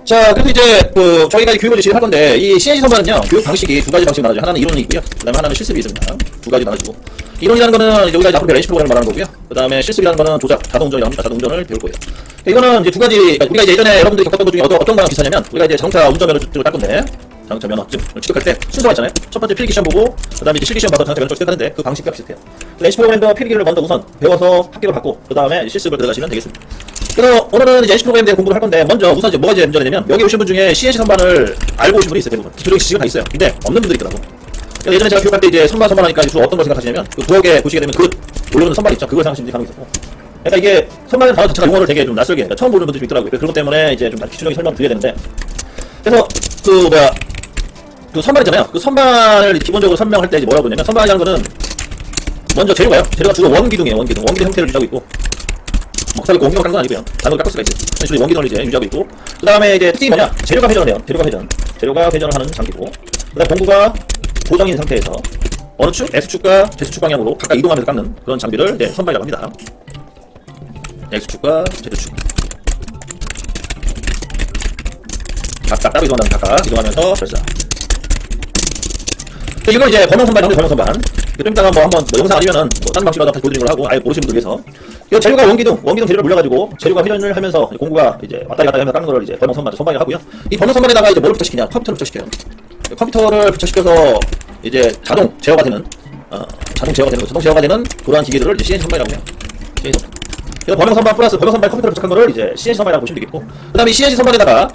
자, 그래서 이제 저희가 교육을 지시할 건데 이 CNC 선반은요 교육 방식이 두 가지 방식으로 나눠져. 하나는 이론이 있고요. 그다음에 하나는 실습이 있습니다. 두 가지 나눠지고 이론이라는 거는 여기가 이제 앞으로 렌시 프로그램을 말하는 거고요. 그다음에 실습이라는 거는 조작, 자동운전이라고 합니다. 자동운전을 배울 거예요. 이거는 이제 두 가지. 그러니까 우리가 이제 예전에 여러분들이 겪었던 것 중에 어떤 거랑 비슷하냐면 우리가 이제 자동차 운전면허증을 딸 건데 자동차 면허증을 취득할 때 순서가 있잖아요. 첫 번째 필기 시험 보고 그다음에 이제 실기 시험 봐서 자동차 면허증을 취득하는데 그 방식과 비슷해요. 렌시 프로그램도 필기를 먼저 우선 배워서 합격을 받고 그다음에 실습을 들어가시면 되겠습니다. 그래서 오늘은 이제 NC 프로그램에 대해 공부를 할 건데 먼저 우선 이제 뭐가 이제 문제가 되냐면 여기 오신 분 중에 CNC 선반을 알고 오신 분이 있어요. 대부분 기초적인 지식은 다 있어요. 근데 없는 분들이 있더라고. 예전에 제가 교육할 때 이제 선반하니까 주로 어떤 걸 생각하시냐면 그 부엌에 보시게 되면 그 올려놓는 선반 있죠. 그걸 생각하시는 분들이 간혹 있었고, 그러니까 이게 선반이라는 단어 자체가 용어를 되게 좀 낯설게 그러니까 처음 보는 분들이 좀 있더라고요. 그런 것 때문에 이제 좀 기초적인 설명을 드려야 되는데, 그래서 그 선반 있잖아요. 그 선반을 기본적으로 설명할 때 이제 뭐라고 그러냐면 선반이라는 거는 먼저 재료가요. 재료가 주로 원기둥이에요. 원기둥 형태를 유지하고 있고, 먹살이 원기둥을 깐 건 아니고요. 단어를 깎을 수가 있어요. 주로 원기둥을 이제 유지하고 있고, 그 다음에 이제 특징이 뭐냐? 재료가 회전을 해요. 재료가 회전을 하는 장기고, 그 다음 공구가 고정인 상태에서 어느 축? X축과 Z축 방향으로 각각 이동하면서 깎는 그런 장비를 이제 선반이라고 합니다. X축과 Z축 각각 따로 이동한다면 각각 이동하면서 결사. 이걸 이제 범용선반이라고 해요. 범용선반. 좀 이따가 뭐 한번 영상 아니면은 다른 방식으로 다시 보여드리는 걸 하고 아예 모르시는 분들 위해서 이 재료가 원기둥 재료를 물려가지고 재료가 회전을 하면서 공구가 이제 왔다리 갔다리 하면서 깎는 거를 이제 범용선반이라고 하고요. 이 범용선반에다가 이제 뭐를 붙여시키냐? 컴퓨터를 붙여시켜요. 컴퓨터를 붙여시켜서 이제 자동 제어가 되는 그러한 기기들을 이제 CNC 선반이라고 해요. CNC 선반. 그래서 범용선반 플러스 범용선반 컴퓨터를 부착한 거를 이제 CNC 선반이라고 보시면 되겠고, 그 다음에 CNC 선반에다가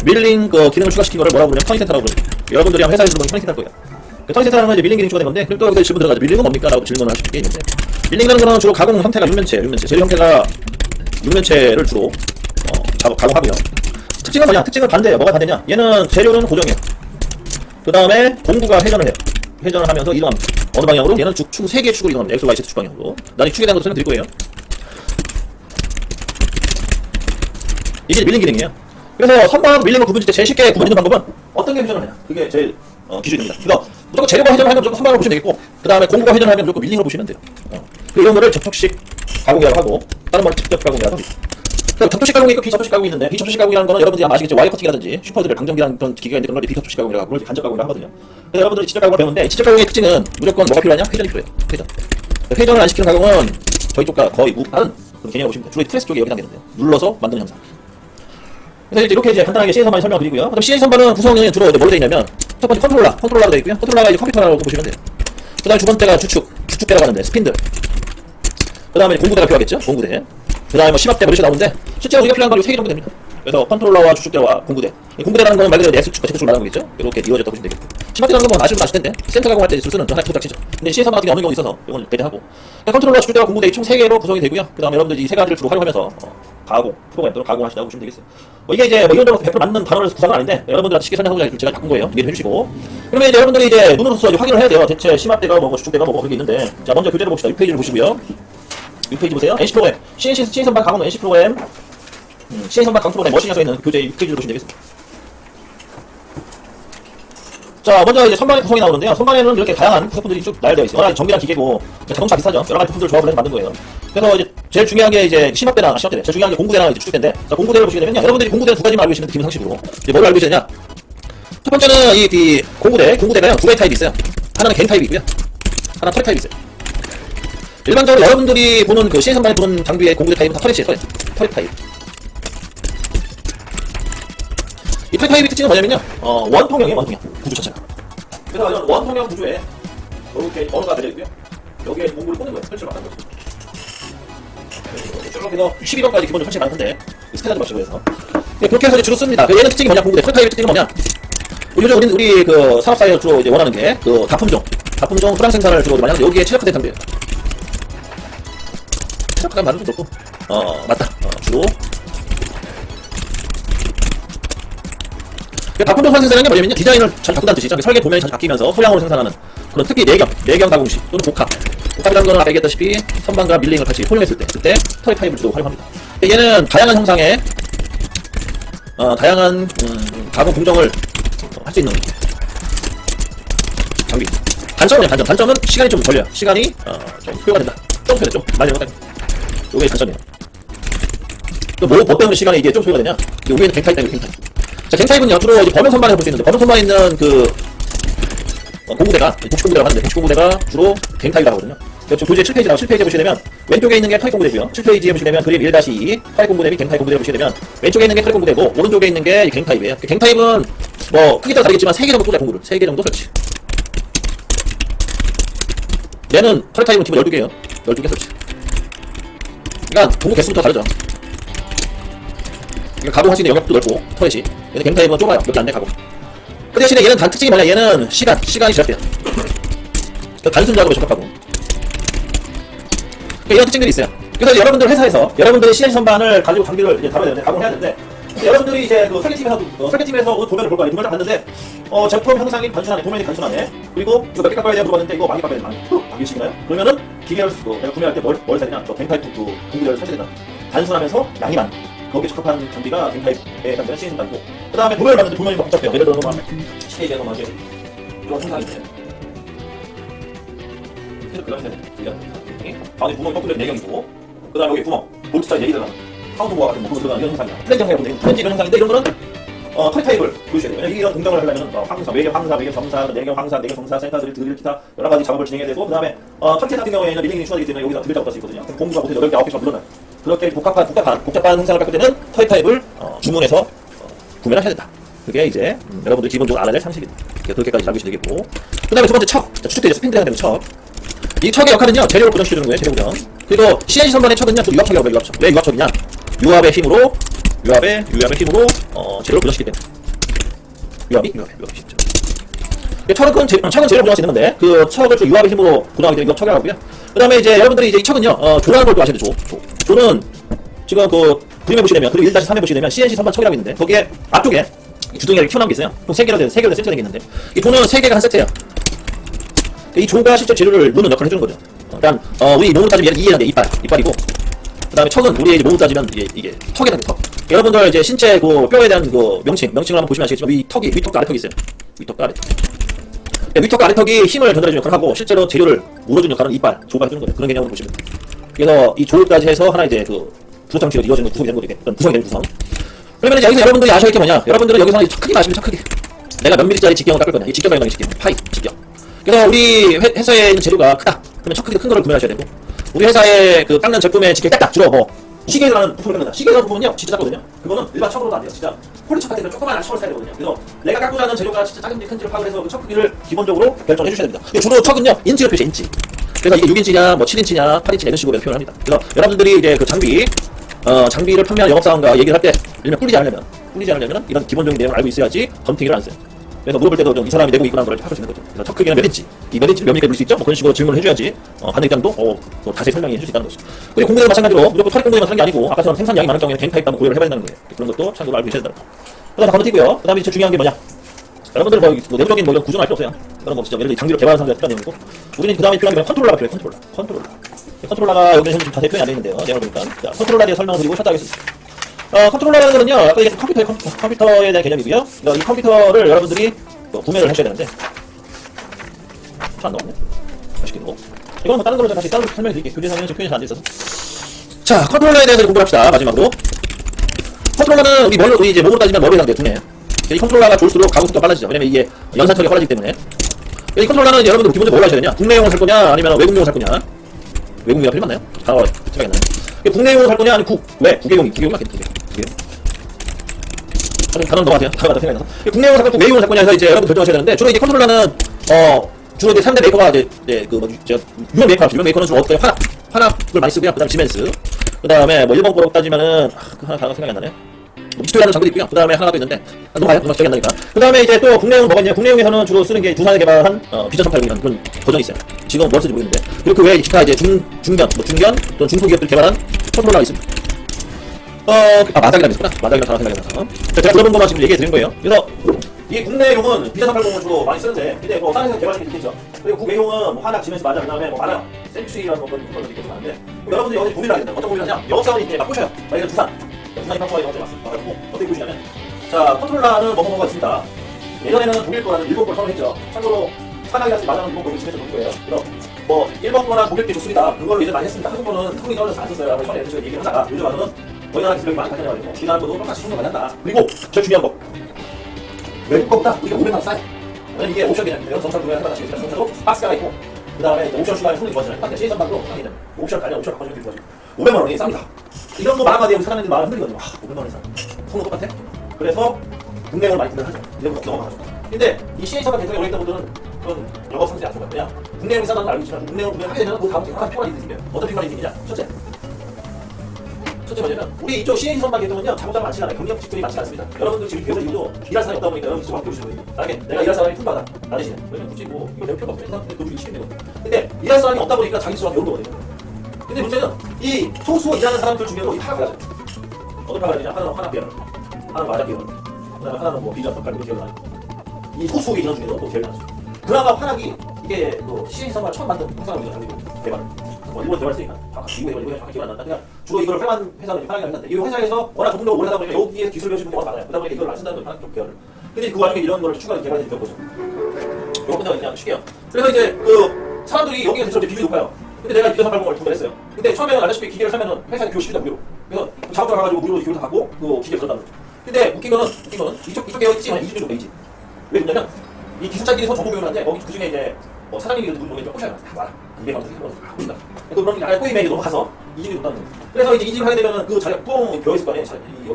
밀링 그 기능을 추가시킨 거를 뭐라고 부르냐면 터닝센터라고 부르죠. 여러분들이 아마 회사에서 보면 터닝센터 할 거예요. 터닝센터라는 건 이제 밀링 기능 추가된 건데, 그럼 또 여기서 질문 들어가죠. 밀링은 뭡니까? 라고 질문을 하실 게 있는데, 밀링이라는 거는 주로 가공 형태가 육면체, 재료 형태가 육면체를 주로 가공하고요. 특징은 뭐냐? 특징은 반대예요. 뭐가 반대냐? 얘는 재료는 고정이에요. 그 다음에 공구가 회전을 해요. 회전을 하면서 이동합니다. 어느 방향으로? 얘는 총 3개의 축으로 이동합니다. X, Y, Z 축 방향으로. 나중에 축에 대한 것도 설명드릴 거예요. 이게 밀링 기능이에요. 그래서 선반 밀링을 구분질 때 제일 쉽게 구분하는 방법은 어떤 게 회전을 하냐? 그게 제일 기준입니다. 그래서 무조건 재료가 회전을 하면 무조건 선반으로 보시면 되겠고, 그 다음에 공구가 회전을 하면 무조건 밀링으로 보시면 돼요. 이런 거를 접촉식 가공이라고 하고, 다른 말은 직접 가공이라고 합니다. 접촉식 가공이 있고 비접촉식 가공이 있는데, 비접촉식 가공이라는 거는 여러분들이 아마 아시겠죠. 와이어 커팅이라든지 슈퍼드릴 방정기라는 그런 기계가 있는데 그런 걸 비접촉식 가공이라고 하고, 그걸 간접 가공이라고 하거든요. 그래서 여러분들이 직접 가공을 배우는데, 직접 가공의 특징은 무조건 뭐가 필요하냐? 회전이 필요해요. 회전을 안 시키는 가공은 저희 쪽과 거의 다른 그런 개념으로 보시면 돼요. 주로 프레스 쪽에 해당되는데요. 눌러서 만드는 형상. 그래서 이렇게 이제 간단하게 CNC 선반을 설명드리고요. 그럼 CNC 선반은 구성이 주로 뭘로 되어 있냐면, 첫 번째 컨트롤러로 되어 있고요. 컨트롤러가 이제 컴퓨터라고 보시면 돼요. 그 다음에 두 번째가 주축대라고 하는데, 스핀들. 그 다음에 공구대가 필요하겠죠? 공구대. 그 다음에 뭐 심압대 이렇게 나오는데, 실제로 우리가 필요한 건 이 3개 정도 됩니다. 그래서 컨트롤러와 주축대와 공구대. 공구대라는 건 말 그대로 X축과 Z축을 말하는 거겠죠? 이렇게 이루어졌다고 보시면 되겠고. 심압대라는 건 뭐 아실 텐데, 센터 가공할 때 쓰는 그런 조작치죠. 근데 CNC 선반 같은 게 어느 경우 있어서 이건 배제하고. 컨트롤러, 주축대와 공구대 총 3개로 구성이 되고요. 그 다음에 여러분들이 이 3가지를 주로 활용하면서 가공, 프로그램 또는 가공하시다고 보시면 되겠어요. 이게 이제 이론적으로 100% 맞는 단어를 구사는 아닌데, 여러분들한테 쉽게 설명하고자 제가 바꾼 거예요. 이해를 해주시고. 그러면 이제 여러분들이 이제 눈으로서 이제 확인을 해야 돼요. 대체 심압대가 뭐고 주축대가 뭐고 그게 있는데, 자, 먼저 교재를 봅시다. 6페이지를 보시고요. 6페이지 보세요. NC 프로그램. CNC 선반 가공 NC 프로그램. CNC 선반 가공 프로그램 머신에 써 있는 교재 6페이지를 보시면 되겠습니다. 자, 먼저 이제 선반의 구성이 나오는데요. 선반에는 이렇게 다양한 부품들이 쭉 나열되어 있어요. 워낙 정밀한 기계고, 자동차 비슷하죠. 여러 가지 부품들을 조합을 해서 만든 거예요. 그래서 이제 제일 중요한 게 이제 심압대나 제일 중요한 게 공구대나 이제 주축대인데, 자, 공구대를 보시게 되면요. 여러분들이 공구대는 두 가지만 알고 계시는데 기본 상식으로. 이제 뭘 알고 계시느냐? 첫 번째는 이 공구대가요. 두 가지 타입이 있어요. 하나는 갱 타입이 있고요. 하나는 터렛 타입이 있어요. 일반적으로 여러분들이 보는 그 CNC 선반에 보는 장비의 공구대 타입은 다 터렛이에요. 터렛 타입. 이 터렛 타입의 특징은 뭐냐면요. 원통형이에요. 구조 자체가. 그래서 이런 원통형 구조에 이렇게 번호가 되어있고요. 여기에 공구를 꽂는 거예요. 설치를 하는 거죠. 그래서 12번까지 기본적으로 설치를 하는 건데, 스탠다드 방식으로 해서. 그렇게 해서 이제 주로 씁니다. 얘는 특징이 뭐냐? 공구대. 터렛 타입의 특징은 뭐냐? 요즘 우리 그 산업사회에서 주로 이제 원하는 게 그 가품종 수량 생산을 주로 많이 하는데, 여기에 최적화된 장비예요. 최적화된 말은 좀 그렇고, 맞다. 주로. 가품종 수량 생산하는 게 뭐냐면요. 디자인을 잘 바꾼다는 뜻이죠. 설계 도면이 자주 바뀌면서 소량으로 생산하는 그런 특히 내경 가공식 또는 복합이라는 거는 아까 얘기했다시피 선반과 밀링을 같이 혼용했을 때, 그때 터렛 타입을 주로 활용합니다. 얘는 다양한 형상의 다양한 가공 공정을 할 수 있는 장비. 단점은 시간이 좀 걸려요. 시간이 좀 소요가 된다. 좀 많이 걸린다. 요게 단점이에요. 뭐 때문에 시간에 이게 좀 소요가 되냐? 우리는 갱타입 때문에 갱타입. 자, 갱타입은요, 주로 이제 범용 선반에서 볼 수 있는데, 범용 선반에 있는 그, 공부대가, 복식공부대라고 하는데, 복식공부대가 주로 갱타입이라고 하거든요. 도저히 7페이지라고 7페이지에 보시게 되면, 왼쪽에 있는 게 타입 공부대고요. 7페이지에 보시게 되면, 그림 1-2, 타입 공부대 및 갱타입 공부대를 보시게 되면, 왼쪽에 있는 게 타입 공부대고, 오른쪽에 있는 게 갱타입이에요. 갱타입은, 뭐, 크기에 따라 다르겠지만, 3개 정도 쏘자, 공부를. 3개 정도 설치. 얘는 타입은 팀은 12개예요. 12개 설치. 그러니까, 공부 개수부터 다르죠. 가공할 수 있는 영역도 넓고, 터렛이. 얘는 갱타입은 좁아요. 몇 개 안 돼, 가공. 그 대신에 얘는 특징이 뭐냐, 얘는 시간이 지났대요. 단순 작업에 적합하고. 이런 특징들이 있어요. 그래서 여러분들 회사에서, 여러분들의 CNC 선반을 가지고 장비를 이제 다뤄야 되는데, 가공해야 되는데, 여러분들이 이제 그 설계팀에서 도면을 볼 거예요. 도면을 딱 봤는데, 제품 형상이 단순하네, 도면이 단순하네. 그리고 이거 몇 개 깎아야 돼 물어봤는데, 이거 많이 깎아야 돼, 많이. 이게 그러면은, 기계를 쓰고, 내가 구매할 때 뭘 사야 되냐? 저 갱타입 공구대를 사셔야 된다. 단순하면서 양이 많. 거기에 적합한 장비가 갱타입에 해당되는 CNC 선반이고, 그 다음에 도면을 봤는데 도면이 막 복잡해요. 예를 들어서 막, 시계에서 막 이렇게, 이런 형상인데. 계속 그런 형상이 가운데 구멍이 거꾸로 4개이고, 그 다음에 여기 구멍, 볼트 사이즈 4개 들어가는, 카운터보아 같은 뭐, 그거 들어가는 이런 형상이야. 플랜 형상이라고 되는 플랜지 이런 형상인데, 이런 거는, 터렛 타입을 보여줘야 돼요. 왜냐면 이런 공정을 하려면, 황사, 외경 황사, 외경 점사, 내경 황사, 내경 점사, 센터들, 드릴, 기타, 여러 가지 작업을 진행해야 되고, 그 다음에, 터렛 같은 경우에는 리딩이 추가되기 때문에 여기서 드릴 작업할 수 있거든요. 공구가 보통 8개, 9개씩 물러나요. 그렇게 복잡한 형상을 갖고 되는 터렛 타입을, 주문해서, 구매를 하셔야 된다. 그게 이제, 여러분들 기본적으로 알아야 될 상식입니다. 그렇게까지 알고 계시면 되겠고. 그 다음에 두 번째 척. 추측되죠. 스핀 드라이브 척. 이 척의 역할은요, 재료를 고정시켜주는 거예요, 재료 고정. 그리고 CNC 선반의 척은요, 또 유압척이라고 해요, 유압척. 왜 유압척이냐? 유압의 힘으로, 유압의 힘으로, 재료를 고정시키기 때문에. 유압이 쉽죠. 척은 재료를 고정할 수 있는 건데, 그 척을 좀 유압의 힘으로 고정하기 때문에 유압척이라고 하고요. 그 다음에 이제 여러분들이 이제 이 척은요, 조라는 걸 또 아셔야 돼요, 조는, 지금 그, 그림에 보시게 되면, 그리고 1-3에 보시게 되면, CNC 선반 척이라고 있는데, 거기에 앞쪽에, 주둥이가 튀어나온 게 있어요. 총 3개로 된 세트가 생기는데, 이 조는 3개가 한 세트예요. 이 조가 실제 재료를 무는 역할을 해주는 거죠. 그러니까 우리 몸으로 따지면 얘는 이해하는데 이빨이고, 그 다음에 척은 우리의 몸으로 따지면 이게 턱이라는 게 턱. 여러분들 이제 신체 그 뼈에 대한 그 명칭을 한번 보시면 아시겠지만 위턱과 아래턱이 있어요. 위턱과 아래턱. 위턱과 아래턱이 힘을 전달해주는 역할을 하고 실제로 재료를 물어주는 역할은 이빨, 조가 해주는 거죠. 그런 개념으로 보시면 돼요. 그래서 이 조까지 해서 하나 이제 그 구성 장치가 이루어지는 구성이 되는 거죠. 그런 구성이 되는 구성. 그러면 이제 여기서 여러분들이 아셔야 할 게 뭐냐? 여러분들은 여기서 척 크기 아시면 척 크기. 내가 몇 밀리짜리 직경을 깎을 거냐? 이 직경 설명이 직경, 파이, 직경. 그래서 우리 회사에 있는 재료가 크다. 그러면 척 크기가 큰 거를 구매하셔야 되고, 우리 회사에 그 깎는 제품의 직경이 작다. 주로 뭐 시계에 들어가는 부품을 깎는다. 시계에 들어가는 부분은요 진짜 작거든요. 그거는 일반 척으로도 안 돼요. 진짜 폴리 척 같은 조그마한 척을 사야 되거든요. 그래서 내가 깎고자 하는 재료가 진짜 작은지 큰지를 파악을 해서 그 척 크기를 기본적으로 결정해 주셔야 됩니다. 주로 척은요 인치를 표시해, 인치. 그래서 이게 6인치냐 뭐 7인치냐 8인치냐 이런 식으로 표현을 합니다. 그래서 여러분들이 이제 그 장비를 판매하는 영업사원과 얘기를 할 때 일면 뿌리지 않으려면 이런 기본적인 내용을 알고 있어야지 덤팅을 안 써요. 그래서 물어볼 때도 좀 이 사람이 내고 있구나 걸 파악할 수 있는 거죠. 그래서 척 크기는 몇 인치, 이 몇 인치를 몇 미리까지 볼 수 있죠? 뭐 그런 식으로 질문을 해줘야지 받는 입장도 또 자세히 설명해 줄 수 있다는 거죠. 그리고 공부대도 마찬가지로 무조건 터렛 공부대만 사는 게 아니고 아까처럼 생산량이 많은 경우에는 갱타입도 한번 고려를 해봐야 된다는 거예요. 그런 것도 참고로 알고 계셔야 된다. 그 다음에 건너뛰고요. 그 다음에 진짜 중요한 게 뭐냐? 여러분들 뭐 내부적인 뭐 이런 구조는 알 필요 없어요. 그런 거 진짜 예를 들어 장비를 개발하는 사람들이 필요한 내용이고, 우리는 그 다음에 필요한 게 컨트롤러가 필요해요. 컨트롤러가 여기는 현재 좀 자세히 표현이 안 되어 있는데요. 내용을 보니까 자, 컨트롤러에 대해 설명을 드리고 쉬었다 하겠습니다. 컨트롤러라는 거는요, 아까 얘기했던 컴퓨터에 대한 개념이고요. 이 컴퓨터를 여러분들이 구매를 하셔야 되는데, 안 나오네. 맛있게 넣고. 이건 뭐 다른 걸로 다시 다른 설명해 드릴게요. 교재상에는 지금 표현이 안 돼 있어서. 자, 컨트롤러에 대해서 공부를 합시다. 마지막으로. 컨트롤러는 우리 이제 몸으로 따지면 머리에 해당돼요. 두뇌. 이 컨트롤러가 좋을수록 가공 속도가 빨라지죠. 왜냐면 이게 연산 처리가 빨라지기 때문에. 이 컨트롤러는 여러분들 기본적으로 뭘 하셔야 되냐? 국내용을 살 거냐? 아니면 외국용을 살 거냐? 외국용이 필요 맞나요? 단어가 생각이 안 나요. 국내용을 살 거냐? 아니면 왜? 국외용이 맞겠네. 단어는 넘어가세요. 단어가 더 생각이 나서. 국내용을 살 거냐? 외국용을 살 거냐 해서 이제 여러분 결정하셔야 되는데, 주로 이제 컨트롤러는, 주로 이제 3대 메이커가 이제 유명 메이커는 주로 어떻게 화납을 많이 쓰고요. 그 다음에 지멘스. 그 다음에 뭐 일본 거로 따지면은, 그 하나 단어가 생각이 안 나네. 미스토리라는 장비도 있고요. 그 다음에 하나가 또 있는데, 넘어가요. 기억이 안 나니까. 그 다음에 이제 또 국내용은 뭐가 있냐? 국내용에서는 주로 쓰는 게 두산에 개발한, 비전 380이라는 그런 버전이 있어요. 지금 뭘 쓰는지 모르겠는데. 그리고 그 외에 기타 이제 중견 또는 중소기업들이 개발한 컨트롤러가 있습니다. 마닥이라고 있었구나. 마닥이라는 단어 생각이 나서. 제가 들어본 것만 지금 얘기해 드린 거예요. 그래서, 이 국내용은 비전 380을 주로 많이 쓰는데, 근데 뭐, 다른 회사 개발하는 게 있겠죠. 그리고 국외용은 뭐, 하나, 지멘스 맞아. 그 다음에 뭐, 많아요. 셀프시라는 그런 것들이 있겠죠. 많은데, 여러분들이 여기서 고민을 하게 된다. 어떤 고민을 하냐? 영업사원이 이제 막 꼬셔요. 만약에 두산이 방송에 영업사원이 왔어. 어떻게 보시냐면, 자, 컨트롤러는 뭐가 있습니다. 예전에는 독일 거라는 일본 걸 선호했죠. 참고로, 산악이라서 맞아는 일본 거를 집에서 놓은 거예요. 그래서, 뭐, 일본 거나 독일 게 좋습니다. 그걸로 이제 많이 했습니다. 한국 거는 흥이 떨어져서 안 썼어요. 라고 처음에 얘기를 하다가, 요즘 와서는 저희 나라 기술력이 많이 발전해가지고 우리나라보다 똑같이 성공을 한다. 그리고 제일 중요한 거 외국 거보다 우리가 500만 싸요. 왜냐면 이게 옵션 개념이에요. 정찰 구매하는 거다. 지금 정찰도 박스가 있고 그 다음에 옵션 추가에 성능이 좋아지는 딱 시선방도 당연히 옵션 관련 옵션 바꿔주는 게 좋아지고 500만 원이 쌉니다. 이런 거 말하면 우리 사람들이 마음 흔들리거든요. 500만 원이 싸. 성능 똑같아? 그래서 국내용을 많이 구매하죠. 이제부터 넘어가죠. 근데 이 CA사가 대통령이 오래 있던 분들은 그런 영업 상태에 안 좋아요. 그냥 국내용이 싸다는 걸 알고 있지만 국내용을 구매하게 되면 그 다음 주에 하나의 평화이 생겨요. 어떤 평화이 생기냐? 첫째 뭐냐면 우리 이쪽 CA 선박 계통은요 작업자가 많지 않아요. 경력 직군이 많지 않습니다. 여러분들 지금 배우는 이유도 일할 사람이 없다 보니까 여러분 지금 배우시는 거예요. 만약에 내가 일할 사람이 풀받아 나 대신에 그러면 굳이 뭐 이거 내가 필요가 없어요. 그 돈이 20이 되거든. 근데 일할 사람이 없다 보니까 자기 수가 배우는 거거든요. 근데 문제는 이 소수 일하는 사람들 중에도 이 파악을 하죠. 어떤 파악을 하느냐? 하나는 환합 계열, 하나는 마작 계열, 그다음에 하나는 뭐 비전 석갈 계열 아니고 이 소수의 인원 중에도 또 제일 많죠. 그나마 환합이 이게 그 CA 선박을 처음 만든 회사가 장비고 개발. 일본 개발했으니까 미국에 정확히 기억 안 난다. 그냥 주로 이걸 회만 회사는 편하게 하는데 이 회사에서 워낙 전문적으로 오래 하다 보니까 여기에 기술 배우시는 분이 워낙 많아요. 그러다 보니까 이걸 안 쓴다는 건 좀 계열을. 근데 그 와중에 이런 걸 추가해서 개발해 주는 거죠. 이거 끝나고 그냥 쉽게요. 그래서 이제 그 사람들이 여기에 대해서 비율이 높아요. 근데 내가 비교 380을 구매했어요. 근데 처음에는 알다시피 기계를 사면은 회사에 비율 10이다 무료로. 그래서 작업자 가가지고 무료로 기계를 다 받고 그 기계를 들었다는 거죠. 근데 웃긴 거는 이쪽 계열 있지만 이중 정도 이지. 왜 그러냐면 이 기술자끼리 서로 정보 교육을 하는데 거기 그 중에 이제 뭐 사장님이 누군 놈이 좀 꼬셔요. 다 말아. 이게 막 보인다. 그런 게 아예 꼬임에 넘어가서 이직이 높다는 거예요. 그래서 이제 이직을 하게 되면은 그 자리가 뻥 비어있을 거 아니에요.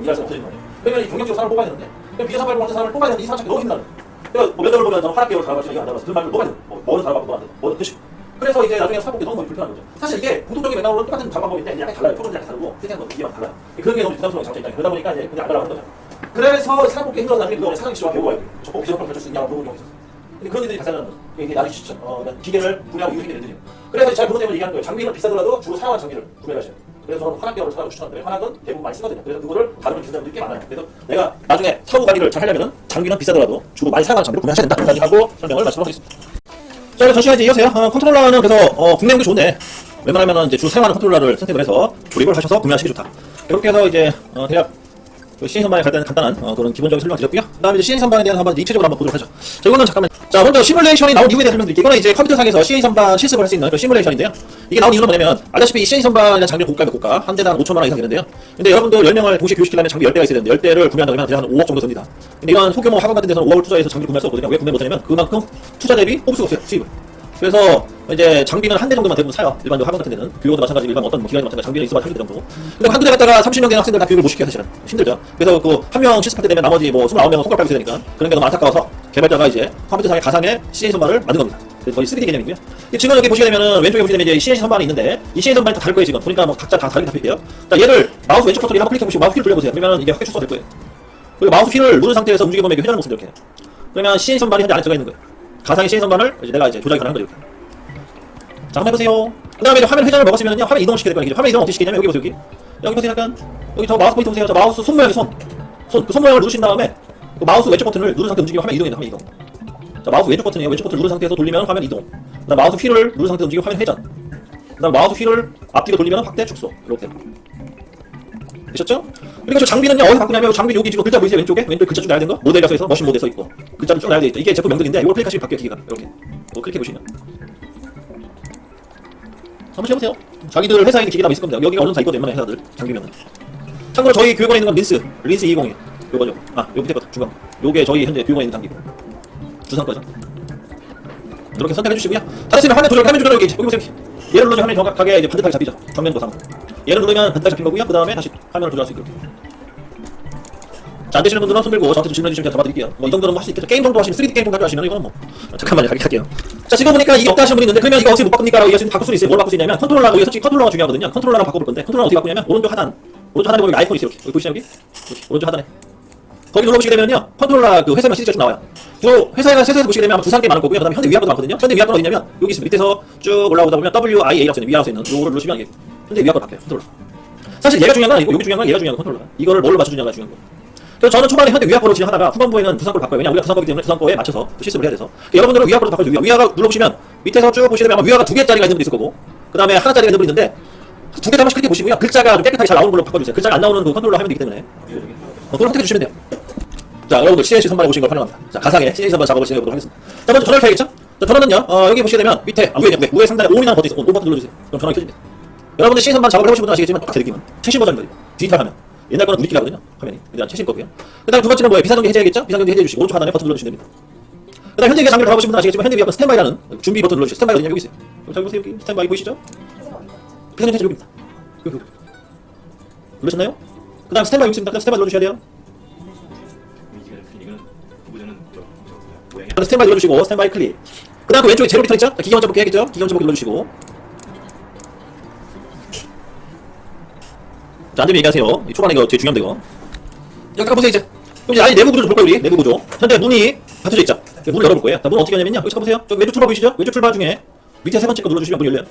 일할 사람 없어질 거 아니에요. 그러면 이 경력적으로 사람을 뽑아야 되는데 그럼 비자 380 사람을 뽑아야 되는데 이 사람 찾기 너무 힘들다는 거예요. 그래서 뭐 몇 달을 보면 저는 화학계열 달아봤지 이게 안 달아봤어. 그 말을 뽑아야 돼. 뭐는 달아봤고 뭐안 돼. 뭐는 드시고. 그래서 이제 나중에 사람 뽑기 너무 불편한 거죠. 사실 이게 공통적인 맥락으로는 똑같은 작업방법인데 약간 달라요. 프로그램이 약간 다르고 세팅한 것도 이게 달라요. 그런 게 너무 부담스러운 장점이 있다. 그러다 보니까 이제 그냥 안 달라고 하는 거죠. 그래서 사람 뽑기 힘들어서 나중에 그거 사장님 씨와 배워야 돼. 저 뽑기 시험을 가질 수 있냐고 물어본 적이 있었어요. 근데 그런 일들이 발생하는 거죠. 이게 나중에 시죠. 기계를 구매하고 이용하게 되는 그래서 잘 그것 때문에 얘기하는 거예요. 장비는 비싸더라도 주로 사용하는 장비를 구매를 하셔요. 그래서 저는 화학계열을 사라고 추천하는데 화학은 대부분 많이 쓰거든요. 그래서 그거를 다루는 기술자분들이 꽤 많아요. 그래서 내가 나중에 사후 관리를 잘 하려면 장비는 비싸더라도 주로 많이 사용하는 장비를 구매하셔야 된다까지 하고 설명을 말씀드리겠습니다. 자, 전시간 이제 이어서요. 컨트롤러는 그래서 국내용도 좋은데 웬만하면 이제 주로 사용하는 컨트롤러를 선택을 해서 조립을 하셔서 구매하시기 좋다. 이렇게 해서 이제 대략 그 CN 선반에 갈 때는 간단한 그런 기본적인 설명 드렸고요. 그다음에 이제 CN 선반에 대해서 한번 입체적으로 한번 보도록 하죠. 자, 이거는 잠깐만. 자, 먼저 시뮬레이션이 나온 이유에 대해 설명드릴게요. 이거는 이제 컴퓨터상에서 CN 선반 실습을 할 수 있는 그런 시뮬레이션인데요. 이게 나온 이유는 뭐냐면 알다시피 이 CN 선반이라는 장비 고가입니다. 고가. 한 대당 5천만 원 이상 되는데요. 근데 여러분도 10명을 동시에 교육시키려면 장비 10대가 있어야 되는데 10대를 구매한다면 대략 한 5억 정도 듭니다. 근데 이런 소규모 학원 같은 데서는 5억을 투자해서 장비를 구매할 수 없거든요. 왜 구매 못하냐면 그만큼 투자 대비 뽑을 수가 없어요. 수입을. 그래서 이제 장비는 한 대 정도만 대부분 사요. 일반적으로 학원 같은 데는 교육도 마찬가지고 일반 어떤 뭐 기관이 마찬가지 장비는 있어봐야 1대 정도. 근데 한 군데 갔다가 30명 된 학생들 다 교육을 못 시켜요. 사실은 힘들죠. 그래서 그 한 명 실습할 때 되면 나머지 뭐 29명은 손가락 빨고 있어야 되니까 그런 게 너무 안타까워서 개발자가 이제 컴퓨터상의 가상의 CNC 선반을 만든 겁니다. 그래서 거의 3D 개념이고요. 지금 여기 보시게 되면은 왼쪽에 보시게 되면 이제 CNC 선반이 있는데 이 CNC 선반이 다 다를 거예요. 지금 보니까 뭐 각자 다 다르게 잡힐게요. 자, 얘를 마우스 왼쪽 버튼을 한번 클릭해 보시고 마우스 휠을 돌려보세요. 그러면 이게 확 출소가 될 거예요. 그리고 마우스 휠을 누른 상태에서 움직여 보면 이게 회전하는 모습이 이렇게. 그러면 CNC 선반이 현재 안에 들어가 있는 거예요. 가상의 CNC 선반을 이제 내가 이제 조작이 가능한 거죠. 이렇게. 자, 한번 해보세요. 그 다음에 이제 화면 회전을 먹었으면요, 화면 이동을 시켜야 될 거예요. 화면 이동 어떻게 시키냐면, 여기 보세요, 여기. 여기 보세요, 약간. 여기 저 마우스 포인트 보세요. 저 마우스 손 모양의 그 손 모양을 누르신 다음에, 그 마우스 왼쪽 버튼을 누른 상태에서 움직이면 화면 이동입니다, 화면 이동. 자, 마우스 왼쪽 버튼이에요. 왼쪽 버튼 누른 상태에서 돌리면 화면 이동. 그 다음 마우스 휠을 누른 상태에서 움직이면 화면 회전. 그 다음 마우스 휠을 앞뒤로 돌리면 확대, 축소. 이렇게. 되셨죠? 그리고 저 장비는요, 어디서 바꾸냐면, 장비 여기 지금 글자 보이세요? 왼쪽에? 왼쪽 글자 쭉 나야 되는 거? 모델이라서 해서 머신 모델 써 있고. 글자를 쭉 나야 돼 있죠. 이게 제품 명들인데, 이걸 클릭하시면 바뀌어요, 기기가. 이렇게. 이거 클릭해 보시면. 한번 해보세요. 자기들 회사에 있는 기기가 있을 겁니다. 여기가 어느 정도 다 있거든요, 회사들. 장비면은. 참고로 저희 교육원에 있는 건 린스 220이에요. 요거죠. 아, 요 밑에 거, 중간. 요게 저희 현재 교육원에 있는 장비고. 두산 거죠. 이렇게 선택해 주시고요. 다 됐으면 화면 조절, 여기 보세요. 얘를 누르면 화면이 정확하게 이제 반듯하게 잡히죠. 정면과 상으로. 얘를 누르면 반듯하게 잡힌 거고요. 그 다음에 다시 화면을 조절할 수 있게. 자, 안 되시는 분들은 손 들고 저한테 좀 질문해 주시면 제가 잡아드릴게요. 뭐 이 정도는 뭐 할 수 있겠죠. 게임 정도 하시면 3D 게임 정도 하시면 이거는 뭐 잠깐만요, 가게 할게요. 자, 지금 보니까 이게 없다 하시는 분이 있는데 그러면 이거 어떻게 못 바꿉니까? 라고 이해하시면 바꿀 수 있어요. 뭘 바꿀 수 있냐면 컨트롤러하고 이게 솔직히 컨트롤러가 중요하거든요. 컨트롤러랑 바꿔볼 건데 컨트롤러 어떻게 바꾸냐면 오른쪽 하단에 보면 아이콘이 있어요. 여기 보시죠, 여기 오른쪽 하단에 거기 눌러보시게 되면요 컨트롤러 그 회사명 시리즈가 쭉 나와요. 주로 회사에서 보시게 되면 아마 두산 게 많을 거고요. 그다음에 현대 위약도 많거든요. 현대 위약도 어디냐면 여기 있습니다. 밑에서 쭉 올라오다 보면 WIA라고 써있는 위아라고 써있는 요거를 누르시면 이게 현대 위약도 바뀌어요. 컨트롤러. 사실 얘가 중요한 건 아니고 여기 중요한 건 얘가 중요한 거 컨트롤러. 이거를 뭘로 맞춰주냐가 중요한 거. 그래서 저는 초반에 현대 위약거로 진행하다가 후반부에는 두산 거를 바꿔요. 왜냐면 우리가 두산 거기 때문에 두산 거에 맞춰서 실습을 해야 돼서. 여러분들은 위약거로 바꿔주고요. 위아가 눌러보시면 밑에서 쭉 보시게 되면 아마 위아가 2개짜리가 있는 분도 있을 거고 그 다음에 하나짜리가 있는 분이 있는데 2개 다 한번씩 클릭해 보시고요. 글자가 좀 깨끗하게 잘 나오는 걸로 바꿔주세요. 글자가 안 나오는 그 컨트롤러 화면이 있기 때문에 그걸 선택해 주시면 돼요. 자, 여러분들 CNC 선반에 오신 걸 환영합니다. 자, 가상의 CNC 선반 작업을 진행해보도록 하겠습니다. 자, 먼저 전화를 켜야겠죠? 자, 전화는요, 여기 보시게 되면 밑에, 위에 상단에 ON이라는 버튼이 있어. ON 버튼 눌러주세요. 그럼 전화가 켜집니다. 여러분들 CNC 선반 작업을 해보신 분들은 아시겠지만 똑같이 느낌은 최신 버전입니다. 디지털 화면. 옛날 거는 우리끼리 하거든요. 화면이. 일단 최신 거고요. 그 다음에 두 번째는 뭐예요? 비상경기 해제해야겠죠? 비상경기 해제해주시고 오른쪽 하단에 버튼 눌러주시면 됩니다. 그 다음 현대 기계 장비를 봐보신 분은 아시겠지만 현대 기계 스탠바이라는 준비 버튼 눌러주시죠. 스탠바이 어디냐 여기 있어요. 자 보세요 여기 스탠바이 보이시죠? 비상경기 해제 여기입니다. 여기. 눌러셨나요? 그 다음 스탠바이 여기 있습니다. 그 다음 스탠바이 눌러주셔야 돼요. 스탠바이 눌러주시고 스탠바이 클릭. 그 다음 그 왼쪽에 제로 리턴 있죠? 기계 먼저 볼게 해야겠죠? 기계 먼저 보기 눌러주시고 자 안되면 얘기하세요. 초반에 이거 되게 중요한데 이거 여기 가보세요 이제. 그럼 이제 아예 내부 구조 좀 볼까요 우리? 내부 구조. 현재 문이 닫혀져 있죠? 문을 열어볼 거예요. 자 문은 어떻게 하냐면요. 여기 가보세요. 저기 왼쪽 출발 보이시죠? 왼쪽 출발 중에 밑에 세 번째 거 눌러주시면 문이 열려요.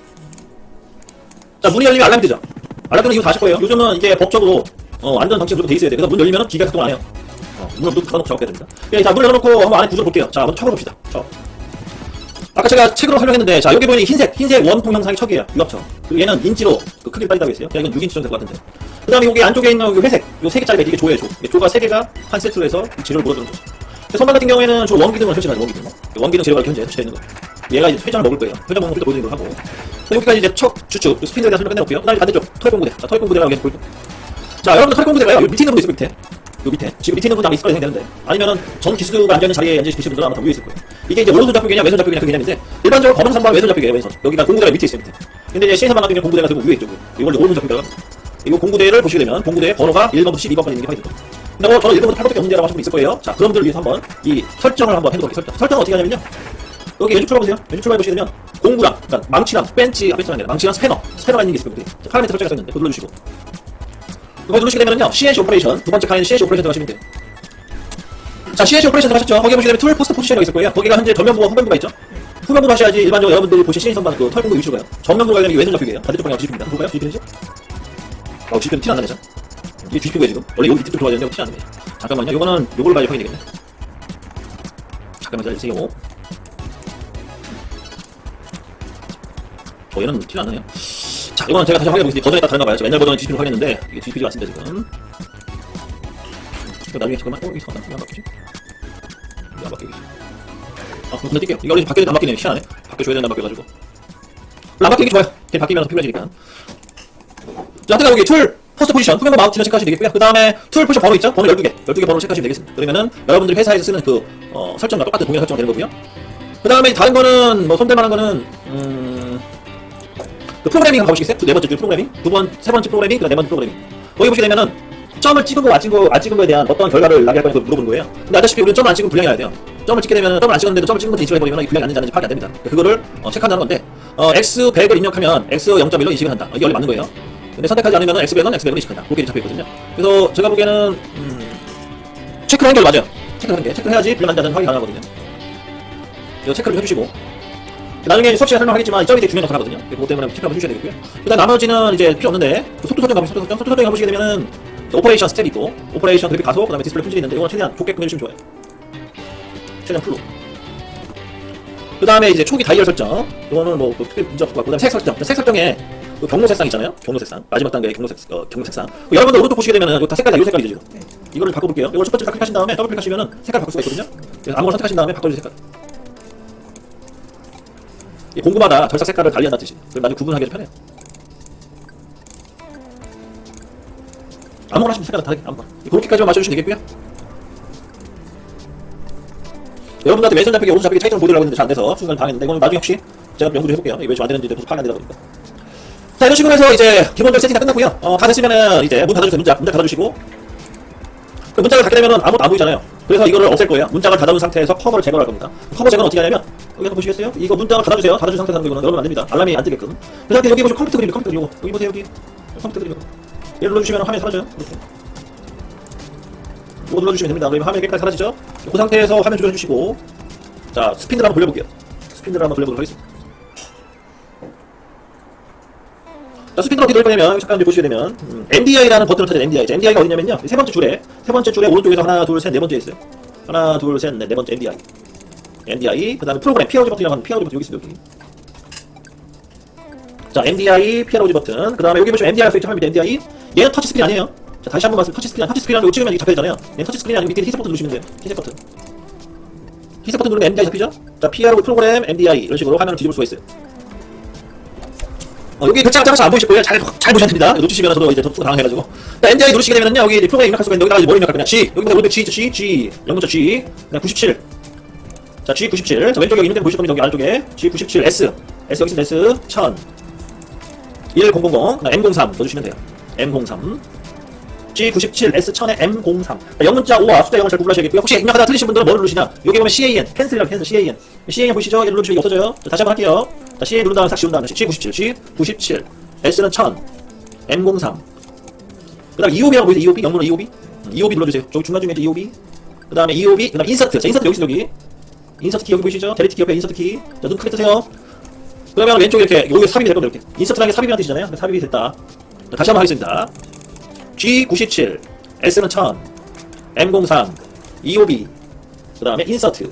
자 문이 열리면 알람이 뜨죠? 알람 뜨는 이유 다 아실 거예요. 요즘은 이게 법적으로 안전 장치가 무조건 돼 있어야 돼. 그래서 문 열리면 기계가 작동 안 해요. 문을 무조건 닫아놓고 작업해야 됩니다. 자 문을 열어놓고 한번 안에 구조를 볼게요. 자 먼저 척을 봅시다. 척. 아까 제가 책으로 설명했는데 자 여기 보이는 흰색 원통 형상의 척이에요. 유압척. 그리고 얘는 인치로 그 크기를 따진다고 했어요. 그냥 이건 6인치 정도 될 것 같은데. 그 다음에 여기 안쪽에 있는 요 회색 요 3개짜리 매트 이게 조예요. 조가 3개가 한 세트로 해서 재료를 물어주는 거죠. 선반 같은 경우에는 주로 원기둥을 설치하죠. 원기둥 재료가 현재 설치되어 있는 거예요. 얘가 이제 회전을 먹을 거예요. 회전 먹는 걸 보여드리는 걸 하고. 여기까지 이제 척, 주축, 스핀들에 대한 설명 끝내놓고요. 그 다음에 반대쪽 토익 공부대. 자, 토익 공부대라고 계속 보이고. 자, 여러분들 토익 공부대가요. 여기 밑에 있는 분도 있을 밑에. 요 밑에. 지금 밑에 있는 분도 아마 있을 거라 생각되는데. 아니면은 전 기수가 앉아있는 자리에 앉으신 분들은 아마 더 위에 있을 거예요. 이게 이제 오른손 잡히기냐 왼손 잡히기냐 그 개념인데 일반적으로 검은 선반 왼손 잡히기예요. 왼손. 여기가 공부대가 밑에 있어요. 밑에. 근데 이제 시인선반 같은 경우 공부대가 들고 위에 있죠. 이걸 오른손 잡히기라고 합니다. 이 공구대를 보시게 되면 공구대의 번호가 1번부터 12번까지 있는 게 확인됩니다. 근데 저는 1번부터 8번밖에 없는데라고 하시는 분 있을 거예요. 자, 그런 분들을 위해서 한번 이 설정을 한번 해보도록 할게요. 설정은 어떻게 하냐면요. 여기 왼쪽 출발보세요. 왼쪽 출발 보시게 되면 공구랑, 그러니까 망치랑 벤치가 아니라 망치랑 스패너가 있는 게 있을 겁니다. 파라미터 설정이 써 있는데 그거 눌러주시고 그거 누르시게 되면요. CNC 오퍼레이션, 두 번째 칸에는 CNC 오퍼레이션 들어가시면 돼요. 자, CNC 오퍼레이션 들어가셨죠? 거기에 보시게 되면 툴 포스트 포지션이 있을 거예요. 거기가 현재 전면부와 후면부가 있죠? 후면부로 하셔야지 일반적으로 여러분들이 보신 CNC 선반 그 털공구 위치로 가요. 전면부로 가려면 왼손 잡히게요. 반대쪽 방향 뒤집힙니다. 볼까요? 뒤집히는지? 뒤집히는 티 안 나네, 이게 뒤집히고요, 지금. 원래 여기 밑에 좀 들어가야 되는데 티 안 나네. 잠깐만요. 요거를 봐야 확인이 되겠네. 잠깐만 기다려주세요. 얘는 티가 안 나네요. 자, 이거는 제가 다시 확인해보겠습니다. 버전에 따라 다른가 봐요. 옛날 버전은 뒤집히로 확인했는데 이게 뒤집히지가 않습니다, 지금. 나중에 잠깐만, 이거 잠깐만, 왜안 바뀌지? 왜 안 바뀌지? 근데 뛸게요. 이거 원래 바뀌어야 안 바뀌네요. 희한하네. 바뀌어줘야 된다, 바뀌어가지고. 안 바뀌는 게 좋아요. 걔 바뀌면서 필요해지니까. 자, 하여튼 여기 툴, 포스트 포지션, 후면과 마우스 체크하시면 되겠고요. 그 다음에 툴 포지션 번호 있죠? 번호 12개 번호를 체크하시면 되겠습니다. 그러면은 여러분들이 회사에서 쓰는 그, 설정과 똑같은 동일한 설정이 되는 거고요. 그 다음에 다른 거는, 손댈만한 거는, 그 프로그래밍 한번 가보시겠어요? 네 번째 줄 프로그래밍, 세 번째 프로그래밍, 그 다음 네 번째 프로그래밍. 거기 보시게 되면은, 점을 찍은 거, 안 찍은 거에 대한 어떤 결과를 나게 할 거냐고 물어보는 거예요. 근데 아다시피 우리는 점을 안 찍으면 불량이 나야 돼요. 점을 찍게 되면, 점을 안 찍었는데도 점을 찍은 것도 인식을 해버리면 이 불량이 났는지 안 났는지 파악이 안 됩니다. 그거를, 체크한다는 건데, X100을 입력하면 X0.1로 인식을 한다. 이게 원래 맞는 거예요. 근데 선택하지 않으면 X100은 인식한다. 그렇게 잡혀있거든요. 그래서 제가 보기에는, 체크를 하는 게 맞아요. 체크를 해야지 불량 난다는 확인이 가능하거든요. 이거 체크를 해주시고. 나중에 수업 시간에 설명하겠지만 이 점이 되게 중요한 역할을 하거든요. 그것 때문에 체크 한번 해주셔야 되겠고요. 일단 나머지는 이제 필요 없는데, 속도 설정 가보시게 되면은, 오퍼레이션 스텝이 있고, 오퍼레이션 그래픽 가속, 그 다음에 디스플레이 품질이 있는데, 이건 최대한 좁게끔 해주시면 좋아요. 최대한 풀로. 그 다음에 이제 초기 다이얼 설정. 이거는 뭐, 특별히 문제 없을 것 같고, 그 다음에 색 설정. 색 설정에 그 경로 색상 있잖아요. 경로 색상. 마지막 단계의 경로 색상. 여러분들 오른쪽 보시게 되면은, 이거 다 색깔이 이 색깔이죠, 지금. 이거를 바꿔볼게요. 이걸 첫 번째 클릭하신 다음에 더블 클릭하시면은 색깔 바꿀 수가 있거든요. 그래서 아무거나 선택하신 다음에 바꿔주세요, 색깔. 이 공구마다 절삭 색깔을 달리한다는 뜻이. 그럼 나중에 구분하기 편해요. 아무거나 하시면 색깔 다르게, 아무거나. 그렇게까지만 맞춰주시면 되겠고요. 여러분들한테 왼손 잡히기, 오른손 잡히기 차이점 보여드리려고 했는데 잘 안돼서 순간 당했는데, 이건 나중에 혹시 제가 연구 좀 해볼게요. 이게 왜 좀 안되는지 계속 파악이 안되다 보니까. 자, 이런 식으로 해서 이제 기본적인 세팅이 다 끝났고요. 다 됐으면은 이제 문 닫아주세요. 문짝 닫아주시고. 그 문짝을 닫게 되면은 아무것도 안 보이잖아요. 그래서 이거를 없앨 거예요. 문짝을 닫아둔 상태에서 커버를 제거할 겁니다. 커버 제거는 어떻게 하냐면, 여기 한번 보시겠어요? 이거 문짝을 닫아주세요. 닫아준 상태에서 하는 거는 열어면 안 됩니다. 알람이 안 뜨게끔. 그 상태 여기 보시면 컴퓨터 그림, 컴퓨터 그림. 여기 보세요, 여기. 컴퓨터 그림. 얘를 눌러주시면 화면이 사라져요. 이렇게. 이거 눌러주시면 됩니다. 그러면 화면이 깨끗하게 사라지죠? 그 상태에서 화면 조정해주시고. 자, 스핀들 한번 돌려볼게요. 스핀들 한번 돌려보도록 하겠습니다. 자, 스핀들 어떻게 돌릴 거냐면, 잠깐 이제 보시게 되면, NDI라는 버튼을 찾아요, NDI. 자, NDI가 어디냐면요, 세 번째 줄에 오른쪽에서 하나, 둘, 셋, 네 번째 있어요. 하나, 둘, 셋, 넷, 네 번째 NDI. 그 다음에 프로그램, PROG 버튼이라고 하는 PROG 버튼 여기 있습니다, 여기. 자, NDI, PROG 버튼. 그 다음에 여기 보시면 NDI가 써있죠, 화면 밑에 NDI. 얘는 터치 스크린 아니에요. 자, 다시 한번 말씀, 터치스크린이라는 거 찍으면 이게 잡혀있잖아요. 얘는 터치 스크린이 아니고 밑에 흰색 버튼 누르시면 돼요. 흰색 버튼 누르면 NDI 잡히죠? 자, PROG 프로그램, NDI. 이런 식으로 화면을 뒤집을 수가 있어요. 여기 글자가 작아서 안 보이실 거예요. 잘 보셔야 됩니다. 놓치시면 저도 이제 더 당황해가지고. NDI 누르시게 되면은요, 여기 이제 프로그램 입력할 수가 있는데, 여기다가 이제 뭘 입력할 거냐. G. 여기다 오른쪽 G, 영문자 G. 그냥 97. 자, G97. 자, 왼쪽에 있는 데 보실 겁니다. 여기 아래쪽에. G97, S. S 여기 있습니다. S. 1000. 1000. M03 넣어주시면 돼요. M03. G97, S1000에 M03. 영문자 5와 숫자 0을 잘 구분하셔야겠고요. 혹시 입력하다가 틀리신 분들은 뭘 누르시냐? 여기 보면 CAN, 캔슬이라고 캔슬, CAN. CAN 보이시죠? 얘를 누르시면 이게 없어져요. 자, 다시 한번 할게요. 자, CAN 누른 다음에 싹 지운 다음에 G97, G97, S는 1000, M03. 그 다음에 EOB라고 보이죠? EOB? 영문으로 EOB? EOB 눌러주세요. 저기 중간중에 이제 EOB. 그 다음에 EOB, 그 다음에 인서트. 자, 인서트 여기 있어, 여기. 인서트 키 여기 보이시죠? 델리트 키 옆에 인서트 키. 자, 눈 크게 뜨세요. 그러면 왼쪽에 이렇게, 여기 삽입이 될 겁니다, 이렇게. 인서트라는 게 삽입이라는 뜻이잖아요. 삽입이 됐다. 자, 다시 한번 하겠습니다. G97, S는 1000, M03, EOB, 그 다음에 인서트.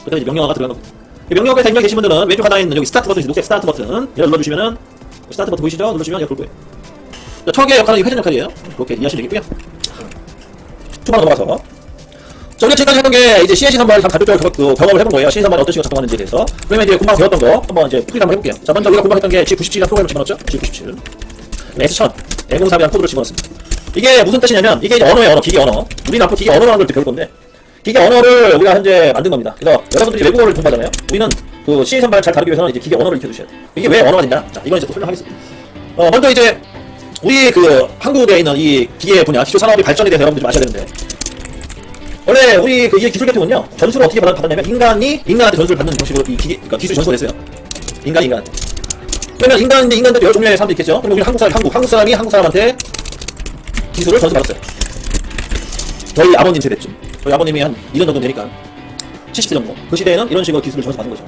그 다음에 명령어가 들어간 겁니다. 명령어가 입력 계신 분들은 왼쪽 하단에 있는 여기 스타트 버튼, 녹색 스타트 버튼. 얘를 눌러주시면은, 스타트 버튼 보이시죠? 누르시면 이렇게 볼 거예요. 자, 척의 역할은 회전 역할이에요. 그렇게 이해하시면 되겠고요. 초반으로 넘어가서. 자, 우리가 지금까지 했던 게 이제 CNC 선발 가족적으로 경험을 해본 거예요. CNC 선발이 어떤 식으로 작동하는지에 대해서. 그러면 이제 금방 배웠던 거 한번 이제 풀이 한번 해볼게요. 자, 먼저 우리가 공부했던 게 G97이라는 프로그램을 집어넣었죠? G97. S1000, M03이라는 코드를 집어넣습니다. 이게 무슨 뜻이냐면, 이게 이제 언어예요, 언어, 기계 언어. 우리는 앞으로 기계 언어라는 걸 배울 건데, 기계 언어를 우리가 현재 만든 겁니다. 그래서 여러분들이 외국어를 공부하잖아요. 우리는 그 CNC 선발을 잘 다루기 위해서는 이제 기계 언어를 익혀주셔야 돼요. 이게 왜 언어가 됐냐? 자, 이건 이제 또 설명하겠습니다. 먼저 이제, 우리 그 한국에 있는 이 기계 분야, 기초 산업이 발전에 대해서 여러분들이 좀 아셔야 되는데, 원래 우리 그 이 기술 같은 건요, 전수를 어떻게 받았냐면 인간한테 전수를 받는 방식으로 이 기계, 그러니까 기술 전수를 했어요. 인간한테. 그러면 인간들 여러 종류의 사람들이 있겠죠. 그럼 우리 한국 사람이 한국 사람한테 기술을 전수받았어요. 저희 아버님 세대쯤. 저희 아버님이 한 2년 정도 되니까 70대 정도. 그 시대에는 이런 식으로 기술을 전수받은 거죠.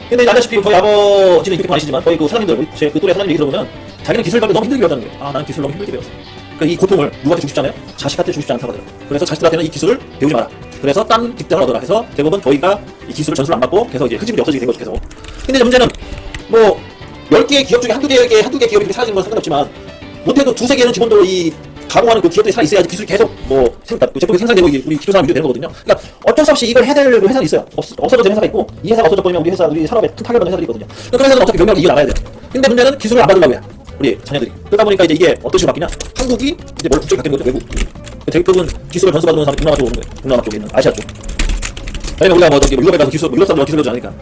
근데 이제 알다시피 저희 아버지는 이렇게 아시지만 저희 그 사장님들, 제 그 또래 사장님 얘기 들어보면 자기는 기술 배울 때 너무 힘들게 배웠다는 거예요. 아, 나는 기술 너무 힘들게 배웠어. 그러니까 이 고통을 누구한테 주고 싶지 않아요? 자식한테 주고 싶지 않다고 하더라고요. 그래서 자식들한테는 이 기술을 배우지 마라. 그래서 딴 직장을 얻어라 해서 대부분 저희가 이 기술을 전수를 안 받고 계속 이제 흐지부지 없어지게 된 거죠, 계속. 근데 이제 문제는 뭐 10개의 기업 중에 한두 개 기업이 이렇게 사라지는 건 상관없지만 못해도 두세 개는 기본적으로 이 가공하는 그 기업들이 살아있어야지 기술이 계속 뭐 제품이 생산되고 우리 기초 산업이 되는 거거든요. 그러니까 어쩔 수 없이 이걸 해내려고 회사는 있어요. 없어져도 되는 회사가 있고 이 회사가 없어져 버리면 우리 산업에 큰 타격을 받는 회사들이 있거든요. 그런 회사는 어떻게 명령을 이겨나가야 돼요. 근데 문제는 기술을 안 받으려고 해요. 우리 자녀들이. 그러다 보니까 이제 이게 어떤 식으로 바뀌냐? 한국이 이제 뭘 국적이 바뀌는 거죠, 외국. 대부분 기술을 전수받는 사람이 동남아 쪽으로 오는 거예요. 동남아 쪽에 있는 아시아 쪽. 왜냐면 우리가 뭐 저기 유럽에 가서 유럽 사람들 기술을 배우지 않으니까.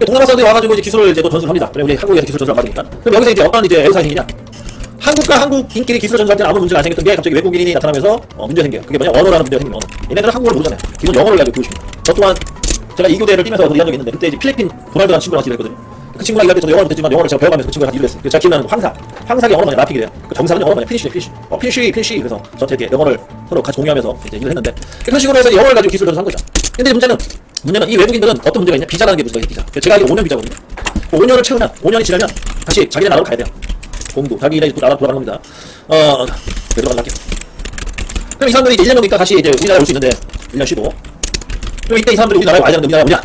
동남아 사람들이 와가지고 이제 기술을 이제 또 전수를 합니다. 그래 우리 한국에서 기술 전수를 안 받으니까. 그럼 여기서 이제 어떤 이제 애사가 생기냐? 한국과 한국인끼리 기술을 전수할 때는 아무 문제가 안 생겼던 게 갑자기 외국인이 나타나면서 문제가 생겨요. 그게 뭐냐? 언어라는 문제가 생기면 얘네들은 한국어를 모르잖아요. 기본 영어를 가지고 배우십니다. 저 또한 제가 2교대를 뛰면서 일한 적이 있는데 그때 이제 필리핀 도날드라는 친구랑 같이 일했거든요. 그 친구랑 일할 때 저도 영어를 못했지만 영어를 제가 배워가면서 그 친구랑 같이 일을 했어요. 그래서 제가 기억나는 황사기 영어로 뭐냐? 라픽이래요. 그 정사는 영어로 뭐냐? 피니쉬. 그래서 저한테 이렇게 영어를 서로 같이 공유하면서 이제 일을 했는데 그런 식으로 해서 영어를 가지고 기술을 전수한 거죠. 근데 문제는 이 외국인들은 어떤 문제가 있냐? 비자라는 게 문제가 있어요. 비자. 제가 알기로 5년 비자거든요. 5년을 채우면 5년이 지나면 다시 자기네 나라로 가야 돼요. 공부. 자기네 나라 돌아가는 겁니다. 들어가는 할게요. 그럼 이 사람들이 이제 1년 정도 있다 다시 이제 우리나라에 올 수 있는데 1년 쉬고. 그럼 이때 이 사람들이 우리나라에 와야 되는데 우리나라에 오냐?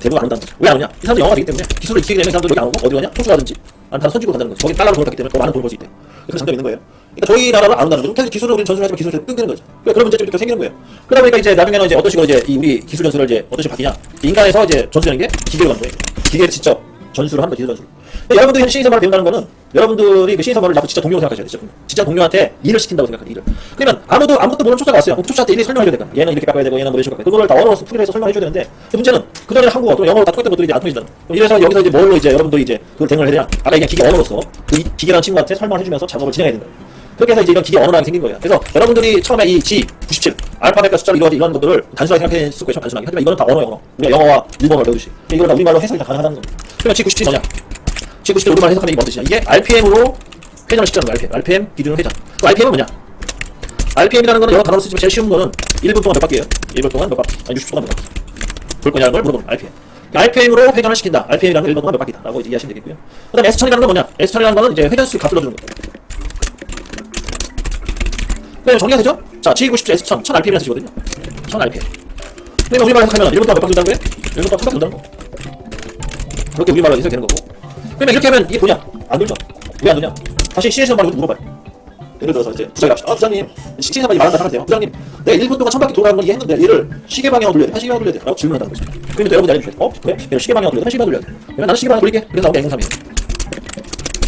대부분 안 온다는 거죠. 왜 안 오냐? 이 사람들이 영어가 되기 때문에 기술을 익히게 되면 이 사람들이 여기 안 오고 어디 가냐? 호주라든지 아니면 다른 선진국 간다는 거죠. 거기 달러로 돈을 받기 때문에 더 많은 돈을 벌 수 있대. 그래서 장점이 있는 거예요. 그러니까 저희 나라로 안 온다는 거죠. 계속 기술을 우리는 전수를 하지만 기술을 끊기는 거죠. 그러니까 그런 문제점이 또 생기는 거예요. 그러다 보니까 이제 나중에는 이제 어떤 식으로 이제 이 우리 기술 전수를 이제 어떤 식으로 바뀌냐? 인간에서 이제 전수하는 게 기계로 가는 거예요. 기계를 직접 전수를 하는 거예요. 기술 전수를. 여러분들이 CNC 선발을 배운다는 거는 여러분들이 그 CNC 선발을 나도 진짜 동료로 생각하셔야 돼요. 진짜 동료한테 일을 시킨다고 생각하는 일을. 그러면 아무것도 모르는 초짜가 왔어요. 초짜한테 일일이 설명해줘야 될까? 얘는 이렇게 깎아야 되고 얘는 뭐 이렇게 깎아야 되고 그걸 다 언어로 풀이를 해서 설명해줘야 되는데 문제는 그전에 한국어 또 영어로 다 통했던 것들이 이제 안 통해지잖아. 이래서 여기서 이제 뭘로 이제 여러분들이 이제 그걸 대응을 해야 되냐? 아까 얘기한 기계 언어로서 그 기계라는 친구한테 설명을 해주면서 작업을 진행해야 된다. 그렇게 해서 이제 이런 기계 언어라는 게 생긴 거예요. 그래서 여러분들이 처음에 이 G97 알파벳과 숫자로 이런 것들을 단순하게 생각했을 거예요. 단순하게. 하지만 이거는 다 언어. 우리가 영어와 일본어를 배우듯이 이걸 다 우리말로 해석이 다 가능하다는 겁니다. 그러면 G97이 뭐냐? G97 우리말 해석하면 이게 뭔 뜻이냐? 이게 RPM으로 회전을 시키는 거야. RPM 기준으로 회전. 그 RPM은 뭐냐? RPM이라는 거는 여러 단어로 쓰지만 제일 쉬운 거는 1분 동안 몇 바퀴예요? 1분 동안 몇 바퀴? 아니 60초 동안 몇 바퀴? 볼 거냐는 걸 물어보는 RPM. RPM으로 회전을 시킨다. RPM이라는 건 1분 동안 몇 바퀴다 라고 이제 이해하시면 되겠고요. 그 다음에 S1000이라는 건 뭐냐? S1000이라는 거는 이제 회전수 값을 넣어주는 거예요. 그럼 정리가 되죠? 자, G97 S1000, 1000rpm이라는 뜻이거든요. 1000rpm. 그러면 우리말로 해석하면 1분 동안 몇 바퀴 돈다는 거예요? 1분 동안 1000바퀴 돈다는 거. 그렇게 우리말로 해석이 되는 거고. 그러면 이렇게 하면 이게 뭐냐? 안 돌죠? 왜 안 도냐? 다시 CNC 선발로 물어봐요. 예를 들어서 이제 부장이 갑시다. 부장님, CNC 선발이 말한다 하면 돼요. 부장님, 내가 1분 동안 1000바퀴 돌아가는 건 이해했는데 얘를 시계 방향으로 돌려야 돼? 한 시계 방향으로 돌려야 돼? 라고 질문한다는 거죠. 그러면 또 여러분이 알려주셔야 돼. 그래? 얘를 시계 방향으로 돌려야 돼? 한 시계 방향으로 돌려야 돼? 그러면 나는 시계 방향으로 돌릴게. 그래서 나오게 M03이에요.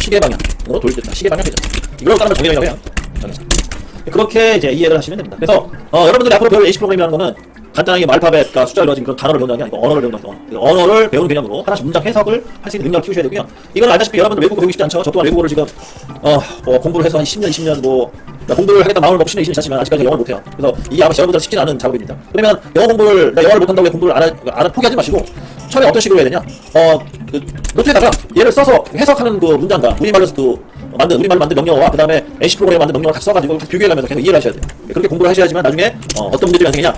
시계 방향으로 돌렸다. 시계 방향 회전. 이걸 따르면 동일형이라고 해요. 정해서. 그렇게 이제 이해를 하시면 됩니다. 그래서 여러분들이 앞으로 배울 AC 프로그램이라는 거는 간단하게 알파벳과 숫자로 이루어진 그런 단어를 배운다는 게 아니고 언어를 배운다는 거예요. 언어를 배우는 개념으로 하나씩 문장 해석을 할 수 있는 능력을 키우셔야 되고요. 이건 알다시피 여러분들 외국어 배우기 쉽지 않죠. 저 또한 외국어를 지금 공부를 해서 한 10년, 20년 공부를 하겠다 마음을 먹고 10년, 20년 잤지만 아직까지 영어를 못해요. 그래서 이게 아마 여러분들 쉽지 않은 작업입니다. 그러면 영어를 못한다고 공부를 안 포기하지 마시고 처음에 어떤 식으로 해야 되냐? 노트에다가 얘를 써서 해석하는 그 문장과 우리말로 만든 명령어와 그 다음에 AC 프로그램 만든 명령어를 같이 써가지고 비교해가면서 계속 이해를 하셔야 돼요. 그렇게 공부를 하셔야지만 나중에 어떤 문제점이 발생하냐?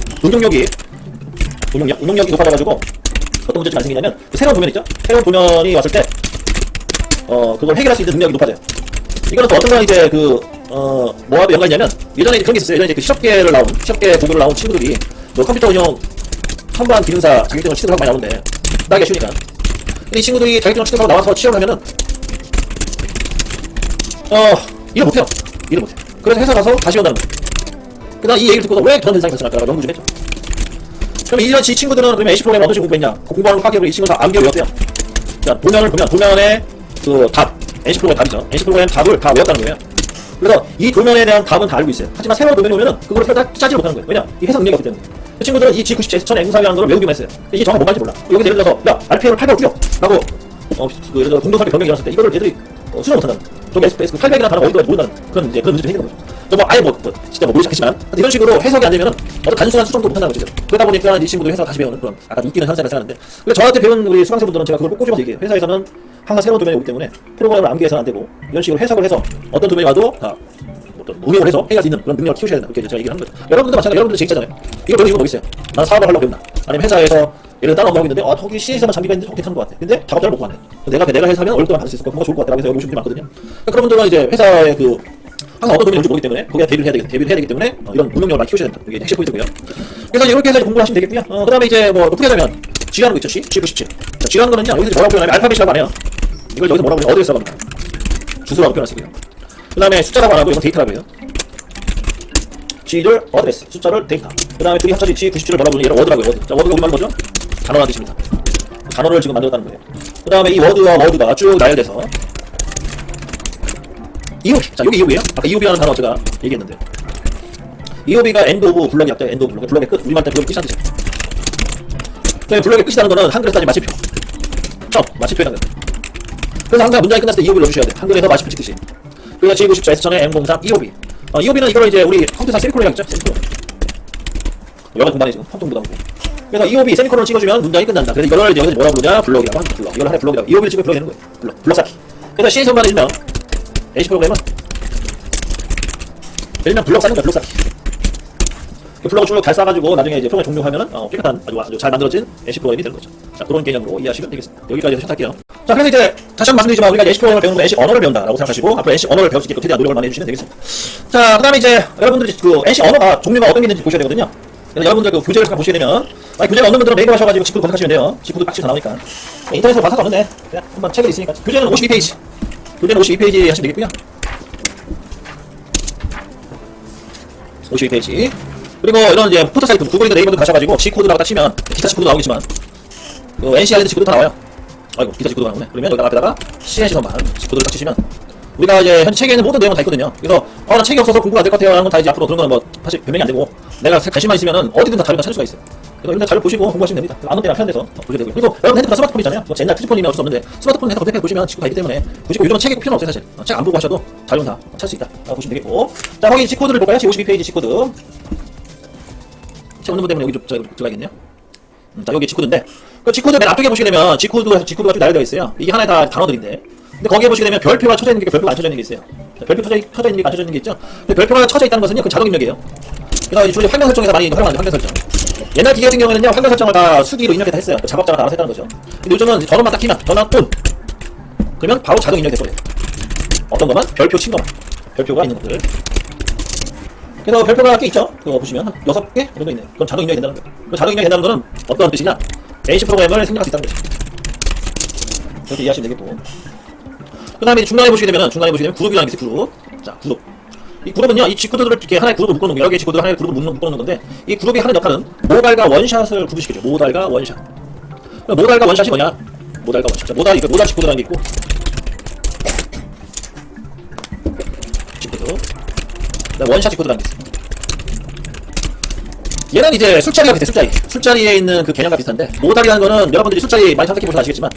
응용력이 높아져가지고 어떤 문제점이 발생하냐면 새로운 도면 있죠? 새로운 도면이 왔을 때 그걸 해결할 수 있는 능력이 높아져요. 이거는 또 어떤 거랑 이제 뭐하고 연관이냐면 예전에 그런 게 있었어요. 예전에 그 시험계 공부를 나온 친구들이 컴퓨터 운영 선반 기능사 자격증을 취득하고 많이 나오는데 따기가 쉬우니까. 근데 이 친구들이 자격증을 취득하고 나와서 취업을 하면은 일을 못해요. 그래서 회사 가서 다시 온다는 거예요. 그다음 이 얘기를 듣고서 왜 그런 현상이 발생할까 연구 좀 했죠. 그럼 이 친구들은 그러면 AC 프로그램을 어떤 식으로 공부했냐? 공부하는 파괴를 이 친구가 암기를 외웠대요. 자, 도면을 보면 도면의 그 답, AC 프로그램 답이죠. AC 프로그램 답을 다 외웠다는 거예요. 그래서 이 도면에 대한 답은 다 알고 있어요. 하지만 새로운 도면이 오면은 그걸 다 짜지 못하는 거예요. 왜냐? 이 해석 능력이 없기 때문에. 그 친구들은 이 G97 S천의 앵구사위라는 걸 외우기만 했어요. 이게 정확히 뭔 말인지 몰라. 여기 예를 들어서 야 RPM을 800으로 줄여 라고 예를 들어 공동설계 변경이 일어났을 때 이거를 얘들이 수정 못한다는 저기 SPS 800이라는 단어가 어디까지 모른다는 그런 문제점이 생기는 거죠. 아예 진짜 모르지 않겠지만 이런 식으로 해석이 안 되면은 어떤 단순한 수정도 못한다는 거죠. 그러다 보니까 이 친구들이 회사 다시 배우는 그런 약간 웃기는 현상이 발생하는데 근데 저한테 배운 우리 수강생분들은 제가 그걸 꼭 꼬집어서 얘기해요. 회사에서는 항상 새로운 도면이 오기 때문에 프로그램을 암기해서는 안 되고 이런 식으로 해석을 해서 어떤 도면이 와도 다 응용을 해서 해결할 수 있는 그런 능력을 키우셔야 된다. 그렇게 제가 얘기를 하는 거죠. 여러분들도 마찬가지로 여러분들 제기자잖아요. 이거 배우는 이유가 뭐 있어요? 나는 사업을 하려고 배운다. 아니면 회사에서 예를 다른 업무 하고 있는데 거기 CA에서만 장비가 있는데 괜찮은 것 같아. 근데 작업자를 못 구하네. 내가 해서 하면 월급 또한 받을 수 있을 것 같고 뭔가 좋을 것 같다라고 해서 여기 오신 분들이 많거든요. 그러니까 그런 분들은 이제 회사의 항상 어떤 도면이 올지 모르기 때문에 거기에 대비를 해야 되기 때문에 이런 응용력을 많이 키우셔야 된다. 이게 핵심 포인트고요. 그래서 이렇게 해서 공부를 하시면 되겠고요. 그 다음에 이제 높게 하자면 G라는 거 있죠. G97. 자, G라는 거는요. 여기서 뭐라고 표현하면 알파벳이라고 안 해요. 이걸 여기서 뭐라고 해요? 어디에 써갑니다. 주소라고 표현하시고요. 그 다음에 숫자라고 안 하고 이건 데이터라고 해요. G를 어드레스, 숫자를 데이터. 그 다음에 둘이 합쳐진 G97을 뭐라고 하는 얘를 워드라고 해요. 워드. 자, 워드가 우리말로 뭐죠? 단어라는 뜻입니다. 단어를 지금 만들었다는 거예요. 그 다음에 이 워드와 워드가 쭉 나열돼서 EOB. 자, 여기 EOB예요. 아까 EOB라는 단어 제가 얘기했는데 EOB가 엔드 오브 블럭이 앞에 엔드 오브 블럭. 블럭의 끝. 우리말 때 블럭이 끝이라는 뜻이에요. 그다음에 블럭의 끝이라는 거는 한글에서 따지면 마침표. 마침표라는 거예요. 그래서 항상 문장이 끝났을 때 EOB를 넣어주셔야 돼요. 한글에서 마침표 찍듯이. 그래서 G94 S천의 M03 EOB. EOB는 이거를 이제 우리 컴퓨터상 세미콜론이라고 했죠. 세미콜론. 영어 공부하네 지금. 컴퓨터 공부하고. 그래서 EOB 세미콜론을 찍어주면 문장이 끝난다. 그래서 이거를 이제 여기서 뭐라고 부르냐? 블럭이라고 합니다. 블럭. 이걸 하나의 블럭이라고. EOB를 찍으면 블럭이 되는 거예요. 블럭 쌓기. 그래서 C에서만 일명 AC 프로그램은 일명 블럭 쌓는 거야. 블럭 쌓기. 그 블럭을 쭉 잘 쌓아가지고 나중에 이제 프로그램 종료하면은 깨끗한 아주 잘 만들어진 AC 프로그램이 되는 거죠. 자, 그런 개념으로 이해하시면 되겠습니다. 여기까지 해서 시작할게요. 자, 그래서 이제 다시 한번 말씀드리지만 우리가 AC 프로그램을 배우는 건 AC 언어를 배운다라고 생각하시고 앞으로 AC 언어를 배울 수 있게 최대한 노력을 많이 해주시면 되겠습니다. 자, 그다음에 이제 여러분들이 그 AC 언어가 종류가 어떤 게 있는지 보셔야 되거든요. 그래서 여러분들 그 교재를 잠깐 보시게 되면 교재가 없는 분들은 네이버 하셔가지고 G코드 검색하시면 돼요. G코드 빡치게 다 나오니까 인터넷으로 봐서 없는데 그냥 한번 책이 있으니까 교재는 52페이지. 교재는 52페이지 하시면 되겠고요. 52페이지. 그리고 이런 이제 포털 사이트 구글이나 네이버도 가셔가지고 G코드라고 딱 치면 기타 G코드 나오겠지만 그 NCRD G코드 다 나와요. 아이고 기타 G코드가 나오네. 그러면 여기다 앞에다가 CNC 선반 G코드를 딱 치시면 우리가 이제 현재 책에 있는 모든 내용은 다 있거든요. 그래서 나 책이 없어서 공부가 안 될 것 같아요 하는 건 다 이제 앞으로 그런 거는 뭐 사실 변명이 안 되고 내가 관심만 있으면은 어디든 다 자료가 찾을 수가 있어요. 그래서 일단 자료 보시고 공부하시면 됩니다. 아무 때나 편돼서 보셔도 되고요. 그리고 여러분 핸드폰 스마트폰이잖아요. 뭐 옛날 투지폰이면 어쩔 수 없는데 스마트폰 핸드폰 검색해 보시면 지금 다 있기 때문에 굳이 요즘은 책이 꼭 필요는 없어요. 사실 책 안 보고 하셔도 자료는 다 찾을 수 있다 보시면 되겠고. 자, 거기 G코드를 볼까요? 52페이지 G코드. 책 없는 분 때문에 여기 좀 들어가야겠네요. 자, 여기 G코드인데 그 G코드 맨 앞쪽에 보시게 되면 G코드가 쭉 나열되어 있어요. 이게 하나의 다 단어들인데 근데 거기에 보시게 되면 별표가 쳐져 있는 게 별표가 안 쳐져 있는 게 있어요. 별표 쳐져 있는 게 안 쳐져 있는 게 있죠. 근데 별표가 쳐져 있다는 것은요, 그 자동 입력이에요. 그래서 주로 환경 설정에서 많이 활용하는 환경 설정. 옛날 기계 같은 경우에는요, 환경 설정을 다 수기로 입력해 다 했어요. 작업자가 다 알아서 했다는 거죠. 근데 요즘은 전원만 딱 키면 전원 온 그러면 바로 자동 입력이 돼버려요. 어떤 것만 별표 친 것만 별표가 있는 것들. 그래서 별표가 꽤 있죠. 그거 보시면 한 6개 정도 있네요. 그건 자동 입력이 된다는 거예요. 그 자동 입력이 된다는 거는 어떤 뜻이냐? AC 프로그램을 생략할 수 있다는 거죠. 그렇게 이해하시면 되겠고. 그 다음에 중간에 보시게 되면 그룹이라는 게 있어요. 그룹. 자, 그룹. 이 그룹은요, 이 G코드들을 이렇게 하나의 그룹을 묶어놓은 거예요. 여러 개의 G코드를 하나의 그룹을 묶어놓는 건데, 이 그룹이 하는 역할은 모달과 원샷을 구분시켜줘. 모달과 원샷. 모달과 원샷이 뭐냐? 모달과 원샷. 모달 G코드라는 게 있고, 원샷 G코드라는 게 있어요. 얘는 이제 술자리가 비슷해. 술자리에 있는 그 개념과 비슷한데, 모달이라는 거는 여러분들이 술자리 많이 참석해보셔서 아시겠지만,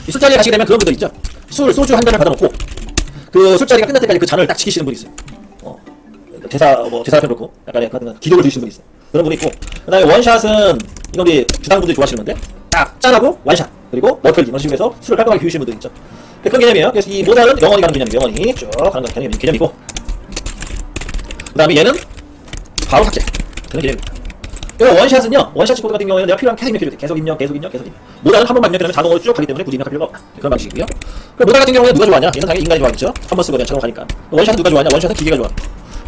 이 술자리에 가시게 되면 그런 분들 있죠. 소주 한 잔을 받아놓고 그 술자리가 끝날 때까지 그 잔을 딱 지키시는 분이 있어요. 제사 앞에 놓고 약간 기도를 드리시는 분이 있어요. 그런 분이 있고, 그 다음에 원샷은 이건 우리 주당분들이 좋아하시는 건데, 딱 짠하고 원샷 그리고 머털기 이런 식으로 해서 술을 깔끔하게 비우시는 분들 있죠. 그런 개념이에요. 그래서 이 모달은 영원히 가는 개념이에요. 영원히 쭉 가는 개념이고, 그 다음에 얘는 바로 삭제 그런 개념입니다. 그리고 원샷은요, 원샷 코드 같은 경우에는 내가 필요한 계속 입력 필요해. 계속 입력. 모달은 한 번만 입력하면 자동으로 쭉 가기 때문에 굳이 입력할 필요가 없다. 그런 방식이고요. 그리고 모달 같은 경우에는 누가 좋아하냐? 얘는 당연히 인간이 좋아하겠죠. 한 번 쓰고 그냥 자동 가니까. 원샷은 누가 좋아하냐? 원샷은 기계가 좋아.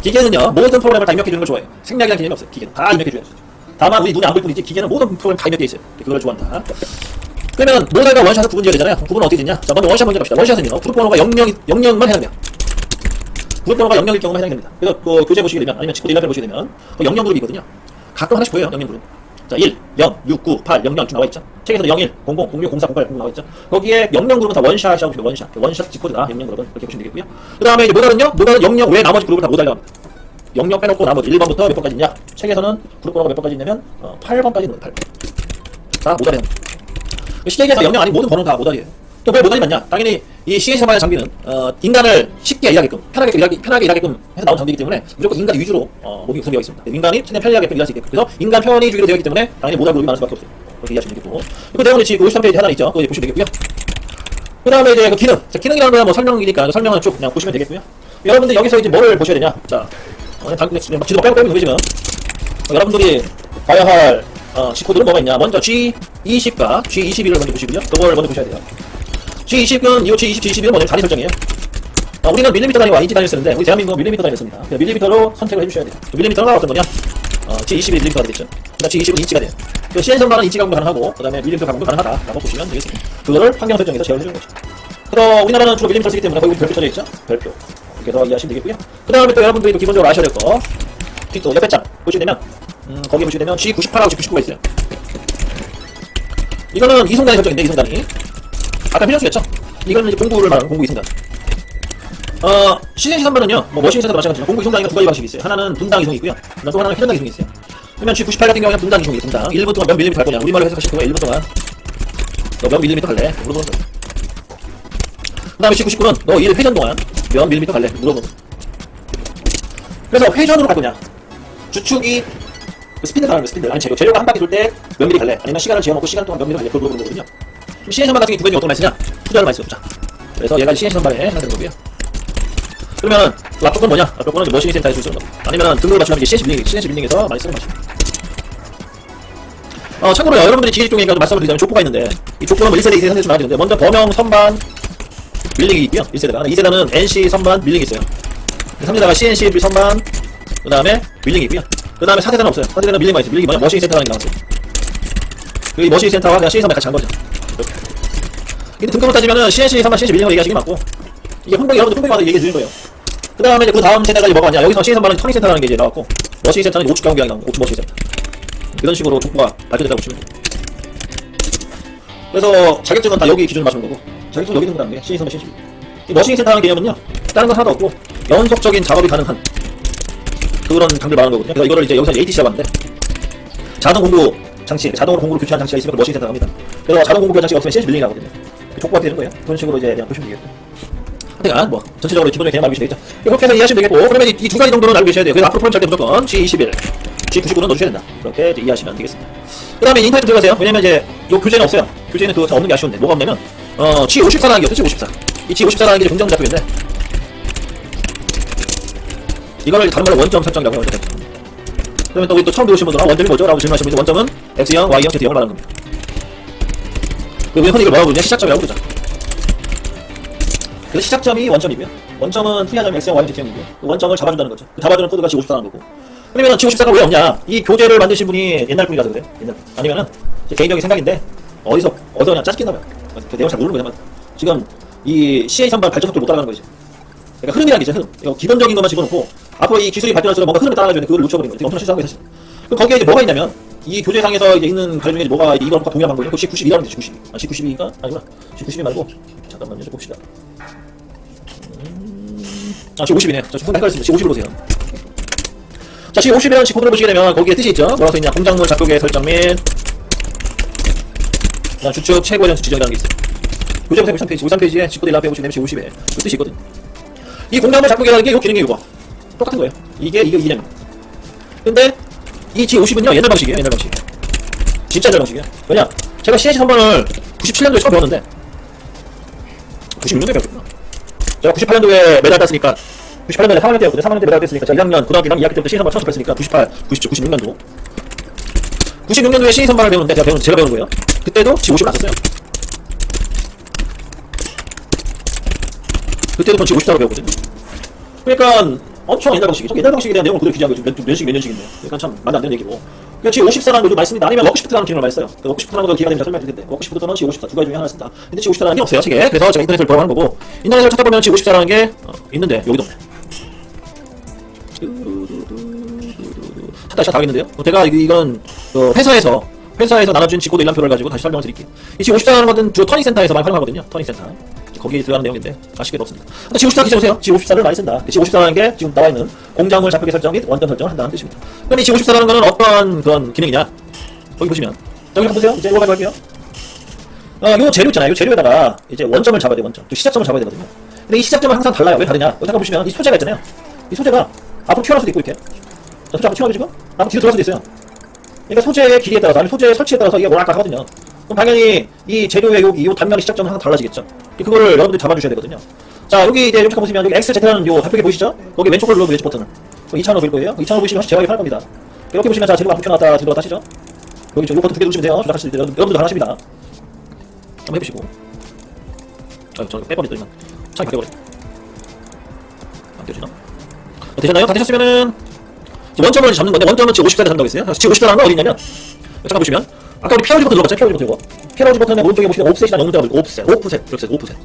기계는요, 모든 프로그램을 다 입력해주는 걸 좋아해요. 생략이라는 개념이 없어요. 기계는 다 입력해줘야 돼요. 다만 우리 눈에 안 보일 뿐이지 기계는 모든 프로그램 다 입력돼 있어요. 그걸 좋아한다. 그러면 모달과 원샷을 구분 지어야 되잖아요. 구분은 어떻게 되냐? 자, 먼저 원샷 먼저 갑시다. 원샷은요, 그룹 번호가 00만 해당돼요. 그룹 번호가 00일 경우만 해당이 됩니다. 그래서 그 교재 보시게 되면, 아니면 직구 인터넷 보시게 되면, 00 그룹이 있거든요. 가끔 하나씩 보여요, 00 그룹. 자, 1, 0, 6, 9, 8, 0, 0 쭉 나와있죠. 책에서도 01, 00, 06, 04, 08, 00 나와있죠. 거기에 00 그룹은 다 원샷이라고 보시면 원샷 G코드다. 00 그룹은 그렇게 보시면 되겠고요. 그 다음에 이제 모달은 00 외에 나머지 그룹을 다 모달이라고 합니다. 00 빼놓고 나머지 1번부터 몇 번까지 있냐? 책에서는 그룹 번호가 몇 번까지 있냐면 8번까지 있는 거예요. 8번. 다 모달이에요. 시계에서 00 아닌 모든 번호는 다 모달이에요. 또 왜 모달이 맞냐? 당연히 이 시계에서만의 장비는 인간을 쉽게 일하게끔 편하게 일하게끔 해서 나온 장비이기 때문에 무조건 인간 위주로 몸이 구성되어 있습니다. 인간이 최대한 편리하게 일할 수 있게끔. 그래서 인간 편의주의로 되어 있기 때문에 당연히 모달 그룹이 많을 수밖에 없어요. 그렇게 이해하시면 되겠고, 그 내용은 지금 53페이지 하나 있죠. 그거 보시면 되겠고요. 그 다음에 이제 그 기능. 자, 기능이라는 건 뭐 설명이니까 설명은 쭉 그냥 보시면 되겠고요. 여러분들 여기서 이제 뭐를 보셔야 되냐? 자, 지도 빼고 보시면 여러분들이 봐야 할 G코드는 뭐가 있냐? 먼저 G20과 G21을 먼저 보시고요. 그걸 먼저 보셔야 돼요. G20은 이거 G20, G21은 뭐냐면 단위 설정이에요. 우리는 밀리미터 단위와 인치 단위를 쓰는데 우리 대한민국은 밀리미터 단위를 씁니다. 밀리미터로 선택을 해주셔야 돼요. 밀리미터가 어떤 거냐? G21이 밀리미터가 되겠죠. 그다음 G20은 인치가 돼요. CN선반은 인치 가공도 가능하고 그다음에 밀리미터 가공도 가능하다라고 보시면 되겠습니다. 그거를 환경 설정에서 제어를 해주는 거죠. 그래서 우리나라는 주로 밀리미터 쓰기 때문에 거기 별표 쳐져 있죠. 별표. 이렇게 더 이해하시면 되겠고요. 그 다음에 또 여러분들이 또 기본적으로 아셔야 될 거, 또 옆에 장 보시게 되면 거기 보시게 되면 G98하고 G99가 있어요. 이거는 이송단위 설정인데, 이송단위 아까 필요수였죠? 이거는 이제 공구를 말하는 공구 이송단. CNC 선반은요, 뭐 머신 센터도 마찬가지로 공구 이송단위가 두 가지 방식이 있어요. 하나는 분당 이송이 있고요. 또 하나는 회전당 이송이 있어요. 그러면 G98 같은 경우는 분당 이송이 분당. 1분 동안 몇 밀리미터 갈 거냐? 우리말로 해석하실 거면 1분 동안 너 몇 밀리미터 갈래? 물어보는 거예요. 그 다음에 G99는 너 1회전 동안 몇 밀리미터 갈래? 물어보는 거예요. 그래서 회전으로 갈 거냐? 주축이 스핀들 가는 거예요. 스핀들. 아니 재료가 한 바퀴 돌 때 몇 밀리 갈래? 아니면 시간을 지어놓고 시간 동안 몇 밀리 갈래? 그걸 물어보는 거거든요. CNC 선반 같은 게 두 가지 어떤 말 쓰냐? 투자를 많이 쓰죠. 그래서 얘가 CNC 선반에 해당되는 거고요. 그러면 앞쪽은 뭐냐? 앞쪽은 머신이 센터에서 쓰는 거. 아니면 등록을 맞추면 이제 CNC 빌딩에서 많이 쓰는 거죠. 참고로 여러분들이 지식 중에 말씀을 드리자면 족보가 있는데, 이 족보는 뭐 1세대, 2세대, 3세대 좀 나눠야 되는데, 먼저 범용 선반 밀링이 있고요. 1세대가. 2세대는 NC 선반 밀링이 있어요. 3세대가 CNC 선반, 그 다음에 밀링이 있고요. 그 다음에 4세대는 없어요. 4세대는 밀링만 있어요. 밀링이 뭐냐? 머신 센터라는 게 나왔어요. 이 머신 센터와 그냥 CNC 선반 같이 한 거죠. 이렇게. 근데 등급을 따지면은 CNC 선반, CNC 밀링을 얘기하시기 맞고, 이게 여러분들 풍경마다 얘기해 주는 거예요. 그 다음에 이제 그 다음 세대가 뭐가 왔냐? 여기서 CNC 선반은 터닝 센터라는 게 이제 나왔고, 머신 센터는 오축 가공기가 나온 오축 머신 센터. 이런 식으로 족보가 발표됐다고 보시면 돼요. 그래서 자격증은 다 여기 기준을 맞추는 거고, 자격증은 여기 등급하는 게 CNC 선반, CNC 밀링. 이 머신 센터라는 개념은요, 다른 건 하나도 없고 연속적인 작업이 가능한 그런 장비를 말하는 거거든요. 그래서 이거를 이제 여기서 ATC라고 하는데, 자동 공구 장치, 자동으로 공구를 교체하는 장치가 있으면 그 머신 센터라고 합니다. 그래서 자동 공구 장치가 없으면 CNC 밀링이 나거든요. 족보가 되는 거예요. 그런 식으로 이제 그냥 보시면 되겠고. 하여간 뭐 전체적으로 기본적인 개념 알고 계시면 되겠죠. 이렇게 해서 이해하시면 되겠고, 그러면 이 두 가지 정도는 알고 계셔야 돼요. 그래서 앞으로 프로그램 짤 때 무조건 G21, G99는 넣어주셔야 된다. 그렇게 이제 이해하시면 되겠습니다. 그 다음에 인터넷 들어가세요. 왜냐면 이제 요 교재는 없어요. 교재는 그거 없는 게 아쉬운데 뭐가 없냐면 G54라는 게 없어요. G54. 이 G54라는 게 긍정 좌표인데, 이거를 다른 말로 원점 설정이라고 해요. 그러면 또 우리 또 처음 배우신 분들은 원점이 뭐죠? 라고 질문하시는 분들, 원점은 X형, Y형, Z형을 말하는 겁니다. 그리고 흔히 이걸 뭐라고 부르냐? 시작점이라고 부르죠. 그래서 시작점이 원점이고요. 원점은 틀리하자면 X형, Y형, Z형이고요. 그 원점을 잡아준다는 거죠. 그 잡아주는 코드가 G54라는 거고. 그러면 G54가 왜 없냐? 이 교재를 만드신 분이 옛날 분이라서 그래요. 옛날 분. 아니면은 제 개인적인 생각인데, 어디서 그냥 짜증나면 그 내용 잘 모르는 거냐면, 지금 이 CA 선반 발전 속도를 못 따라가는 거죠. 그러니까 흐름이라는 게 있어요. 흐름. 기본적인 것만 집어넣고 앞으로 이 기술이 발전할수록 뭔가 흐름을 따라가야 되는데 그걸 놓쳐버린 거예요. 엄청난 실수한 거예요, 사실. 그럼 거기에 이제 뭐가 있냐면, 이 교재상에서 이제 있는 가정 중에 뭐가 이거랑 동일한 방법이고, 그 G92라는 게 G92. G92가 아니구나. G92 말고 잠깐만요, 좀 봅시다. G50이네요. 저 순간 헷갈렸습니다. G50으로 오세요. 자, G50이라는 G 코드를 보시게 되면 거기에 뜻이 있죠. 뭐라고 써있냐. 공작물 작곡의 설정 및 주축 최고의 전수 지정이라는 게 있어요. 교재부터 53페이지에 G 코드 1라운드 보시게 되면 G50에 그 뜻이 있거든. 이 공작물 작곡이라는 게 요 기능이 이거. 똑같은 거예요. 이게 이념. 근데 이 G50은요, 옛날 방식이에요, 옛날 방식. 진짜 옛날 방식이에요. 왜냐? 제가 CNC 선반을 97년도에 처음 배웠는데, 96년도에 배웠구나. 제가 98년도에 메달 땄으니까, 98년도에 3학년 때였거든요. 3학년 때 메달 땄으니까, 제가 1학년, 고등학교 1학년 2학기 때부터 CNC 선반 처음 접했으니까, 98, 97, 96년도. 96년도에 CNC 선반을 배우는데, 제가 배운 거예요. 그때도 G50을 안 썼어요. 그때도 전 G50따로 배웠거든요. 그러니까, 엄청 옛날 방식이죠. 옛날 방식에 대한 내용을 그대로 기재한 거죠. 몇 년씩인데. 그러니까 참 말도 안 되는 얘기고. 그러니까 G54라는 것도 많이 씁니다. 아니면 워크시프트라는 기능을 많이 써요. 그 워크시프트라는 것도 기회가 되면 설명드릴 텐데. 워크시프트는 G54 두 가지 중에 하나 쓴다. 근데 G54라는 게 없어요, 책에. 그래서 제가 인터넷을 돌아가는 거고. 인터넷을 찾아보면 G54라는 게 있는데 여기도 없네. 찾다 다 있는데요. 제가 이건 회사에서 나눠준 G코드 일람표를 가지고 다시 설명을 드릴게요. 이 G54라는 것은 주로 터닝센터에서 많이 활용하거든요. 터닝센터. 거기에 들어가는 내용인데 아쉽게도 없습니다. 근데 G54 기재보세요. G54를 많이 쓴다. G54라는 게 지금 나와있는 공작물 작곡의 설정 및 원점 설정을 한다는 뜻입니다. 그럼 이 G54라는 거는 어떤 그런 기능이냐? 여기 보시면 여기 한번 보세요. 이제 이거 가지고 할게요. 요 재료 있잖아요. 요 재료에다가 이제 원점을 잡아야 돼. 원점. 또 시작점을 잡아야 되거든요. 근데 이 시작점은 항상 달라요. 왜 다르냐? 잠깐 보시면 이 소재가 있잖아요. 이 소재가 앞으로 튀어나올 수도 있고 이렇게. 자, 소재 앞으로 튀어나오죠 지금? 앞으로 뒤로 들어갈 수도 있어요. 그러니까 소재의 길이에 따라서 아니면 소재의 설치에 따라서 이게 뭐랄까 하거든요. 그럼 당연히 이 재료의 여기 요 단면의 시작점은 항상 달라지겠죠. 그거를 여러분들이 잡아주셔야 되거든요. 자, 여기 이제 잠깐 보시면 여기 XZ라는 요 좌표에 보이시죠? 거기 왼쪽으로 눌러도 왼쪽 버튼을. 2차로 보일 거예요. 2차로 보시면 사실 제어하기 편할 겁니다. 이렇게 보시면 자, 재료가 앞으로 튀어나왔다 뒤로 하시죠? 여기 요 버튼 두 개 누르시면 돼요. 조작하실 때 여러분들도 하십니다. 한번 해보시고. 저는 빼버리더니만 창이 바뀌어버려. 안 껴지나? 되셨나요? 다 되셨으면은 원점을 잡는 건데 원점은 G54에 잡는다고 했어요. G54라는 건 어디 있냐면 잠깐 보시면 아까 우리 PROG 버튼 눌러봤죠? PROG 버튼 이거. PROG 버튼에 오른쪽에 보시면 옵셋이라는 영문자가 보이고 옵셋 이렇게 옵셋.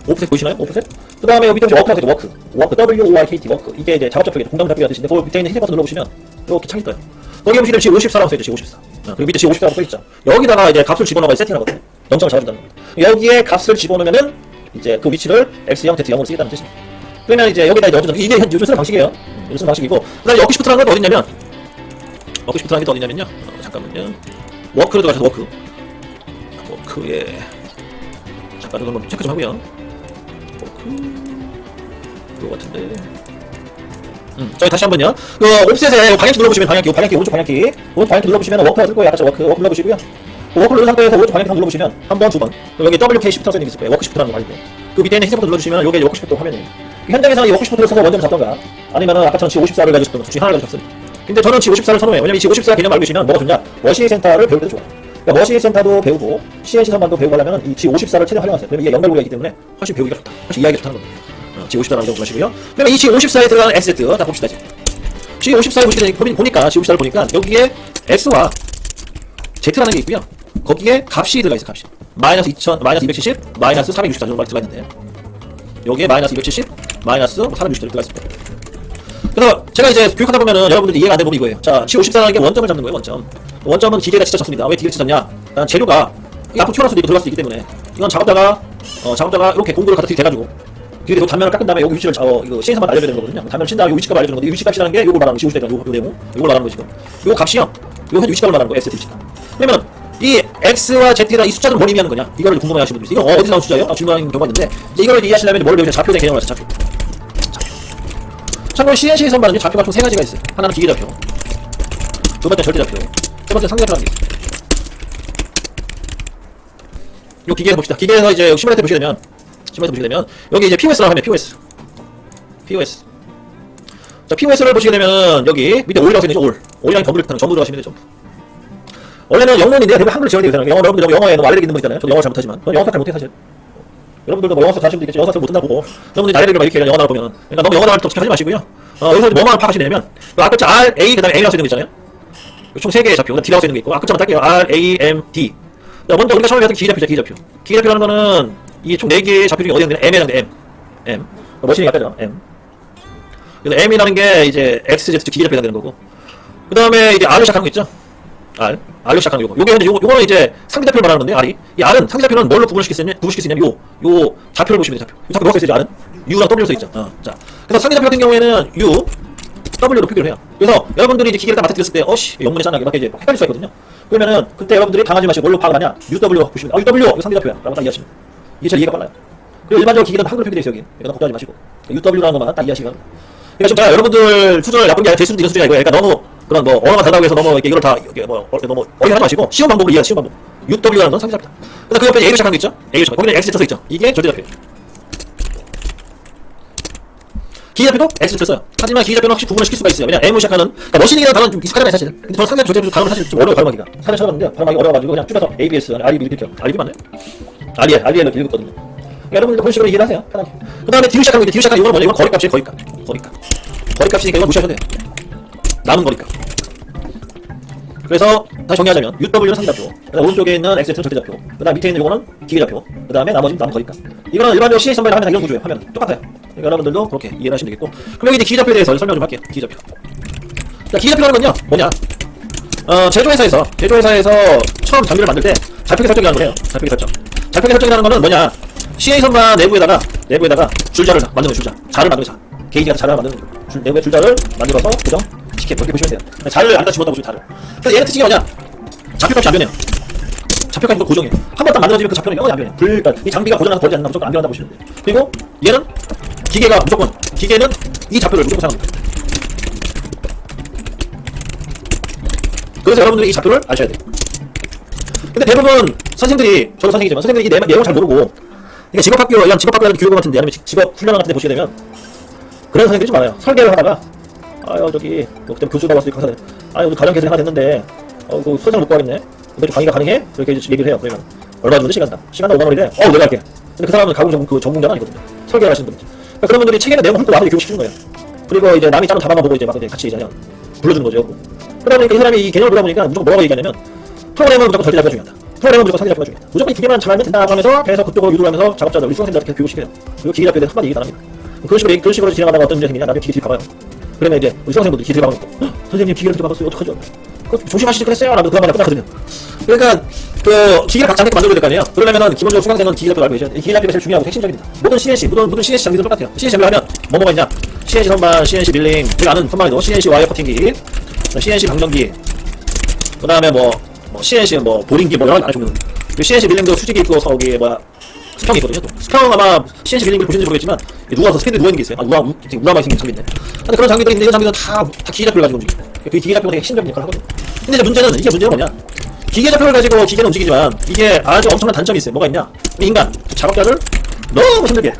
옵셋 보이시나요? 옵셋? 그 다음에 여기 밑에 워크가 되죠. 워크 WORKT 워크. 이게 이제 작업 좌표겠죠. 공감 좌표가 뜻인데 그 밑에 있는 흰색 버튼 눌러보시면 이렇게 창이 떠요. 거기 보시면 G54라고 써있죠. G54. 그리고 밑에 G54라고 써있죠. 여기다가 이제 값을 집어넣어서 세팅하거든요. 0점을 잡아준다는 겁니다. 여기에 값을 집어넣으면은 이제 그 위치를 X형, Z형으로 쓰겠다는 뜻입니다. 그러면 이제 여기다 이제 넣어주는 이게 요즘 쓰는 방식이에요. 요즘 쓰는 방식이고 그 다음에 워크시프트라는 건 어딨냐면 워크시프트라는 게 또 어디냐면요. 잠깐만요. 워크로 들어가셔서 워크에 잠깐 이거 한번 체크 좀 하고요. 워크 그거 같은데 저기 다시 한번요. 그 옵셋에 방향키 눌러보시면 방향키 오른쪽 방향키 눌러보시면 워크가 뜰 거예요. 아까 워크 눌러보시고요. 워크 누른 상태에서 오른쪽 방향키 눌러보시면 한 번, 두 번. 여기 WK 시프트가 써있는 게 있을 거예요. 워크시프트라는 거 가지고 그 밑에 있는 흰색 버튼 눌러주시면 요게 워크시프트 화면이에요. 현장에서는 이 워크시프트를 써서 원점을 잡던가 아니면은 아까처럼 G54를 가지고 싶던 둘 중에 하나를 가지고 잡습니다. 근데 저는 G54를 선호해요. 왜냐면 이 G54 개념 알고 계시면 뭐가 좋냐? 머신 센터를 배울 때도 좋아요. 그러니까 머신 센터도 배우고 CNC 선반도 배우고 하려면 이 G54를 최대한 활용하세요. 그러면 이게 연결고리가 있기 때문에 훨씬 배우기가 좋다. 훨씬 이해하기가 좋다는 겁니다. G54라는 점 보시고요. 그러면 이 G54에 들어가는 SZ 다 봅시다. G54에 보니까 G54를 보니까 여기에 X와 Z라는 게 있고요. 거기에 값이 들어가 있어요. 값이 마이너스 270, 마이너스 464 정도 들어가 있는데 여기에 마이너스 270, 마이너스 460 들어가 있습니다. 그래서 제가 이제 교육하다 보면은 여러분들이 이해가 안 되는 부분이 이거예요. 자, G54라는 게 원점을 잡는 거예요. 원점은 기계가 진짜 좋습니다. 왜 기계가 진짜 잡냐? 재료가 앞으로 튀어나올 수도 있고 들어갈 수도 있기 때문에 이건 작업자가 이렇게 공구를 갖다 대가지고 그 단면을 깎은 다음에 여기 위치를 이거 CNC만 알려줘야 되는 거거든요. 단면을 친 다음에 이 위치값을 알려주는 건데 이 위치값이라는 게 요걸 말하는 거 G54에 요 내용 요걸 말하는 거 지금 요 값이요. 요 현재 위치값을 말하는 거 SZ 위치값. 그러면 이 X와 Z랑 이 숫자는 뭘 의미하는 거냐? 이거를 궁금해하시는 분들이 있어요. 이거 어디서 나온 숫자예요? 질문하는 경우가 있는데 이제 이걸 이해하시려면 뭘 배우냐? 좌표의 개념을 알아서 좌표. 참고로 CNC 선반은 좌표가 총 3가지가 있어요. 하나는 기계 좌표, 두 번째 절대 좌표, 세 번째 상대 좌표라는 게 있어요. 요 기계에서 봅시다. 기계에서 이제 시뮬레이터 보시게 되면 여기 이제 POS라고 하면 POS. 자, POS를 보시게 되면 여기 밑에 올이라고 써있는 올이랑 전부를 뜻하는 전부 들어가시면 돼요. 전부. 원래는 영문인데 대부분 한글을 지어야 되잖아요. 여러분들 영어에 너무 알레르기 있는 분 있잖아요. 저도 영어 잘 못하지만 저는 영어 잘 못해 사실. 여러분들도 뭐 영어 잘하시는 분도 있겠죠. 영어 잘 못한다고 여러분들이 알레르기를 막 이렇게 영어 나올 보면 그러니까 너무 영어 나올 때 어떻게 하지 마시고요. 여기서 뭐만 파악하시려면 그 앞글자 R, A 그 다음에 A라고 써있는 거 있잖아요. 총 3개의 좌표, D라고 써있는 게 있고 앞글자만 딸게요. R, A, M, D. 먼저 우리가 처음에 배웠던 기계좌표죠. 기계좌표라는 거는 이게 총 4개의 좌표 중에 어디 하는 게 M이라는 게 M. 머신이 약하죠. M. 그래서 M이라는 게 이제 X, Z 기계좌표가 되는 거고 그 다음에 이제 R로 시작하는 거 있죠. R로 시작하는 거고 요거는 이제 상대좌표를 말하는 건데 R이 이 R은 상대좌표는 뭘로 구분시킬 수 있냐면 요 좌표를 보시면 돼요. 좌표. 이 좌표 뭐가 써있죠? R은 U랑 W로 써있죠. 자, 그래서 상대좌표 같은 경우에는 U, W로 표기를 해요. 그래서 여러분들이 이제 기계를 딱 맡아드렸을 때 어씨 영문에 짠하게 막 이제 헷갈릴 수가 있거든요. 그러면은 그때 여러분들이 당하지 마시고 뭘로 파악을 하냐? UW 보시면 UW 이거 상대좌표야 라고 딱 이해하시면 이게 제일 이해가 빨라요. 그리고 일반적으로 기계는 한글로 표기되어 있어요. 여기 이거 걱정하지 마시고 UW라는 것만 딱 이해하시면. 그러니까 지금 제가 여러분들 수준을 나쁜 게 아니라 제 수준 이런 수준이 아니고요. 그러니까 너무 그런 뭐 언어가 다르다고 해서 너무 이렇게 이걸 다 이렇게 뭐 너무 어이하지 마시고 쉬운 방법으로 이해하세요. 쉬운 방법. UW라는 건 상대좌표다. 그래서 그 옆에 A로 시작하는 거 있죠? A로 시작. 거기는 X 써져 있죠. 이게 절대좌표예요. 기계좌표도 X를 써요. 하지만 기계좌표는 확실히 구분을 시킬 수가 있어요. 왜냐 M으로 시작하는 그러니까 머신이라는 단어는 좀 익숙하잖아요 사실. 근데 저는 상대적 절대표 단어는 사실 좀 어려워요 발음하기가. 사실 찾아봤는데 발음하기 어려워가지고 그냥 줄여서 ABS, REB 이렇게 REB 맞나요? REL 이렇게 읽었거든요. 그러니까 여러분들 그런 식으로 이해를 하세요. 편하게. 그 다음에 D로 시작하는 게 D 로 시작하는 이거는 뭐냐? 이건 거리값이에요. 거리값. 거리값이니까 이건 무시하셔도 돼요. 남은 거리값. 그래서 다시 정리하자면 UW는 상대좌표, 그다음 오른쪽에 있는 XZ는 절대좌표, 그다음 밑에 있는 요거는 기계좌표, 그다음에 나머지는 남은 거리값. 이거는 일반적으로 CS 선발을 하면 다 이런 구조예요. 하면 똑같아요. 그러니까 여러분들도 그렇게 이해를 하시면 되겠고. 그럼 여기 이제 기계좌표에 대해서 설명 좀 할게요. 기계좌표. 자, 기계좌표라는 건요 뭐냐? 제조회사에서 처음 장비를 만들 때 좌표계 설정이라는 거예요. 좌표계 설정. 좌표계 설정이라는 거는 뭐냐? CA 선반 내부에다가 줄자를 만드는 거예요. 자를 만드는 자. 게이지가 자를 만드는 거예요. 내부에 줄자를 만들어서 고정. 그렇게 보시면 돼요. 자를 안다 집었다 보시면 자를. 그래서 얘는 특징이 뭐냐? 좌표값이 안 변해요. 좌표값이 고정이에요. 한 번 딱 만들어지면 그 좌표는 영원히 안 변해요. 그러니까 이 장비가 고장나서 버리지 않는다 무조건 안 변한다 보시면 돼요. 그리고 얘는 기계는 이 좌표를 무조건 사용합니다. 그래서 여러분들이 이 좌표를 아셔야 돼요. 근데 대부분 선생님들이 저도 선생님이지만 선생님들이 이 내용을 잘 모르고 그러니까 직업학교라는 교육원 같은데 아니면 직업훈련 같은 데 보시게 되면 그런 선생님들이 좀 많아요. 설계를 하다가 아유 저기 그때 교수가 왔을 때 가서 아유 우리 가정 개설이 하나 됐는데 그 소장을 못 구하겠네. 근데 좀 강의가 가능해? 그렇게 얘기를 해요. 그러면 얼마 주는데 시간당 5만 원이래. 내가 할게. 근데 그 사람은 가공 전문가가 아니거든요. 설계를 하시는 분이지. 그러니까 그런 분들이 책에는 내용 훑고 와서 교육시키는 거예요. 그리고 이제 남이 짜는 답안만 보고 이제 막 같이 이제 그냥 불러주는 거죠. 그러다 보니까 이 사람이 이 개념을 보다 보니까 무조건 뭐라고 얘기하냐면 프로그램은 무조건 절대자표가 중요하다. 프로그램은 무조건 상대자표가 중요하다. 무조건 이 두 개만 잘하면 된다 하면서 계속 그쪽으로 유도를 하면서 작업자들 우리 수강생들한테 교육시켜요. 그리고 기계자표에 대해서 한마디 얘기 안 합니다. 그런 식으로 진행하다가 어떤 문제가 생기냐 나중에 기계 들어가봐요. 그러면 이제 우리 수강생분들 기계 들어가면 선생님 기계를 들어가봤어요. 어떡하죠? 그거 조심하시지 그랬어요? 라고 그런 말이 끝나거든요. 그러니까 그 기계를 각자 함께 만들어야 될 거 아니에요? 그러려면은 기본적으로 수강생은 기계자표를 알고 계셔야 돼요. 기계자표가 제일 중요하고 핵심적입니다. 모든 CNC 장비도 똑같아요. CNC 장비를 하면 뭐가 있냐? CNC 선반, CNC 밀링, 제가 아는 선반에도 CNC 와이어 커팅기, CNC 방정기, 그 다음에 CNC 보링기 여러 가지 종류. CNC 밀링도 수직이 있고 거기에 스평이 있거든요. 또 스평 아마 CNC 밀링기를 보시는지 모르겠지만 누워서 스탠드 누워있는 게 있어요. 우람하게 생긴 장비인데. 근데 그런 장비들이 있는데 이런 장비는 다 기계좌표를 가지고 움직여요. 그 기계좌표가 되게 핵심적인 역할을 하거든요. 근데 이제 문제는 뭐냐? 기계좌표를 가지고 기계는 움직이지만 이게 아주 엄청난 단점이 있어요. 뭐가 있냐? 인간 작업자를 너무 힘들게.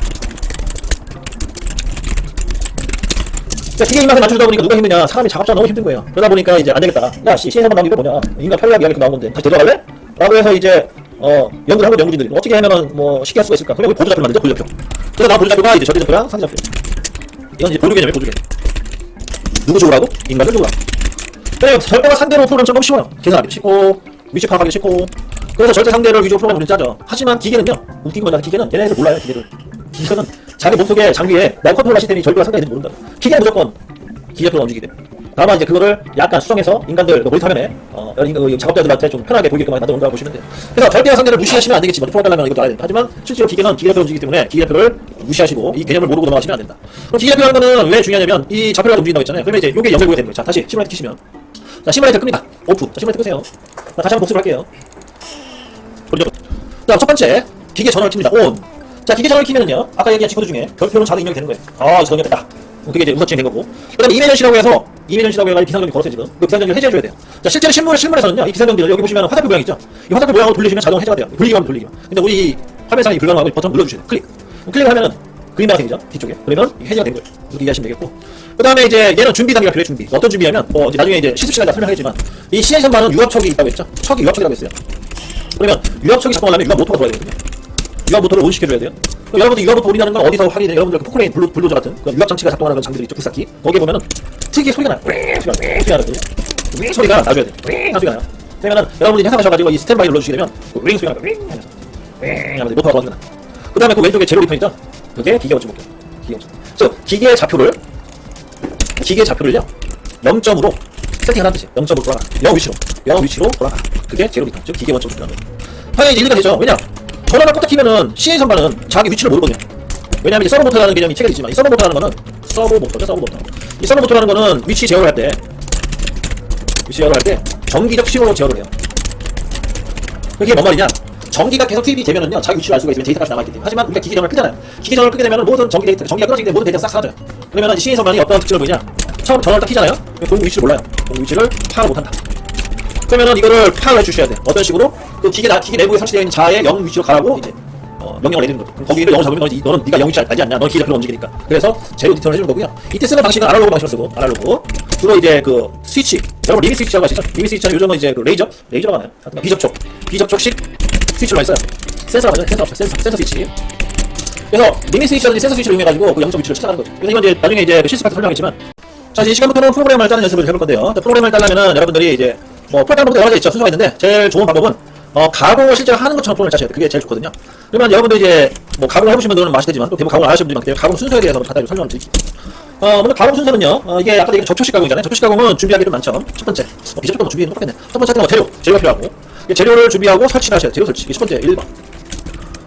그러니까 기계 입맛에 맞추다 보니까 누가 힘드냐? 사람이 작업자 너무 힘든 거예요. 그러다 보니까 이제 안 되겠다. 야, CS 한번 나온 게 뭐냐? 인간 편리하게 이렇게 나온 건데 다시 데려갈래? 라고 해서 이제 연구를 한 거죠. 연구진들이 어떻게 하면은 쉽게 할 수가 있을까? 그럼 우리 보조자표를 만들죠. 보조자표. 그래서 나온 보조자표가 이제 절대자표랑 상대자표. 이건 이제 보조 개념이에요. 보조 개념. 누구 좋으라고? 인간을 좋으라고. 그래서 절대가 상대로 프로그램 좀 너무 쉬워요. 계산하기도 쉽고 위치 파악하기도 쉽고. 그래서 절대 상대를 위주로 프로그램을 짜죠. 하지만 기계는요. 웃긴 건 기계는 얘네들 몰라요. 기계는 자기 몸속에 장비에 날 컨트롤 시스템이 절대가 상대가 있는지 모른다. 기계는 무조건 기계표가 움직이게 됩니다. 다만 이제 그거를 약간 수정해서 인간들 모니터 화면에 작업자들한테 좀 편하게 보이게끔 만들어 온다고 보시면 돼요. 그래서 절대와 상대를 무시하시면 안 되겠지. 먼저 풀어달라면 이것도 알아야 된다. 하지만 실제로 기계는 기계표가 움직이기 때문에 기계표를 무시하시고 이 개념을 모르고 넘어가시면 안 된다. 그럼 기계표라는 거는 왜 중요하냐면 이 좌표가 움직인다고 했잖아요. 그러면 이제 이게 연결고리가 되는 거예요. 자, 다시 시뮬레이터 키시면 자, 시뮬레이터 끕니다. 오프. 자, 시뮬레이터 끄세요. 자, 다시 한번 복습을 할게요. 자, 첫 번째 기계 전원을 킵니다. 온. 자, 기계 전원을 키면은요. 아까 얘기한 지코드 중에 별표는 자동 입력이 되는 거예요. 이거 정리됐다. 그게 이제 우선 진행된 거고. 그 다음에 이메전시라고 해서 해가지고 비상전기 걸었어요 지금. 그 비상전기를 해제해줘야 돼요. 자, 실제로 실물에서는요, 이 비상전기를 여기 보시면 화살표 모양 있죠? 이 화살표 모양으로 돌리시면 자동 해제가 돼요. 돌리기만. 근데 우리 화면상이 불가능하고 버튼 눌러주셔야 돼요. 클릭을 하면은 그림자가 생기죠? 뒤쪽에. 그러면 해제가 된 거예요. 이렇게 이해하시면 되겠고. 그 다음에 이제 얘는 준비 단계가 필요해, 준비. 어떤 준비냐면, 이제 나중에 이제 실습 시간에 설명하겠지만, 이 CNC 선반은 유압척이 있다고 했죠? 척이 유압척이라고 했어요. 그러면 유압척이 작동하려면 유압 모터가 돌아야 되거든요. 유압 모터를 온시켜줘야 돼요. 여러분들 유압 모터 올인하는 건 어디서 확인해? 여러분들 그 포크레인 불도저 같은 그 유압 장치가 작동하는 장비들 있죠, 불삭기. 거기에 보면은 특이의 소리가 나요. 소리가 나거든요. 소리가 나줘야 돼요. 소리가 나요. 그러면은 여러분들이 회사가셔가지고 이 스탠바이를 눌러주시게 되면 윙 소리가 나요. 하면서 모터가 돌아갑니다. 그 다음에 그 왼쪽에 제로 리턴 있죠? 그게 기계 원점 볼게요. 그래서 기계의 좌표를요 0점으로 세팅을 하는 뜻이에요. 0점으로 돌아가. 0 위치로 돌아가. 그게 제로 리턴, 즉 기계 원점으로 돌아가는 거예요. 당연히 이해가 되죠? 왜냐? 전원을 껐다 키면은 CNC 선반은 자기 위치를 모르거든요. 왜냐면 이 서버 모터라는 개념이 체계되지만 이 서버 모터라는 거는 서버 모터죠. 이 서버 모터라는 거는 위치 제어를 할 때 위치 제어를 할 때 정기적 신호로 제어를 해요. 그게 뭔 말이냐? 전기가 계속 투입이 되면은요, 자기 위치를 알 수가 있으면 데이터가 남아있기 때문에. 하지만 우리가 기기전을 끄잖아요. 기기전을 끄게 되면 모든 전기가 끊어지기 때문에 모든 데이터가 싹 사라져요. 그러면 시인선만이 어떤 특징을 보이냐? 처음 전원을 딱 켜잖아요. 공구 위치를 몰라요. 공구 위치를 파악을 못한다. 그러면은 이거를 파악을 해주셔야 돼. 어떤 식으로? 그 기계 내부에 설치되어 있는 자의 영 위치로 가라고 이제 명령을 내리는 거죠. 그럼 거기를 영을 잡으면 너는 네가 영 위치 알지 않냐? 넌 기계가 별로 움직이니까. 그래서 제로 디테일을 해주는 거고요. 이때 쓰는 방식은 아날로그 방식으로 쓰고, 아날로그. 주로 이제 그 스위치, 여러분 리밋 스위치라고 아시죠? 리밋 스위치는 요즘은 이제 그 레이저라고 하나요? 비접촉식 스위치로 많이 써요. 센서가 맞아요. 센서 스위치. 그래서 리밋 스위치라든지 센서 스위치를 이용해가지고 그 영점 위치를 찾아가는 거죠. 그래서 이건 이제 나중에 이제 그 실습할 때 설명하겠지만, 자, 이제 이 시간부터는 프로그램을 짜는 연습을 해볼 건데요. 프로그램을 짜려면은 여러분들이 이제 뭐 프로그램 방법도 여러 가지 있죠. 순서가 있는데 제일 좋은 방법은 가공을 실제로 하는 것처럼 프로그램을 짜셔야 돼요. 그게 제일 좋거든요. 그러면 여러분들 이제 뭐 가공을 해보신 분들은 아시겠지만 또 대부분 가공을 안 하시는 분들이 많기 때문에 가공 순서에 대해서 간단히 설명을 드릴게요. 먼저 가공 순서는요. 이게 아까 얘기한 접촉식 가공이잖아요. 접촉식 가공은 준비하기 좀 많죠. 첫 번째, 비접촉도 준비는 똑같네. 첫 번째는 재료가 필요하고, 재료를 준비하고 설치를 하셔야 돼요. 재료 설치. 이게 첫 번째 1번.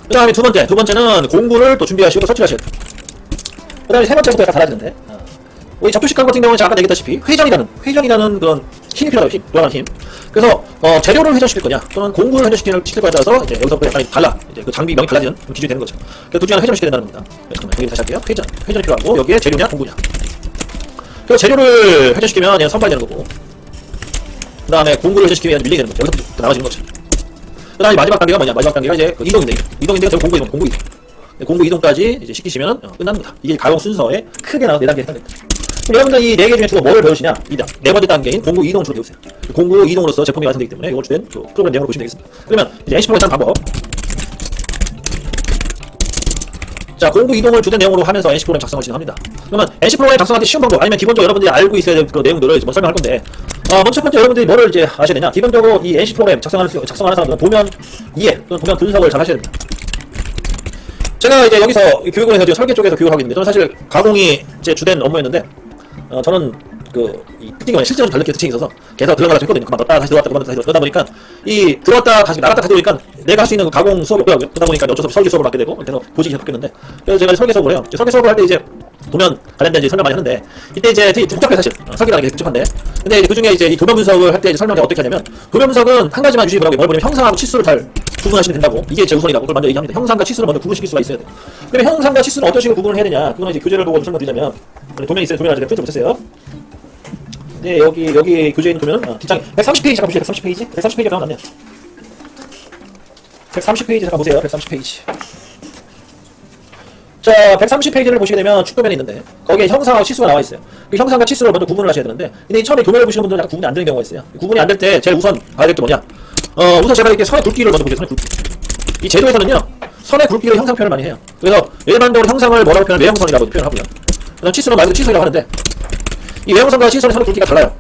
그 다음에 두 번째는 공구를 또 준비하시고 또 설치를 하셔야 돼요. 그 다음에 세 번째부터 약간 달라지는데, 이 접촉식 가공 같은 경우는 제가 아까 얘기했다시피 회전이라는 그런 힘이 필요하다고 돌아가는 힘. 그래서 재료를 회전시킬 거냐 또는 공구를 회전시킬 거냐에 따라서 이제 여기서부터 약간 달라. 이제 그 장비명이 달라지는 기준이 되는 거죠. 그래서 둘 중에 하나 회전시켜야 된다는 겁니다. 잠깐만 여기 다시 할게요. 회전이 필요하고 여기에 재료냐 공구냐. 그래서 재료를 회전시키면 얘는 선발이 되는 거고, 그 다음에 공구를 회전시키면 밀리게 되는 거죠. 여기서부터 나눠지는 거죠. 그 다음에 마지막 단계가 뭐냐? 마지막 단계가 이제 그 이동인데 결국 공구 이동. 공구 이동까지 이제 시키시면 끝나는 거다. 이게 가공 순서에 크게 나눠서 4단계에 해당된다. 여러분들 이 4개 중에 주로 뭐를 배우시냐? 네 번째 단계인 공구 이동을 주로 배우세요. 공구 이동으로서 제품이 완성되기 때문에 이걸 주된 그 프로그램 내용으로 보시면 되겠습니다. 그러면 이제 NC 프로그램 방법. 자, 공구 이동을 주된 내용으로 하면서 NC 프로그램 작성을 진행합니다. 그러면 NC 프로그램 작성하기 쉬운 방법, 아니면 기본적으로 여러분들이 알고 있어야 될 그 내용들을 이제 설명할 건데, 먼저 첫 번째 여러분들이 뭐를 이제 아셔야 되냐? 기본적으로 이 NC 프로그램 작성하는 사람들은 도면 이해 또는 도면 분석을 잘 하셔야 됩니다. 제가 이제 여기서 교육을 해서 설계 쪽에서 교육을 하고 있는데, 저는 사실 가공이 제 주된 업무였는데, 저는 이 특징이 뭐냐, 실제로 전력 특징이 있어서 계속 들어가서 했거든요. 그만 넣었다 다시 들어왔다 그만 넣었다 다시 그러다 보니까 이 들어왔다 다시 나갔다 다시 들어오니까 내가 할 수 있는 그 가공 수업이 없더라고요. 그러다 보니까 어쩔 수 없이 설계 수업을 받게 되고 그래서 보직이 계속 바뀌었는데, 그래서 제가 설계 수업을 해요. 설계 수업을 할 때 이제 도면 관련된 이제 설명 많이 하는데, 이때 이제 되게 복잡해 사실. 설계라는 게 복잡한데, 근데 이제 그 중에 이제 이 도면 분석을 할 때 이제 설명을 어떻게 하냐면, 도면 분석은 한 가지만 유심히 보라고, 뭘 보면 형상하고 치수를 잘 구분하시면 된다고. 이게 제 우선이라고 그걸 먼저 얘기합니다. 형상과 치수를 먼저 구분시킬 수가 있어야 돼요. 그러면 형상과 치수는 어떤 식으로 구분을 해야 되냐? 그거는 이제 교재를 보고 설명드리자면, 도면이 있어요. 도면 아직 프린트 못했어요. 네, 여기 교재에 있는 도면은 뒷장 130페이지 잠깐 보세요. 130페이지? 130페이지가 가면 안 돼요. 130페이지 잠깐 보세요. 130페이지. 자, 130페이지를 보시게 되면 축도면이 있는데 거기에 형상하고 치수가 나와 있어요. 그 형상과 치수를 먼저 구분을 하셔야 되는데, 근데 처음에 도면을 보시는 분들은 약간 구분이 안 되는 경우가 있어요. 구분이 안 될 때 제일 우선 봐야 될 게 뭐냐? 우선 제가 이렇게 선의 굵기를 먼저 보세요. 선의 굵기. 이 제도에서는요, 선의 굵기를 형상 표현을 많이 해요. 그래서 일반적으로 형상을 뭐라고 표현하면 외형선이라고 표현하고요. 그다음 치수는 말 그대로 치수라고 하는데, 이 외형선과 치수는 선의 굵기가 달라요.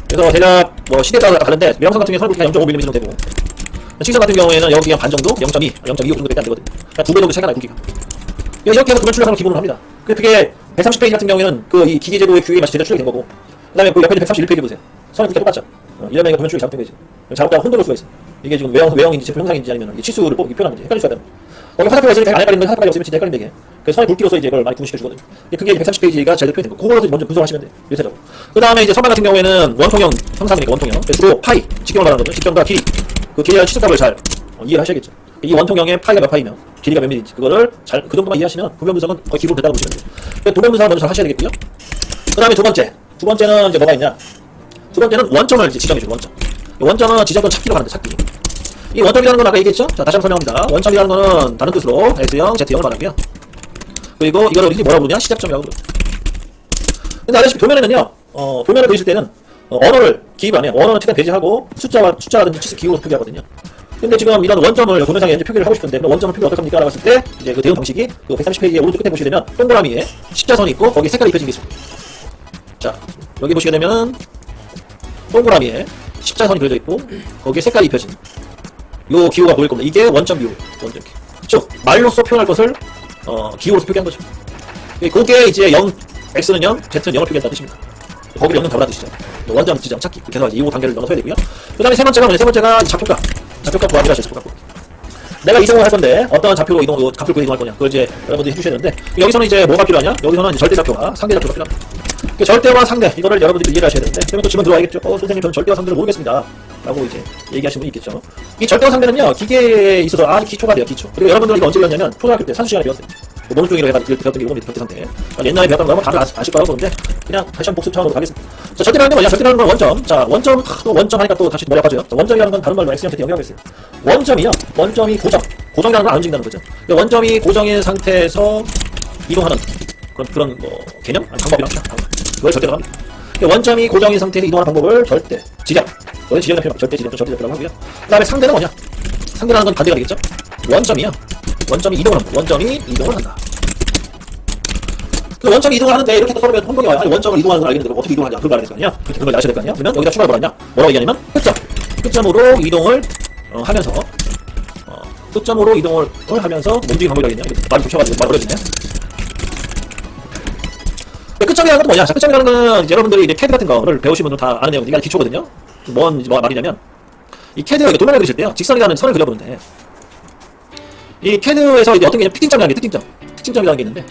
그래서 대략 뭐 시대에 따라 다른데, 외형선 같은 경우는 선의 굵기가 0.5mm 정도 되고, 치수 같은 경우에는 여기 한 반 정도, 0.2 정도밖에 안 되거든요. 그러니까 2배 정도 차이가 나요, 굵기가. 이렇게 해서 도면 출력하는 기본으로 합니다. 그게 130페이지 같은 경우에는 그 이 기계제도의 규격에 맞춰서 제대로 출력이 된 거고, 그 다음에 그 옆에 131페이지 보세요. 선의 굵기가 똑같죠? 이러면 도면 출력이 잘못된 거지. 잘못되면 흔들릴 수가 있어. 이게 지금 외형인지 제품 형상인지 아니면 이게 치수를 뽑기 표현하는지 헷갈릴 수가 있다. 거기 화살표가 있으니까 안에 깔리는 거 화살표가 없으면 진짜 헷갈린다 이게. 그래서 선의 굵기로서 이제 이걸 많이 구분시켜 주거든요. 그게 130페이지가 제대로 표현된 거. 그걸로 먼저 분석을 하시면 돼요. 일차적으로. 그 다음에 이제 선반 같은 경우에는 원통형 형상이니까 원통형. 주로 파이, 직경을 말하는 거죠. 직경과 길이. 그 길이와 치수값을 잘 이해를 하셔야겠죠. 이 원통형의 파이가 몇 파이면 길이가 몇 미리인지 그거를 잘 그 정도만 이해하시면 도면 분석은 거의 기본 됐다고 보시면 돼요. 도면 분석을 먼저 잘 하셔야 되겠고요. 그 다음에 두 번째는 이제 뭐가 있냐? 두 번째는 원점을 이제 지정해줘요. 원점은 지정권 찾기로 하는데 찾기. 이 원점이라는 건 아까 얘기했죠? 자, 다시 한번 설명합니다. 원점이라는 거는 다른 뜻으로 S형, Z형을 말하고요. 그리고 이걸 우리들이 뭐라고 부르냐? 시작점이라고 부르죠. 근데 아시다시피 도면에는요, 도면을 그리실 때는 언어를 기입 안 해요. 언어는 최대한 배제하고 숫자라든지 치수 기호로 표기하거든요. 근데 지금 이런 원점을 도면상에 현재 표기를 하고 싶은데, 그럼 원점을 표기 어떻게 합니까? 라고 했을 때, 이제 그 대응 방식이 그 130페이지의 오른쪽 끝에 보시게 되면 동그라미에 십자선이 있고, 거기 색깔이 입혀진 게 있습니다. 자, 여기 보시게 되면 동그라미에 십자선이 그려져 있고, 거기에 색깔이 입혀진 요 기호가 보일 겁니다. 이게 원점 기호. 원점 기호. 그쵸? 말로써 표현할 것을, 기호로서 표기한 거죠. 그게 이제 0, X는 0, Z는 0을 표기한다는 뜻입니다. 거기를 영는 답이라는 뜻이죠. 원점 지정 찾기. 그렇게 해서 이 5단계를 넘어서야 되고요. 그 다음에 세 번째가 작곡가 구하기라 하셨을 것 같고. 내가 이동을 할 건데 어떤 좌표로 좌표로 이동할 거냐 그걸 이제 여러분들이 해주셔야 되는데 여기서는 이제 뭐가 필요하냐? 여기서는 이제 절대 좌표와 상대 좌표가 필요합니다. 절대와 상대 이거를 여러분들이 이해를 하셔야 되는데 그러면 또 질문 들어와야겠죠. 선생님 저는 절대와 상대를 모르겠습니다 라고 이제 얘기하시는 분이 있겠죠. 이 절대와 상대는요 기계에 있어서 아주 기초가 돼요. 기초. 그리고 여러분들이 이거 언제 배웠냐면 초등학교 때 산수 시간에 배웠어요. 노동중이라고 해가지고 배웠던 게 이겁니다. 절대 상태. 옛날에 배웠던 거면 다들 아실 거라고 보는데 그냥 다시 한번 복습 차원으로 가겠습니다. 자, 절대라는 건 뭐냐? 절대라는 건 원점. 자, 원점, 또 원점 하니까 또 다시 머리 아파져요. 자, 원점이라는 건 다른 말로 X형태 연결하겠어요. 원점이요. 원점이 고정. 고정이라는 건 안 움직인다는 거죠. 원점이 고정인 상태에서 이동하는 그런 뭐 개념? 아니, 방법이라고 합니다. 그걸 절대라고 합니다. 원점이 고정인 상태에서 이동하는 방법을 절대, 지점. 그걸 지점이라고 표현합니다. 절대 지점, 절대 지점이라고 하고요. 그 다음에 상대는 뭐냐? 상대라는 건 반대가 되겠죠? 원점이요. 원점이 이동을 합니다. 원점이 이동을 한다. 그 원점이 이동을 하는데 이렇게 또 서로 혼동이 와요. 아니, 원점을 이동하는 걸 알겠는데 어떻게 이동하냐? 그걸 알아야 될 거 아니야? 그걸 아셔야 될 거 아니야? 그러면 여기다 추가를 뭐라냐? 뭐라고 얘기하냐면 끝점. 끝점으로 이동을 하면서 끝점으로 이동을 하면서 움직임 방법이라겠냐? 말이 붙여가지고 말 어려지네. 끝점이라는 것도 뭐냐? 자, 끝점이라는 거는 여러분들이 이제 캐드 같은 거를 배우신 분들 다 아는 내용인데 이게 기초거든요. 뭐 말이냐면 이 캐드 도면을 그리실 때요. 직선이라는 선을 그려보는데 이 캐드에서 이제 어떤 개념 특징점이라는 게 특징점이라는 게 있는데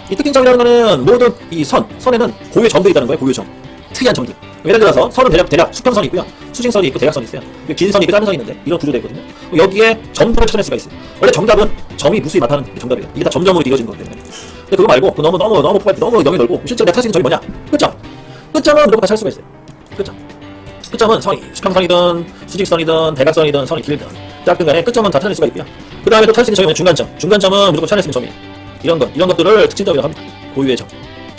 이 특징점이라는 거는 모든 이 선에는 고유의 점들이 있다는 거예요. 고유의 점. 특이한 점들. 예를 들어서 선은 대략 수평선이 있고요. 수직선이 있고 대각선이 있어요. 긴 선이 있고 짧은 선이 있는데 이런 구조되어 있거든요. 여기에 점들을 찾아낼 수가 있어요. 원래 정답은 점이 무수히 나타나는 게 정답이에요. 이게 다 점점으로 이루어진 거기 때문에. 근데 그거 말고 너무 너무 넓고 실제로 내가 찾을 수 있는 점이 뭐냐? 끝점. 끝점은 무조건 다 찾을 수가 있어요. 끝점. 끝점은 선이 수평선이든 수직선이든 대각선이든 선이 길든 짧든 간에 끝점은 다 찾을 수가 있고요. 그 다음에 또 찾을 수 있는 점이 중간점. 중간점은 무조건 찾을 수 있는 점이에요. 이런 것들을 특징점이라고 합니다. 고유의 점.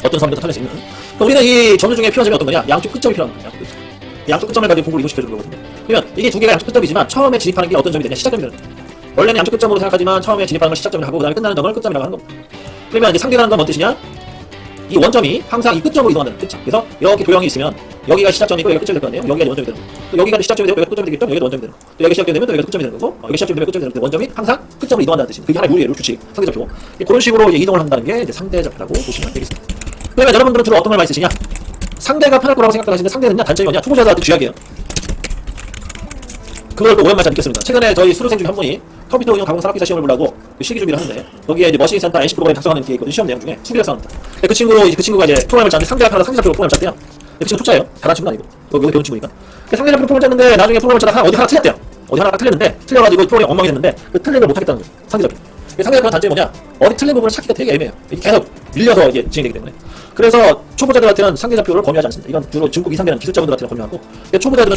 어떤 사람들도 찾을 수 있는. 그러니까 우리는 이 점들 중에 필요한 점이 어떤 거냐? 양쪽 끝점이 필요한 거예요. 양쪽 끝점을 가지고 공부를 이동시켜주는 거거든요. 그러면 이게 두 개가 양쪽 끝점이지만 처음에 진입하는 게 어떤 점이 되냐? 시작점이 되는 거예요. 원래는 양쪽 끝점으로 생각하지만 처음에 진입하는 걸 시작점이라고 하고 그 다음에 끝나는 점을 끝점이라고 하는 겁니다. 그러면 이제 상대라는 건 뭔 뜻이냐? 이 원점이 항상 이 끝점으로 이동한다는 끝점. 그래서 이렇게 도형이 있으면 여기가 시작점이고 여기가 끝점이 될 거 아니에요? 여기가 원점이 되는 거고 또 여기가 시작점이 되고 여기가 끝점이 되겠죠? 여기가 원점이 되는 거고 또 여기가 시작점이 되면 또 여기가 끝점이 되는 거고 여기가 시작점이 되면 끝점이 되는 거고 원점이 항상 끝점으로 이동한다는 뜻입니다. 그게 하나의 룰이에요. 룰 규칙. 상대좌표. 그런 식으로 이동을 한다는 게 이제 상대좌표라고 보시면 되겠습니다. 그러면 여러분들은 주로 어떤 말 많이 쓰시냐? 상대가 편할 거라고 생각하시는데 상대는요 단점이 뭐냐? 초보자들한테 쥐약이에요. 그걸 또 오랜만에 느꼈습니다. 최근에 저희 수료생 중에 한 분이 컴퓨터 응용 가공 산업기사 시험을 보려고 시기 준비를 하는데 여기에 이제 머신센터 NC 프로그램 작성하는 게 있거든요. 시험 내용 중에 수기를 써납니다. 그 친구가 이제 프로그램을 짰는데 상대가 편하다 상대좌표로 프로그램을 짰대요. 그 친구 초짜예요. 잘하는 친구는 아니고 여기 배운 친구니까. 상대좌표로 프로그램을 짰는데 나중에 프로그램을 짜다가 어디 하나 틀렸대요. 어디 하나가 틀렸는데 틀려가지고 프로그램이 엉망이 됐는데 그 틀린 걸 못하겠다는 거예요. 상대좌표. 상대좌표 단점이 뭐냐? 어디 틀린 부분을 찾기가 되게 애매해요. 계속 밀려서 이게 진행되기 때문에. 그래서 초보자들한테는 상대좌표를 권유하지 않습니다. 이건 주로 중국 이상계는 기술자분들한테는 권유하고 초보자들은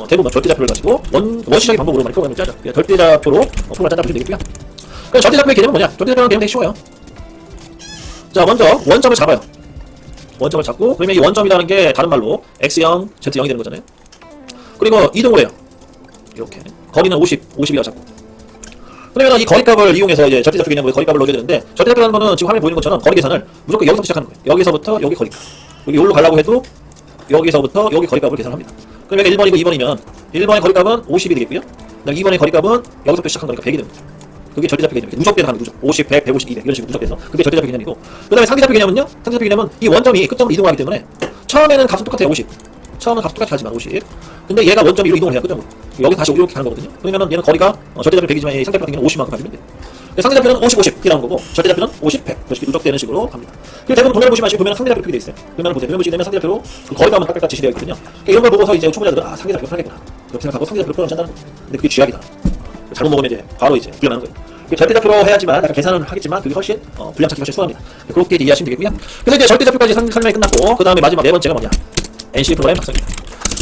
대부분 절대좌표를 가지고 원시적인 방법으로 많이 프로그램을 짜죠. 절대좌표로 프로그램을 짠다 보시면 되겠고요. 그럼 절대좌표의 개념은 뭐냐? 절대좌표의 개념은 되게 쉬워요. 자, 먼저 원점을 잡아요. 원점을 잡고 그러면 이 원점이라는 게 다른 말로 X0, Z0이 되는 거잖아요. 그리고 이동을 해요. 이렇게 거리는 50이라 잡고 그러면 이 거리값을 이용해서 이제 절대좌표 개념으로 거리값을 넣어줘야 되는데 절대좌표라는 거는 지금 화면에 보이는 것처럼 거리 계산을 무조건 여기서부터 시작하는 거예요. 여기서부터 여기 거리값. 여기 여기로 가려고 해도 여기서부터 여기 거리값을 계산합니다. 그러면 1번이고 2번이면 1번의 거리값은 50이 되겠고요. 2번의 거리값은 여기서부터 시작한 거니까 100이 됩니다. 그게 절대좌표 개념이에요. 누적대로 하는 누적. 50, 100, 150, 200 이런 식으로 누적돼서 그게 절대좌표 개념이고 그 다음에 상대좌표 개념은요. 상대좌표 개념은 이 원점이 끝점으로 이동하기 때문에 처음에는 값은 똑같아요. 50. 처음은 값 똑같이 하지만 50. 근데 얘가 원점 위로 이동을 해야 끝점으로. 여기 다시 이렇게 가는 거거든요. 그러면은 얘는 거리가 절대좌표 100이지만 이 상대좌표 같은 경우는 50만큼 가지면 돼요. 상대좌표는 50, 50 이렇게 나온 거고 절대좌표는 50, 100 이렇게 누적되는 식으로 갑니다. 그리고 대부분 도면을 보시면 보면 상대좌표 표기되어 있어요. 도면을 보세요. 도면 보시게 되면 상대좌표로 그 거리값만 딱딱딱 지시되어 있거든요. 이런 걸 보고서 이제 초보자들은 상대좌표 편하겠구나. 그렇게 생각하고 상대좌표로 표현을 짠다는 거예요. 근데 그게 쥐약이다. 잘못 먹으면 이제 바로 이제 불려나는 거예요. 절대좌표로 해야지만 약간 계산은 하겠지만 그게 훨씬 분량 찾기 훨씬 수월합니다. 그렇게 이해하시면 되겠고요. 그래서 이제 절대좌표까지 설명이 끝났고 그 다음에 마지막 네 번째가 뭐냐? NC 프로그램 작성입니다.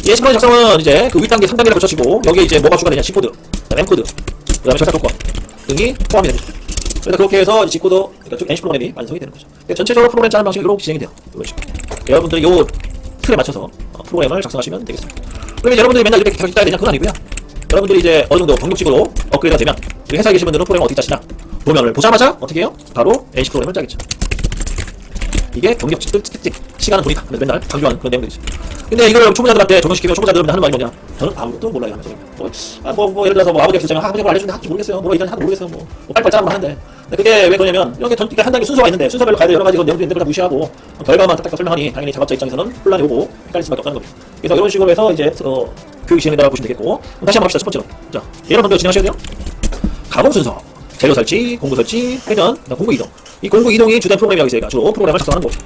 이 NC 프로그램 작성은 이제 그 윗단계 3단계를 붙여치고 여기에 이제 뭐가 추가되냐? C코드, M코드, 그 다음에 절차 조건 등이 포함이 됩니다. 그래서 그렇게 해서 G코드, 그러니까 NC 프로그램이 완성이 되는 거죠. 전체적으로 프로그램 짜는 방식이 이렇게 진행이 돼요. 이런 식으로. 여러분들이 요 틀에 맞춰서 프로그램을 작성하시면 되겠습니다. 그러면 여러분들이 맨날 이렇게 계속 짜야 되냐? 그건 아니고요. 여러분들이 이제 어느 정도 경력식으로 업그레이드가 되면 회사에 계신 분들은 프로그램을 어떻게 짜시냐? 도면을 보자마자 어떻게 해요? 바로 NC 프로그램을 짜겠죠. 이게 경력직 특징. 시간은 돈이다. 맨날 강조하는 그런 내용들이죠. 근데 이걸 초보자들한테 적용시키면 초보자들은 하는 말이 뭐냐? 저는 아무것도 몰라요. 뭐 예를 들어서 뭐 아버지가 있었잖아요. 아버지가 알려주는데 하나도 모르겠어요. 뭐 이런 하나도 모르겠어요. 뭐 빨리빨리 짜라고 하는데. 그게 왜 그러냐면 이렇게 한 단계 순서가 있는데 순서별로 가야 돼. 여러 가지 내용도 있는데 다 무시하고 결과만 딱딱 설명하니 당연히 작업자 입장에서는 혼란이 오고 헷갈릴 수밖에 없다는 겁니다. 그래서 이런 식으로 해서 이제 교육 진행이라고 보시면 되겠고 다시 한번 합시다. 첫 번째로. 자, 여러분들 진행하셔야 돼요. 가공 순서, 재료 설치, 공구 설치, 회전, 공구 이동. 이 공구 이동이 주된 프로그램이라고 있으니까 주로 프로그램을 작성하는 거죠.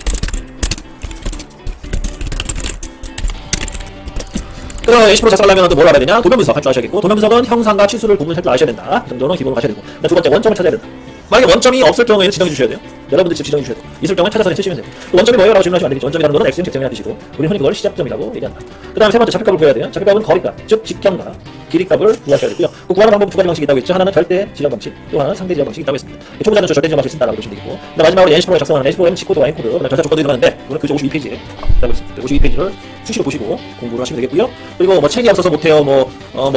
그럼 NC 프로 작성하려면 또 뭘 알아야 되냐? 도면 분석 할 줄 아셔야겠고, 도면 분석은 형상과 치수를 구분할 줄 아셔야 된다. 이 정도는 기본으로 가셔야 되고. 두 번째, 원점을 찾아야 된다. 만약에 원점이 없을 경우에는 지정해 주셔야 돼요. 여러분들 직접 지정해 주셔야 돼요. 있을 경우에 찾아서 쓰시면 돼요. 원점이 뭐예요? 라고 질문하시면 안 되겠죠. 원점이라는 거는 X점, Z점이라는 뜻이고, 우리 흔히 그걸 시작점이라고 얘기한다. 그 다음에 세 번째, 좌표값을 구해야 돼요. 좌표값은 거리값, 즉 직경과 길이값을 구하셔야 되고요. 그 구하는 방법 두 가지 방식이 있다고 했죠. 하나는 절대 지정 방식, 또 하나는 상대 지정 방식이 있다고 했습니다. 초보자는 저 절대 지정 방식을 쓴다라고 보시면 되겠고, 근데 마지막으로 NC 프로에 작성하는 NC 프로그램 C코드와 N코드, 그다음 전자 조건들이 들어가는데, 이거는 그저 52페이지에 있다고 했습니다. 52페이지를 수시로 보시고 공부를 하시면 되겠고요. 그리고 뭐 책이 없어서 못해요,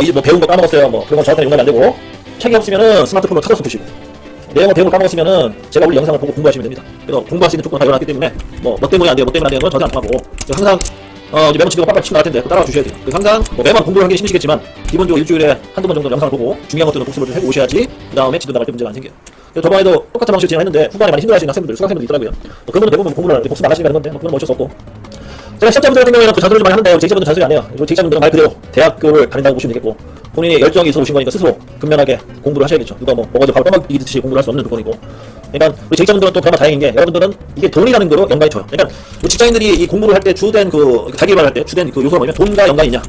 이제 뭐 배운 거 까먹었어요, 그런 건 저한테 용납이 안 되고, 책이 없으면은 스마트폰으로 찾아서 보시고, 내용을 배운 거 까먹었으면은 제가 올린 영상을 보고 공부하시면 됩니다. 그래서 공부할 수 있는 조건을 다 열어놨기 때문에 뭐 때문에 안 돼요, 뭐 때문에 안 되는 건 저도 안 통하고, 항상 이제 매번 치고 빡빡 치고 나갈 텐데 따라와 주셔야 돼요. 그래서 항상 매번 공부를 하기 힘드시겠지만 기본적으로 일주일에 한두 번 정도 영상을 보고 중요한 것들은 복습을 좀 해고 오셔야지 그 다음에 지도 나갈 때 문제가 안 생겨요. 그래서 저번에도 똑같은 방식으로 진행했는데 후반에 많이 힘들어하시는 학생분들, 수강생분들 있더라고요. 그분은 대부분 공부를 복습 안 하시니까 하는 건데 그건 뭐 어쩔 수 없고, 제가 시작자분들 같은 경우에는 그 잔소리를 많이 하는데 제자분들은 잔소리 안 해요. 제자분들은 말 그대로 대학교를 다닌다고 보시면 되겠고, 본인이 열정이 있어 오신 거니까 스스로 근면하게 공부를 하셔야겠죠. 누가 먹어도 밥을 떠먹이듯이 공부를 할 수 없는 조건이고, 그러니까 우리 제자분들은 또 그나마 다행인 게 여러분들은 이게 돈이라는 거로 연관이 쳐요. 그러니까 우리 직장인들이 이 공부를 할 때 주된 자기개발 할 때 주된 그 요소가 뭐냐면 돈과 연관이냐,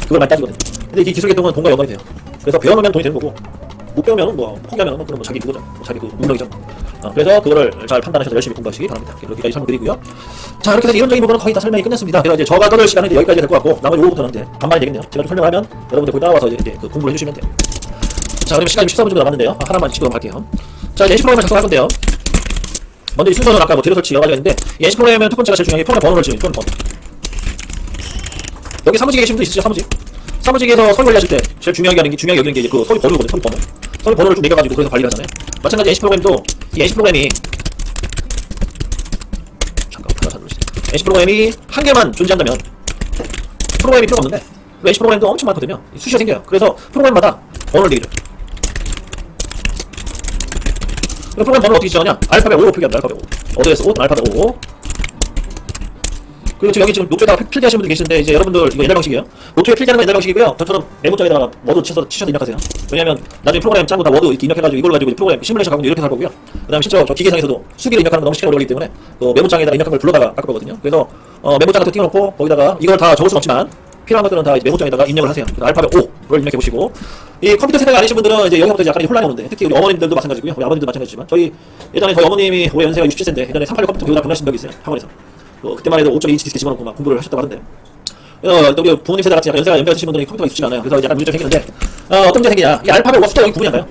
그걸 많이 따지거든요. 근데 이 기술계통은 돈과 연관이 돼요. 그래서 배워놓으면 돈이 되는 거고, 못 배우면 포기하면 그럼 자기 그거죠. 자기 그 능력이죠. 그래서 그거를 잘 판단하셔서 열심히 공부하시기 바랍니다. 이렇게까지 설명드리고요. 자, 이렇게 해서 이론적인 부분은 거의 다 설명이 끝냈습니다. 그래서 이제 저가 떠들 시간은 이제 여기까지 될 것 같고, 나머지 5부터는 이제 반만이 되겠네요. 제가 좀 설명하면 여러분들 거기 따라와서 이제 그 공부를 해주시면 돼요. 자, 그러면 시간이 14분 정도 남았는데요. 하나만 짚고 넘어갈게요. 자, 이제 NC 프로그램을 작성할 건데요. 먼저 이 순서는 아까 재료 설치 여러 가지가 있는데, 이 NC 프로그램은 첫 번째가 제일 중요한 게 프로그램 번호를 지우는 프로그램 번호. 여기 사무직에 계신 분도 있으시죠? 사무직에서 서류 관리하실 때 제일 중요하게 여기는 게 이제 그 서류 번호거든요. 서류 번호를 좀 매겨가지고 그래서 관리를 하잖아요. 마찬가지 NC 프로그램도 이 NC 프로그램이 NC 프로그램이 한 개만 존재한다면 프로그램이 필요가 없는데, NC 프로그램도 엄청 많거든요. 수시가 생겨요. 그래서 프로그램마다 번호를 내기죠. 프로그램 번호를 어떻게 지정하냐? 알파벳 5로 표기합니다. 알파벳 5. 어드레스 5, 알파벳 5. 그리고 지금 여기 지금 노트에다가 필기하시는 분들 계시는데, 이제 여러분들 이거 옛날 방식이에요. 노트에 필기하는 건 옛날 방식이고요. 저처럼 메모장에다가 워드 치셔서 입력하세요. 왜냐면 나중에 프로그램 짜고 다 워드 이렇게 입력해가지고 이걸 가지고 프로그램 시뮬레이션 가고 이렇게 할 거고요. 그 다음에 실제로 저 기계상에서도 수기를 입력하는 거 너무 시간이 오래 걸리기 때문에 메모장에다가 입력한 걸 불러다가 깎을 거거든요. 그래서 메모장 같은 거 띄워놓고 거기다가 이걸 다 적을 수는 없지만 필요한 것들은 다 이제 메모장에다가 입력을 하세요. 알파벳 5를 입력해 보시고, 이 컴퓨터 세대가 아니신 분들은 이제 여기부터 약간 혼란이 오는데, 특히 우리 어머님들도 마찬가지고요. 우리 아버님도 마찬가지지만, 예전에 저희 어머님이 올해 연세가 67세인데 예전에 386 컴퓨터 배우다 변하신 적이 있어요. 학원에서. 그때만 해도 5.2인치 디스크 집어넣고 막 공부를 하셨다고 하는데, 우리 부모님 세대 같이 약간 연세가 있으신 분들이 컴퓨터가 익숙지가 않아요. 그래서 약간 문제점이 생기는데, 어떤 문제가 생기냐? 이 알파벳 5와 숫자 0이 구분이 안 가요.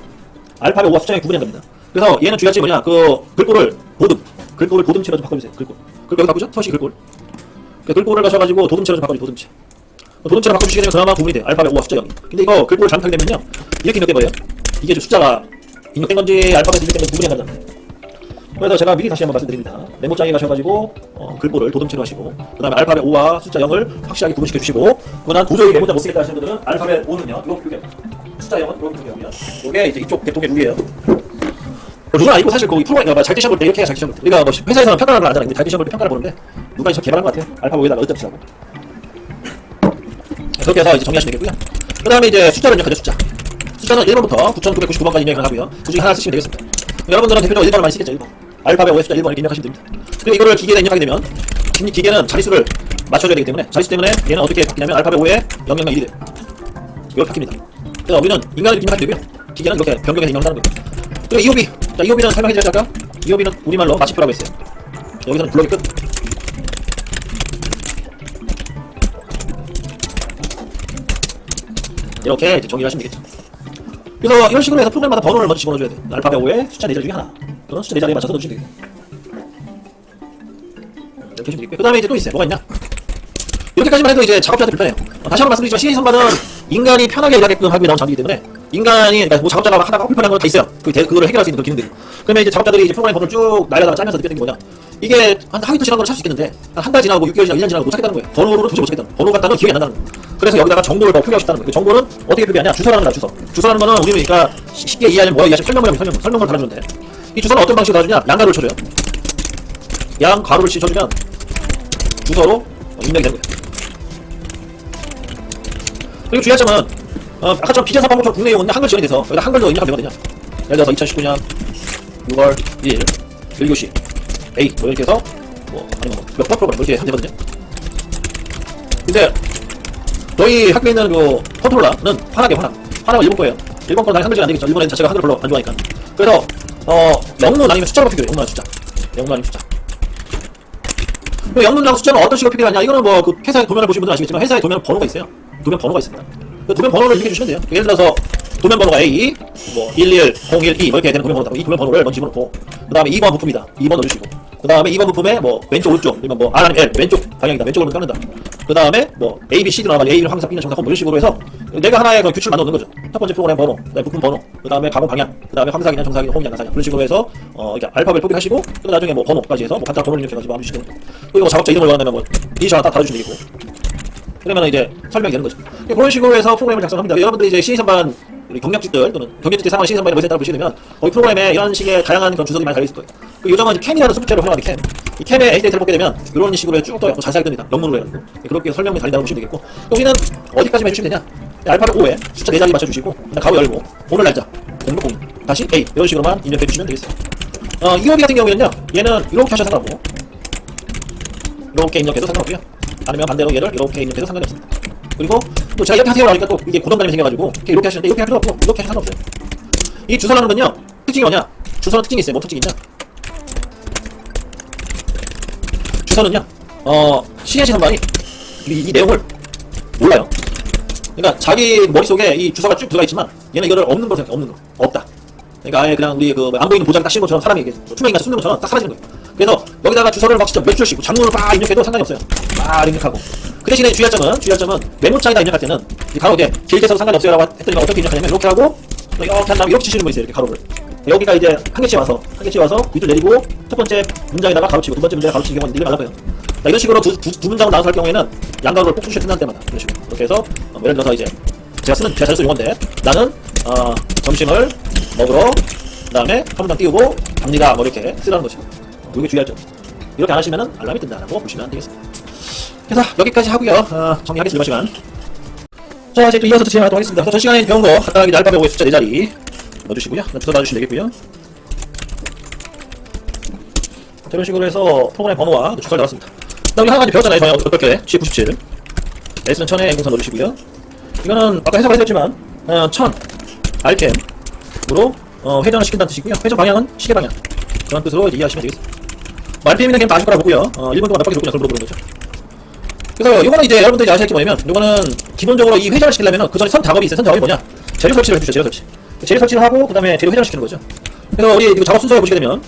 알파벳 5와 숫자 0이 구분이 안 갑니다. 그래서 얘는 주의할 점이 뭐냐? 글꼴을 도듬체로 좀 바꿔주세요. 글꼴 여기 바꾸죠? 서시 글꼴. 글꼴을 가셔가지고 도듬체로 좀 바꿔주세요. 도듬체로 바꿔주시게 되면 그나마 구분이 돼요. 알파벳 5와 숫자 0이. 근데 이거 글꼴을 잘못하게 되면요, 이렇게 입력된 거예요. 이게 좀 숫자가 입력된 건지 알파벳 입력된 건지 구분이 안 간다. 그래서 제가 미리 다시 한번 말씀드립니다. 메모장에 가셔가지고 글꼴을 도듬체로 하시고, 그 다음에 알파벳 5와 숫자 0을 확실하게 구분시켜 주시고, 그다음 도저히 메모장 못 쓰겠다 하시는 분들은 알파벳 5는요 이렇게 표기합니다. 숫자 0은 이렇게 표기하고요. 이게 이제 이쪽 개통의 룰이에요. 룰은 아니고 사실 거기 프로그램 잘게 시험 볼 때 이렇게 해야 잘게 시험 볼 때, 우리가 뭐 회사에서는 평가를 안 하잖아요. 근데 잘게 시험 볼 때 평가를 보는데 누가 이제 개발한 것 같아요. 알파벳 5에다가 어떤 치라고. 그렇게 해서 이제 정리하시면 되겠고요. 그 다음에 이제 숫자를 입력하죠. 숫자는 1번부터 9999번까지 입력을 하고요. 그 중에 하나 쓰시면 되겠습니다. 여러분들은 대표적으로 1번을 많이 쓰겠죠. 1번. 알파벳 5의 숫자 1번 이렇게 입력하시면 됩니다. 그리고 이거를 기계에 입력하게 되면 기계는 자릿수를 맞춰줘야 되기 때문에, 자릿수 때문에 얘는 어떻게 바뀌냐면 알파벳 5에 000 1이 돼요. 이렇게 바뀝니다. 그래서 우리는 인간을 입력하면 되고요. 기계는 이렇게 변경해서 입력을 하는 거예요. 그리고 EOB. 자, EOB는 설명해드렸죠 아까? EOB는 우리말로 마치표라고 했어요. 여기서는 블록이 끝. 이렇게 이제 정리를 하시면 되겠죠. 그래서 이런 식으로 해서 프로그램마다 번호를 먼저 집어넣어줘야 돼요. 알파벳 5에 숫자 4자리 중에 하나, 또는 숫자 4자리에 맞춰서 넣어주시면 되겠네요. 이렇게 하시면 되겠고요. 그 다음에 이제 또 있어요. 뭐가 있냐? 이렇게까지만 해도 이제 작업자한테 불편해요. 다시 한번 말씀드리지만 CNC 선반은 인간이 편하게 일하게끔 하기 위해 나온 장비이기 때문에, 인간이, 그러니까 뭐 작업자가 하다가 불편한 건 다 있어요. 그거를 해결할 수 있는 그런 기능들이. 그러면 이제 작업자들이 이제 프로그램 번호를 쭉 날려다가 짜면서 느꼈던 게 뭐냐? 이게 한 하루도 지난 거는 찾을 수 있겠는데, 한 달 지나고 6개월 지나고 1년 지나고 못 찾겠다는 거예요. 번호로는 도저히 못 찾겠다는 거예요. 번호 같다는 건 기억이 안 난다는 거예요. 그래서 여기다가 정보를 더 표기하고 싶다는 거예요. 정보는 어떻게 표기하냐? 주소라는 거야, 주소. 주소라는 거는 우리는 그러니까 쉽게 이해하려면 뭐야? 이해하시면 설명을 달아주는데, 이 주소는 어떤 방식으로 달아주냐? 양가로를 쳐줘요. 양 가로를 쳐주면 주소로 입력이 되는 거예요. 그리고 주의할 점은 아까처럼 비전사 방법처럼 국내 용어는 한글 지원이 돼서 여기다 한글로 입력하면 되거든요. 예를 들어서 2019년 6월 1일 1교시 A 뭐 이렇게 해서 뭐 아니면 몇번 프로그램 이렇게 하면 되거든요. 근데 저희 학교에 있는 그 컨트롤러는 화나가 일본 거예요. 일본 거는 한글지가 안 되겠죠. 일본 애들 자체가 한글을 별로 안 좋아하니까. 그래서 영문 아니면 숫자로 표기해요. 영문 아니면 숫자. 영문 아니면 숫자. 그 영문이랑 숫자는 어떤 식으로 표기하냐? 이거는 뭐 그 회사의 도면을 보신 분들은 아시겠지만 회사의 도면 번호가 있어요. 도면 번호가 있습니다. 그 도면 번호를 입력해 주시면 돼요. 예를 들어서 도면 번호가 A, 뭐 11012 뭐 이렇게 되는 도면 번호다. 이 도면 번호를 먼저 집어넣고 그 다음에 2번 부품이다. 2번 넣어주시고 그 다음에 2번 부품에 뭐 왼쪽 오른쪽 아니면 뭐 R 아니면 L 왼쪽 방향이다. 왼쪽으로 깎는다. 그 다음에 뭐 A, B, C도 나와가지고 A를 항상 B는 정상 뭐 이런 식으로 해서 내가 하나의 그 규칙을 만들어 놓는 거죠. 첫 번째 프로그램 번호, 그 다음에 부품 번호, 그 다음에 가공 방향, 그 다음에 황사기냐 정사기냐 홈이냐 나사냐 그런 식으로 해서 이렇게 알파벳 표기하시고 그 나중에 뭐 번호까지 해서 뭐 간단한 번호를 입력해가지고 마무리 시키는 거죠. 그리고 뭐 작업자 이름을 원하면 뭐 이니셜 딱 달아주시면 되겠고 그러면 이제 설명이 되는 거죠. 그런 식으로 해서 프로그램을 작성합니다. 여러분들이 이제 신입선반 우리 경력직들 또는 경력직 상황 신입선반에 모의센터를 보시게 되면 거기 프로그램에 이런 식의 다양한 그런 주소들이 많이 달려있을 거예요. 그 요즘은 이제 캠이라는 소프트웨어를 활용하는 캠. 이 캠의 에이지 데이터를 보게 되면 이런 식으로 쭉 떠요. 자세하게 뜹니다. 영문으로 해가지고. 그렇게 설명이 달린다고 보시면 되겠고. 여기는 어디까지만 해주시면 되냐? 알파벳 5에 숫자 4자리 맞춰주시고 가로 열고 오늘 날짜 0602 다시 A 이런 식으로만 입력해 주시면 되겠어요. EOB 같은 경우에는요. 얘는 이렇게 하셔도 상관없고 이렇게 입력해도 상관없고요. 아니면 반대로 얘를 이렇게 입력해도 상관이 없습니다. 그리고 또 제가 이렇게 하세요 하니까 또 이게 고정관념이 생겨가지고 이렇게 하시는데 이렇게 할 필요 없고 이렇게 하셔도 상관없어요. 이 주소라는 건요 특징이 뭐냐? 주소는 특징이 있어요. 뭐 특징이 있냐? 주소는요 CNC 선반이 이 내용을 몰라요. 그러니까 자기 머릿속에 이 주소가 쭉 들어가 있지만 얘는 이거를 없는 걸로 생각해. 없는 거. 없다. 그러니까 아예 그냥 우리 그 안 보이는 보자기 딱 씌운 것처럼 사람이 이렇게 투명인같이 숨는 것처럼 딱 사라지는 거예요. 그래서 여기다가 주소를 막 진짜 몇 줄씩 장문으로 막 입력해도 상관이 없어요. 막 입력하고. 그 대신에 주의할점은 메모장에다 입력할 때는 가로 이렇게 길게 써도 상관이 없어요라고 했더니 어떻게 입력하냐면 이렇게 하고 이렇게 한 다음에 이렇게 치시는 분 있어요. 이렇게 가로를. 여기가 이제 한 개씩 와서 밑을 내리고 첫 번째 문장에다가 가로치고 두 번째 문장에 가로치는 경우는 이게 맞아요. 이런 식으로 두 문장을 나눠서 할 경우에는 양가로를 꼭 수시에 끝날 때마다 이런 식으로 이렇게 해서 예를 들어서 이제 제가 자주 쓰는 용어인데 나는 점심을 먹으러 그 다음에 한 문장 띄우고 갑니다 뭐 이렇게 쓰라는 거죠. 이게 주의할 점. 이렇게 안 하시면은 알람이 뜬다라고 보시면 되겠습니다. 그래서 여기까지 하고요. 정리하겠습니다. 이번 시간. 자 이제 또 이어서 진행하도록 하겠습니다. 전 시간에 배운 거 간단하게 알파벳 5의 숫자 4자리 넣어주시고요. 주소 놔주시면 되겠고요. 이런 식으로 해서 프로그램 번호와 주소를 넣었습니다. 그다음 우리 한 가지 배웠잖아요. 저희 어떻게 C97 S는 1000에 N공산 넣어주시고요. 이거는 아까 해석을 했었지만 1000 RPM으로 회전을 시킨다는 뜻이고요. 회전 방향은 시계 방향 그런 뜻으로 이해하시면 되겠습니다. RPM이나 그냥 다 아실 거라 보고요. 1분 동안 몇 바퀴 돌고 그냥 그걸 물어보는 거죠. 그래서 이거는 이제 여러분들이 아셔야 할 게 뭐냐면 이거는 기본적으로 이 회전을 시키려면 그 전에 선 작업이 있어요. 선 작업이 뭐냐? 재료 설치를 해주죠. 재료 설치. 재료 설치를 하고 그 다음에 재료 회전을 시키는 거죠. 그래서 우리 이거 작업 순서에 보시게 되면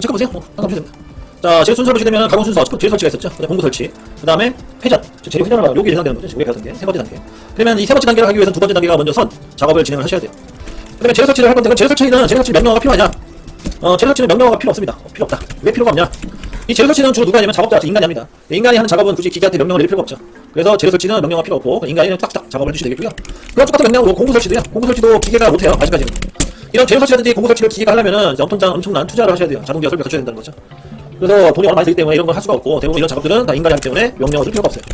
체크보세요. 한번 보시면 됩니다. 자, 재료 순서를 보시게 되면 가공 순서 재료 설치가 있었죠. 그다음에 공구 설치. 그 다음에 회전. 재료 회전을 하고 여기 예상되는 거죠. 우리가 배웠던 게 세 번째 단계. 그러면 이 세 번째 단계를 하기 위해서는 두 번째 단계가 먼저 선 작업을 진행을 하셔야 돼요. 그 다음에 재료 설치를 할 건데 재료 설치 명령어가 필요하냐? 재료 설치는 명령어가 필요 없습니다. 필요 없다. 왜 필요가 없냐? 이 재료 설치는 주로 누가 하냐면 작업자, 인간이 합니다. 인간이 하는 작업은 굳이 기계한테 명령을 내릴 필요가 없죠. 그래서 재료 설치는 명령어가 필요 없고 인간이 딱딱 작업을 해주시면 되겠고요. 그럼 똑같은 명령으로 공구 설치도요. 공구 설치도 기계가 못해요. 아직까지는. 이런 재료 설치라든지 공구 설치를 기계가 하려면은 엄청난 투자를 하셔야 돼요. 자동기가 설비 갖춰야 된다는 거죠. 그래서 돈이 얼마 많이 들기 때문에 이런 걸 할 수가 없고 대부분 이런 작업들은 다 인간이 하기 때문에 명령을 쓸 필요가 없어요.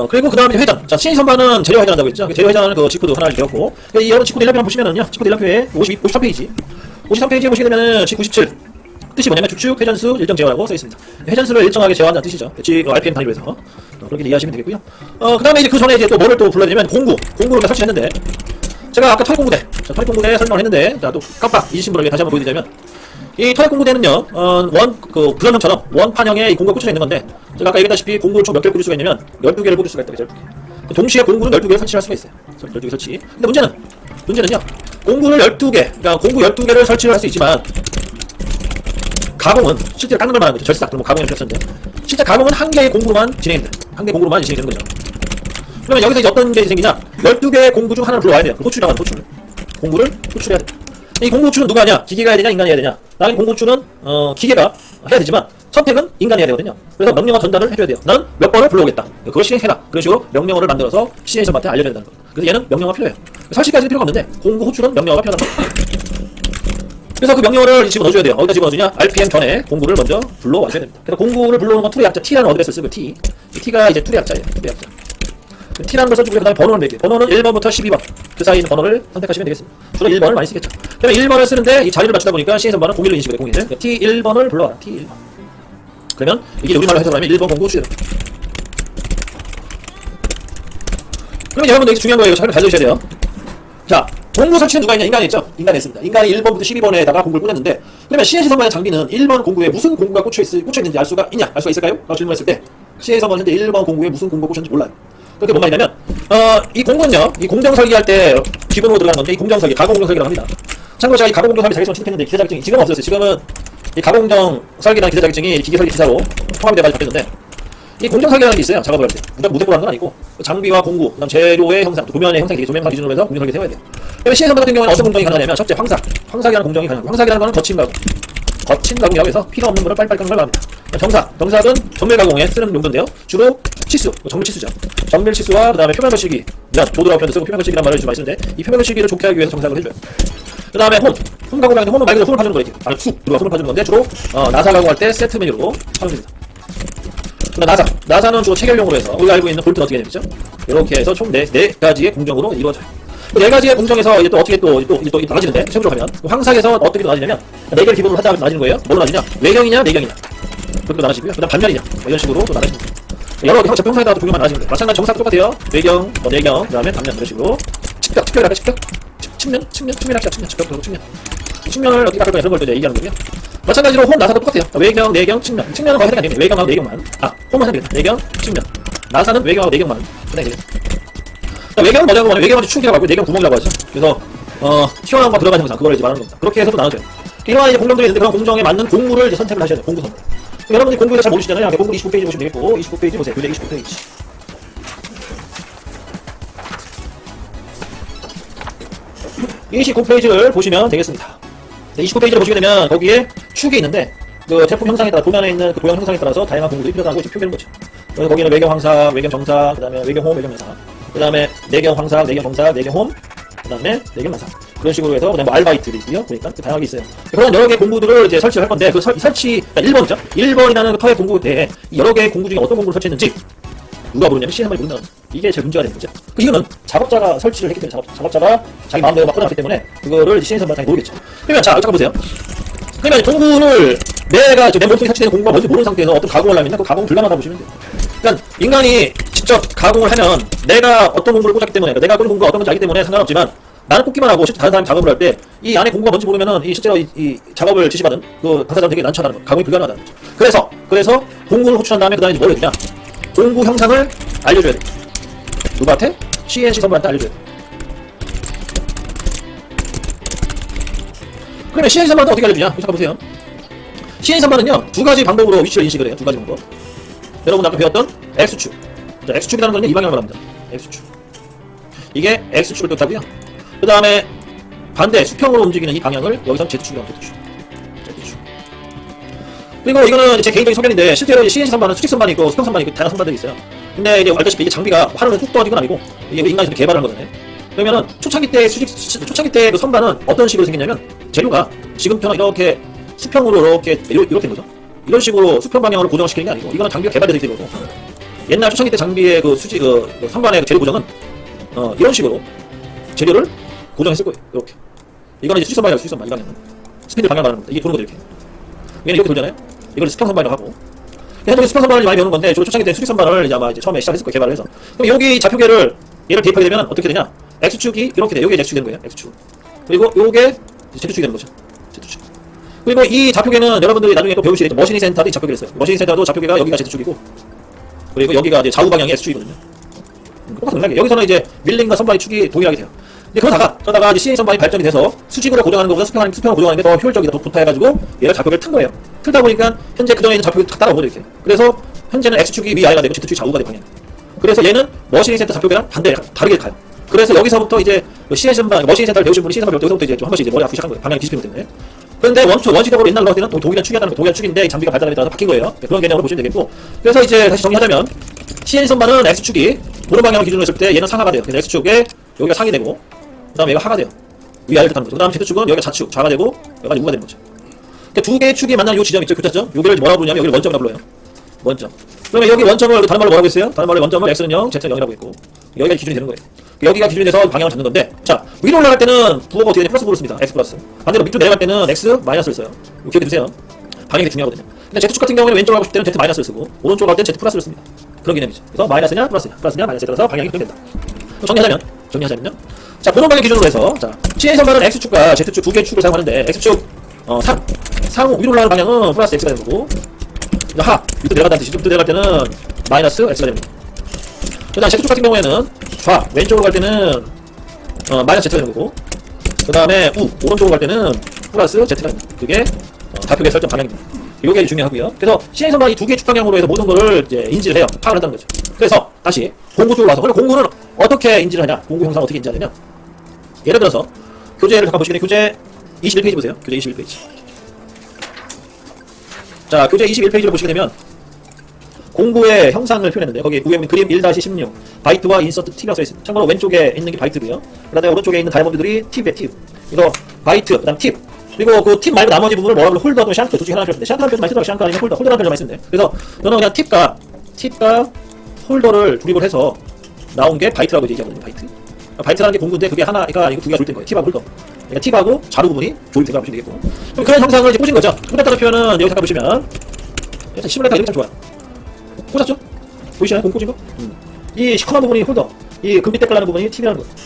그리고 그 다음에 회전. 자, CNC 선반은 재료 회전한다고 했죠. 재료 회전하는 그 G코드 하나를 배웠고, 이 여러분 G코드 1편만 보시면은요, G코드 1편에 53페이지. 53페이지에 보시게 되면은 G97. 뜻이 뭐냐면 주축 회전수 일정 제어라고 써 있습니다. 회전수를 일정하게 제어한다는 뜻이죠. RPM 단위로 해서. 그렇게 이해하시면 되겠고요. 그 다음에 이제 그 전에 이제 또 뭐를 또 불러야 되냐면 공구를 설치했는데, 제가 아까 토익공구대, 토익공구대 설명을 했는데, 자, 또 깜빡 잊으신 분을 위해 다시 한번 보여드리자면, 이 토익공구대는요, 구설명처럼 원판형의 이 공구가 꽂혀져 있는 건데, 제가 아까 얘기했다시피 공구를 총 몇 개를 꽂을 수가 있냐면, 12개를 꽂을 수가 있다, 12개. 동시에 공구는 12개를 설치할 수가 있어요. 12개 설치. 근데 문제는요, 공구를 12개, 그러니까 공구 12개를 설치를 할 수 있지만, 가공은, 실제로 깎는 걸 말하는 거죠. 절삭, 그럼 가공을 했었는데, 실제 가공은 한 개의 공구로만 진행됩니다. 한 개의 공구로만 진행되는 거죠. 그러면 여기서 이제 어떤 게 생기냐? 12개의 공구 중 하나를 불러와야 돼요. 호출이라고 하는 호출. 공구를 호출해야 돼. 이 공구 호출은 누가 하냐? 기계가 해야 되냐? 인간이 해야 되냐? 나는 공구 호출은 기계가 해야 되지만 선택은 인간이 해야 되거든요. 그래서 명령어 전달을 해줘야 돼요. 나는 몇 번을 불러오겠다. 그걸 실행해라. 그런 식으로 명령어를 만들어서 CNC한테 알려야 된다는 거예요. 그래서 얘는 명령어가 필요해요. 설치까지는 필요가 없는데 공구 호출은 명령어가 필요하다. 그래서 그 명령어를 집어넣어줘야 돼요. 어디다 집어넣어주냐? RPM 전에 공구를 먼저 불러와줘야 됩니다. 그래서 공구를 불러오는 건 툴의 약자 T라는 어드레스를 쓰고 T. 이 T가 이제 툴의 약자예요. 툴의 약자. T라는 걸 써주고요. 그 다음에 번호를 매길게요. 번호는 1번부터 12번 그 사이 있는 번호를 선택하시면 되겠습니다. 주로 1번을 많이 쓰겠죠. 그러면 1번을 쓰는데 이 자리를 맞추다 보니까 시의 선반은 01로 인식을 해요. 01. T1번을 불러라. T1번. 그러면 이게 우리말로 해석하면 1번 공구 추적. 그러면 여러분들 이게 중요한 거예요. 잘 가져오셔야 돼요. 자, 공구 설치는 누가 있냐? 인간이 있죠? 인간이 했습니다. 인간이 1번부터 12번에다가 공구를 꽂았는데, 그러면 CNC 선반의 장비는 1번 공구에 무슨 공구가 꽂혀있는지 알 수가 있냐? 알 수가 있을까요? 라고 질문했을 때, CNC 선반은 현재 1번 공구에 무슨 공구가 꽂혔는지 몰라요. 그게 뭔 말이냐면, 이 공구는요, 이 공정 설계할 때 기본으로 들어가는 건데, 이 공정 설계, 가공 공정 설계라고 합니다. 참고로 제가 이 가공 공정 설계 자격증을 취득했는데, 기사 자격증이 지금은 없었어요. 지금은 이 가공정 설계라는 기사 자격증이 기계 설계 기사로 포함이 돼가지고 바뀌었는데, 이 공정 설계라는 게 있어요. 작업을 할 때. 무대포라는 건 아니고, 장비와 공구, 그다음 재료의 형상, 도면의 형상, 조명상 기준으로 해서 공정 설계 세워야 돼요. 그러면 CNC 같은 경우는 어떤 공정이 가능하냐면, 첫째 황삭이라는 공정이 가능합니다. 황삭이라는 거는 거친 가공이라고 해서 필요 없는 거를 빨리빨리 깎는 걸 말합니다. 정삭은 전멸 가공에 쓰는 용도인데요. 주로 치수, 전멸 치수죠. 전멸 치수와 그다음에 표면 거시기, 조드라고 표현도 쓰고 표면 거시기란 말을 좀 많이 쓰는데, 이 표면 거시기를 좋게 하기 위해서 정삭을 해줘요. 그 다음에 홈 가공하는데, 홈은 말 그대로 홈을 파주는 거예요. 안에 쑥 들어가 홈을 파주는 건데, 주로 나사 가공할 때 세트 메뉴로 사용됩니다. 나사는 주로 체결용으로 해서 우리가 알고 있는 볼트는 어떻게 되죠? 이렇게 해서 총 4가지의 공정으로 이루어져요. 4가지의 공정에서 이제 또 어떻게 또 나눠지는데, 세부적으로 하면 황삭에서 어떻게 나눠지냐면 4개를 기본으로 하다 나눠지는 거예요. 뭐로 나눠지냐? 외경이냐 내경이냐 그렇게 나눠지고요. 그 다음 반면이냐 이런 식으로 또 나눠집니다. 여러 개 형상에다가 적용만 나눠지는 거예요. 마찬가지 정사도 똑같아요. 외경, 내경, 그 다음에 반면 이런 식으로 측면을 어떻게 깎을 거냐 그런 걸 또 얘기하는 거고요. 마찬가지로 홈, 나사도 똑같아요. 외경, 내경, 측면은 거의 해당이 안 됩니다. 외경하고 내경만. 홈은 해당이 됩니다. 내경, 측면. 나사는 외경하고 내경만 해당이 됩니다. 외경은 뭐냐고 하면 외경은 축이라고 하고 내경 구멍이라고 하죠. 그래서 튀어나온 거 들어가는 형상, 그걸 이제 말하는 겁니다. 그렇게 해서 또 나눠져요. 이러한 이제 공정들이 있는데, 그런 공정에 맞는 공구를 이제 선택을 하셔야 돼요. 공구 선택. 여러분들이 공구를 잘 모르시잖아요. 공구 29페이지 보시면 되겠고, 29페이지 보세요. 교재 29페이지. 이 29페이지를 보시면 되겠습니다. 29페이지를 보시게 되면 거기에 축이 있는데, 그 제품 형상에 따라, 도면에 있는 그 도형 형상에 따라서 다양한 공구들이 필요하다고 이제 표기하는 거죠. 그래서 거기는 외경 황삭, 외경 정삭, 그 다음에 외경 홈, 외경 나삭, 그 다음에 내경 황삭, 내경 정삭, 내경 홈, 그 다음에 내경 나삭. 그런 식으로 해서, 그 다음에 뭐 알바이트도 있고요. 그러니까 다양하게 있어요. 그런 여러 개의 공구들을 이제 설치를 할 건데, 그 설치, 그러니까 1번이죠. 1번이라는 그 터의 공구 때에 여러 개의 공구 중에 어떤 공구를 설치했는지 누가 모르냐면 CNC만이 모른다는 거예요. 이게 제일 문제가 되는 거죠. 그 이유는 작업자가 설치를 했기 때문에, 작업자가 자기 마음대로 막 꽂아놨기 때문에 그거를 CNC만 당연히 모르겠죠. 그러면 자, 잠깐 보세요. 그러면 공구를 내가 내 몸속에 설치되는 공구가 뭔지 모르는 상태에서 어떤 가공을 하면 그 가공은 불가능하다고 보시면 돼요. 그러니까 인간이 직접 가공을 하면 내가 어떤 공구를 꽂았기 때문에, 내가 꽂은 공구가 어떤 건지 알기 때문에 상관없지만, 나는 꽂기만 하고 실제 다른 사람이 작업을 할 때 이 안에 공구가 뭔지 모르면은 이 실제로 이 작업을 지시받은 그 당사자는 되게 난처하다는 거예요. 가공이 불가능하다는 거죠. 그래서 공구를 호출한 다음에 그 다음에 뭘 해야 되냐? 공구 형상을 알려줘야 돼. 누구한테? CNC 선반한테 알려줘야 돼. 그러면 CNC 선반은 어떻게 알려주냐? 잠깐 보세요. CNC 선반은요, 2가지 방법으로 위치를 인식을 해요. 2가지 방법. 여러분 아까 배웠던 X축. 자, X축이라는 거는 이 방향을 말합니다. X축. 이게 X축을 뜻하고요. 그 다음에 반대 수평으로 움직이는 이 방향을 여기서 Z축이라고 Z축. 그리고 이거는 제 개인적인 소견인데, 실제로 CNC 선반은 수직 선반이 있고 수평 선반이 있고 다양한 선반들이 있어요. 근데 이제 알다시피 이게 장비가 하루는 뚝 떨어진 건 아니고, 이게 인간이 개발한 거잖아요. 그러면은 초창기 때 그 선반은 어떤 식으로 생겼냐면, 재료가 지금처럼 이렇게 수평으로 이렇게 된 거죠. 이런 식으로 수평 방향으로 고정시키는 게 아니고, 이거는 장비가 개발되어 있는 거고, 옛날 초창기 때 장비의 그 선반의 재료 고정은 이런 식으로 재료를 고정했을 거예요. 이렇게. 이거는 이제 수직 선반이라고, 수직 선반 이 방향은 스피드 방향 말하는 겁니다. 이게 도는 거죠, 이렇게. 얘는 이렇게 돌잖아요. 이걸 수평 선반이라고 하고. 현재 수평 선반을 많이 배우는 건데, 주로 초창기 때 수직 선반을 이제 아마 이제 처음에 시작했을 거예요, 개발을 해서. 그럼 여기 좌표계를 얘를 대입하게 되면 어떻게 되냐? X축이 이렇게 돼. 여기 X축이 되는 거예요. X축. 그리고 요게 Z축이 되는 거죠. Z축. 그리고 이 좌표계는 여러분들이 나중에 또 배우시겠죠. 머신링 센터도 이 좌표계를 써요. 머신링 센터도 좌표계가 여기가 Z축이고, 그리고 여기가 이제 좌우 방향이 X축이거든요. 똑같은 맥락이에요. 여기서는 이제 밀링과 선반의 축이 동일하게 돼요. 근데 그러다가 이제 CNC 선반이 발전이 돼서 수직으로 고정하는 것보다 수평으로 고정하는 게 더 효율적이다, 더 좋다 해가지고 얘가 좌표계를 튼 거예요. 틀다 보니까 현재 그 전에 있는 좌표계 다 따라온 거죠, 이렇게. 그래서 현재는 X축이 위아래가 되고 Z축이 좌우가 되고, 그래서 얘는 머신링 센터 좌표계랑 다르게 가요. 그래서 여기서부터 이제 CNC 선반, 머신링 센터를 배우신 분이 CNC 선반을 배울 때 여기서부터 이제 좀 한 번씩 이제 머리 아프기 시작한 거예요. 방향이 뒤집히기 때문에. 그런데 원칙적으로 옛날로 할 때는 동일한 축이었다는 거, 동일한 축인데 이 장비가 발달에 따라서 바뀐 거예요. 그런 개념으로 보시면 되겠고, 그래서 이제 다시 정리하자면, CNC 선반은 X축이 보는 방향을 기준으로 했을 때 얘는 상하가 돼요. 그래서 X축에 여기가 상이 되고, 그 다음에 얘가 하가 돼요. 위아래를 뜻하는 거죠. 그 다음 Z축은 여기가 좌축, 좌가 되고, 여기가 우가 되는 거죠. 그러니까 두 개의 축이 만나는 요 지점 있죠, 교차점? 여기를 뭐라고 부르냐면, 여기를 원점이라고 불러요. 원점. 그러면 여기 원점을 다른 말로 뭐라고 했어요? 다른 말로 원점을 X는 0, Z는 0이라고 했고, 여기가 기준이 되는 거예요. 여기가 기준이 돼서 방향을 잡는 건데, 자, 위로 올라갈 때는 부호가 어떻게 되냐? 플러스 부호를 씁니다. x 플러스. 반대로 밑으로 내려갈 때는 x 마이너스를 써요. 이거 기억해 두세요. 방향이 중요하거든요. 근데 Z축 같은 경우에는 왼쪽으로 가고 싶을 때는 Z 마이너스를 쓰고, 오른쪽으로 갈 때는 Z 플러스를 씁니다. 그런 개념이죠. 그래서 마이너스냐, 플러스냐, 마이너스에 따라서 방향이 그렇게 된다. 정리하자면요. 자, 고정 방향 기준으로 해서, 자, 시의 선반은 X축과 Z축 두 개의 축을 사용하는데, X축, 상호 위로 올라가는 방향은 플러스 X가 되는 거고, 밑으로 내려간다는 뜻이죠. 밑으로 내려갈 때는 마이너스 X가 됩니다. 그 다음 Z축 같은 경우에는 왼쪽으로 갈 때는 마이너스 Z가 되는 거고, 그 다음에 오른쪽으로 갈 때는 플러스 Z가 됩니다. 그게 좌표계 설정 방향입니다. 이게 중요하고요. 그래서 시의 선반이 두 개의 축 방향으로 해서 모든 거를 이제 인지를 해요. 파악을 한다는 거죠. 그래서 다시 공구 쪽으로 와서, 그럼 공구는 어떻게 인지를 하냐? 공구 형상 어떻게 인지하느냐? 예를 들어서 교재를 잠깐 보시겠네요. 교재 21페이지 보세요. 교재 21페이지. 자, 교재 21페이지를 보시게 되면 공구의 형상을 표현했는데, 거기에 구형이 그림 1-16 바이트와 인서트 팁이라고 써있습니다. 참고로 왼쪽에 있는 게 바이트고요. 그 다음에 오른쪽에 있는 다이아몬드들이 팁이에요. 팁. 이거 바이트, 그 다음 팁. 그리고 그 팁 말고 나머지 부분을 뭐라고 홀더 또는 샹크 둘 중에 하나 필요한데, 샹크라는 표현 많이 쓰더라고요. 샹크 아니면 홀더라는 표현 많이 쓰는데, 그래서 저는 그냥 팁과 홀더를 조립을 해서 나온 게 바이트라고 얘기하거든요. 바이트라는 게 공구인데 그게 하나가 아니고 두 개가 조립된 거예요. 팁하고 홀더. 그러니까 팁하고 자루 부분이 조립된 거라고 보시면 되겠고, 그럼 그런 형상을 이제 꽂은 거죠. 꽂았다는 표현은 여기 잠깐 보시면 일단 시뮬레이터 이름이 참 좋아요. 꽂았죠? 보이시나요? 공 꽂은 거? 이 시커먼 부분이 홀더, 이 금빛 색깔 나는 부분이 팁이라는 거예요.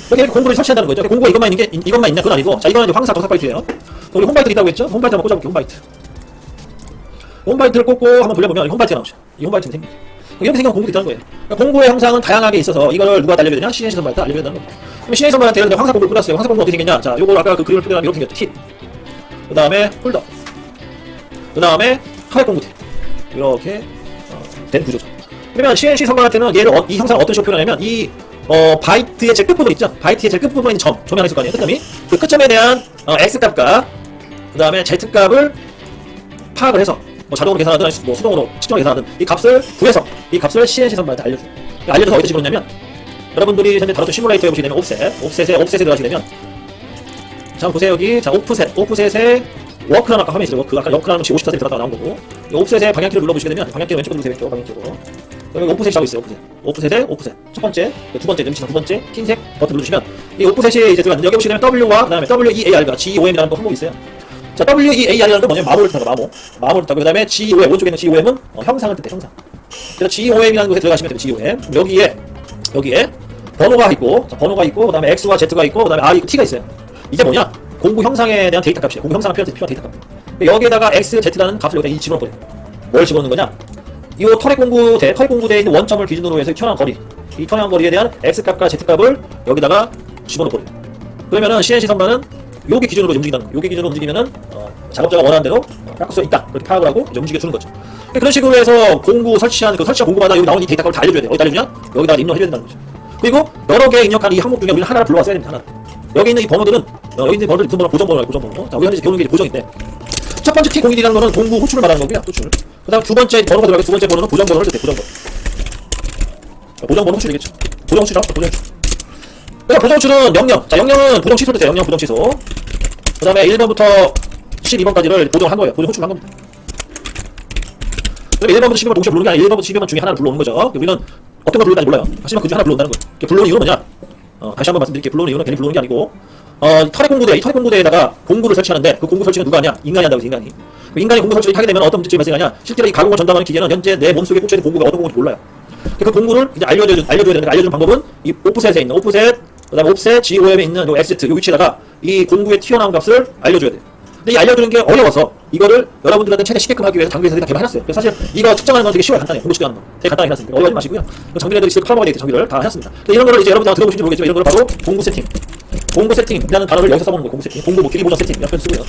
이렇게 공구를 설치한다는 거죠. 공구가 이것만 있는 게, 이것만 있냐? 그건 아니고, 자, 이거는 이제 황사 도사 바이트예요. 우리 홈바이트 있다고 했죠? 홈바이트 한번 꽂아볼게요. 홈바이트를 꽂고 한번 돌려보면 홈바이트가 나오죠. 이 홈바이트는 생깁니다. 이렇게 생기면 공구도 있다는 거예요. 그러니까 공구의 형상은 다양하게 있어서 이걸 누가 알려줘야 되냐? CNC 선반한테 알려줘야 된다는 거예요. 그럼 CNC 선반한테 예를 들어 황사 공구를 꽂았어요. 황사 공구는 어떻게 생겼냐? 자, 요거 아까 그 그림을 표현하면 이렇게 생겼죠. 팁. 그 다음에 홀더. 그 다음에 하획 공구대. 이렇게 된 구조죠. 그러면 CNC 선반한테는 얘를 이 형상을 어떤 식으로 표현하냐면, 이 바이트의 제 끝부분 있죠? 바이트의 제 끝부분에 있는 점이 하나 있을 거 아니에요? 끝점이. 그 끝점에 대한 X값과 그 다음에 Z값을 파악을 해서 뭐 자동으로 계산하든 뭐 수동으로 측정으로 계산하든 이 값을 구해서 이 값을 CNC 선반한테 알려줘요. 알려줘서 어떻게 집어넣냐면, 여러분들이 현재 다뤘던 시뮬레이터에 보시게 되면 옵셋에 들어가시게 되면, 자 보세요. 여기 자 오프셋에 워크라는 아까 화면에 있어요. 아까 워크라는 건 54셀이 들어갔다가 나온 거고, 이 옵셋의 방향키를 눌러보시게 되면 방향키를 왼쪽으로 누르세요. 왼쪽 방향키로. 여기 오프셋이 하고 있어요. 오프셋에 오프셋. 첫 번째, 두 번째, 두 번째 흰색 버튼 누르시면 이 오프셋이 이제 들어가는, 여기 보시면 W와 그다음에 WEAR과 GOM이라는 또 항목이 있어요. 자, WEAR이라는 건 뭐냐면 마모를 뜻하고 마모를 뜻하고, 그다음에 GOM, 오른쪽에 있는 GOM은 형상을 뜻해, 형상. 그래서 GOM이라는 곳에 들어가시면 돼요. GOM. 여기에 번호가 있고, 그다음에 X와 Z가 있고, 그다음에 R이 있고 T가 있어요. 이게 뭐냐? 공구 형상에 대한 데이터 값이에요. 공구 형상을 표현할 때 필요한 데이터 값. 여기에다가 X, Z라는 값을 여기다 집어넣어요. 뭘 집어넣는 거냐? 이 터렛 공구대에 있는 원점을 기준으로 해서 튀어나온 거리, 이 튀어나온 거리에 대한 X값과 Z값을 여기다가 집어넣어요. 그러면은 CNC 선반은 요게 기준으로 움직인다는 거예요. 요게 기준으로 움직이면은 작업자가 원하는 대로 깎을 수 있다, 그렇게 파악을 하고 이제 움직여 주는 거죠. 그런 식으로 해서 공구 설치한 공구마다 여기 나오는 이 데이터 값을 다 알려줘야 돼요. 어디다 알려주냐? 여기다 입력해줘야 된다는 거죠. 그리고 여러 개 입력한 이 항목 중에 우리는 하나를 불러왔어야 됩니다. 하나. 여기 있는 이 번호들은 무슨 번호? 고정번호. 자, 우리 현재 배우는 게 고정인데, 첫 번째 T01이라는 거는 공구 호출을 말하는 거고요. 호출. 그 다음 두 번째 번호가 들어가고, 두 번째 번호는 고정번호를 뜻해. 고정번호 호출이겠죠. 고정 호출이라고? 고정 호출. 그러니까 고정 호출은 영영. 자, 영영은 고정 취소를 됐어요. 영영 고정 취소. 그 다음에 1번부터 12번까지를 고정한 거예요. 고정 호출을 한 겁니다. 그럼 1번부터 12번 동시에 부르는 게 아니라 1번부터 12번 중에 하나를 불러오는 거죠. 우리는 어떤 걸 부르는지 몰라요. 하지만 그 중에 하나 불러온다는 거예요. 불러오는 이유는 뭐냐? 다시 한번 말씀드릴게요. 불러오는 이유는 괜히 불러오는 게 아니고, 터렛 공구대에다가 공구를 설치하는데, 그 공구 설치는 누가 하냐? 인간이 한다고 해서 인간이. 인간이 공구 설치를 하게 되면 어떤 문제점이 발생하냐? 실제로 이 가공을 전담하는 기계는 현재 내 몸속에 꽂혀있는 공구가 어떤 공구인지 몰라요. 그 공구를 이제 알려줘야 되는데, 알려주는 방법은 이 오프셋에 있는 그 다음에 옵셋 GOM에 있는 요 XZ 요 위치에다가 이 공구의 튀어나온 값을 알려줘야 돼요. 근데 이 알려주는 게 어려워서 이거를 여러분들한테 최대 쉽게끔 하기 위해서 장비에서 다 개발해놨어요. 그래서 사실 이거 측정하는 건 되게 쉬워요. 간단해요. 공구 측정하는 거 되게 간단하게 해놨습니다. 어려워하지 마시고요. 장비들이 팔아먹어야 되겠죠. 장비를 다 해놨습니다. 근데 이런 거를 이제 여러분들 들어보신지 모르겠지만, 이런 거를 바로 공구 세팅이라는 단어를 여기서 써보는 거예요. 공구 세팅. 공구 길이 보정 세팅 이렇게 쓰고요.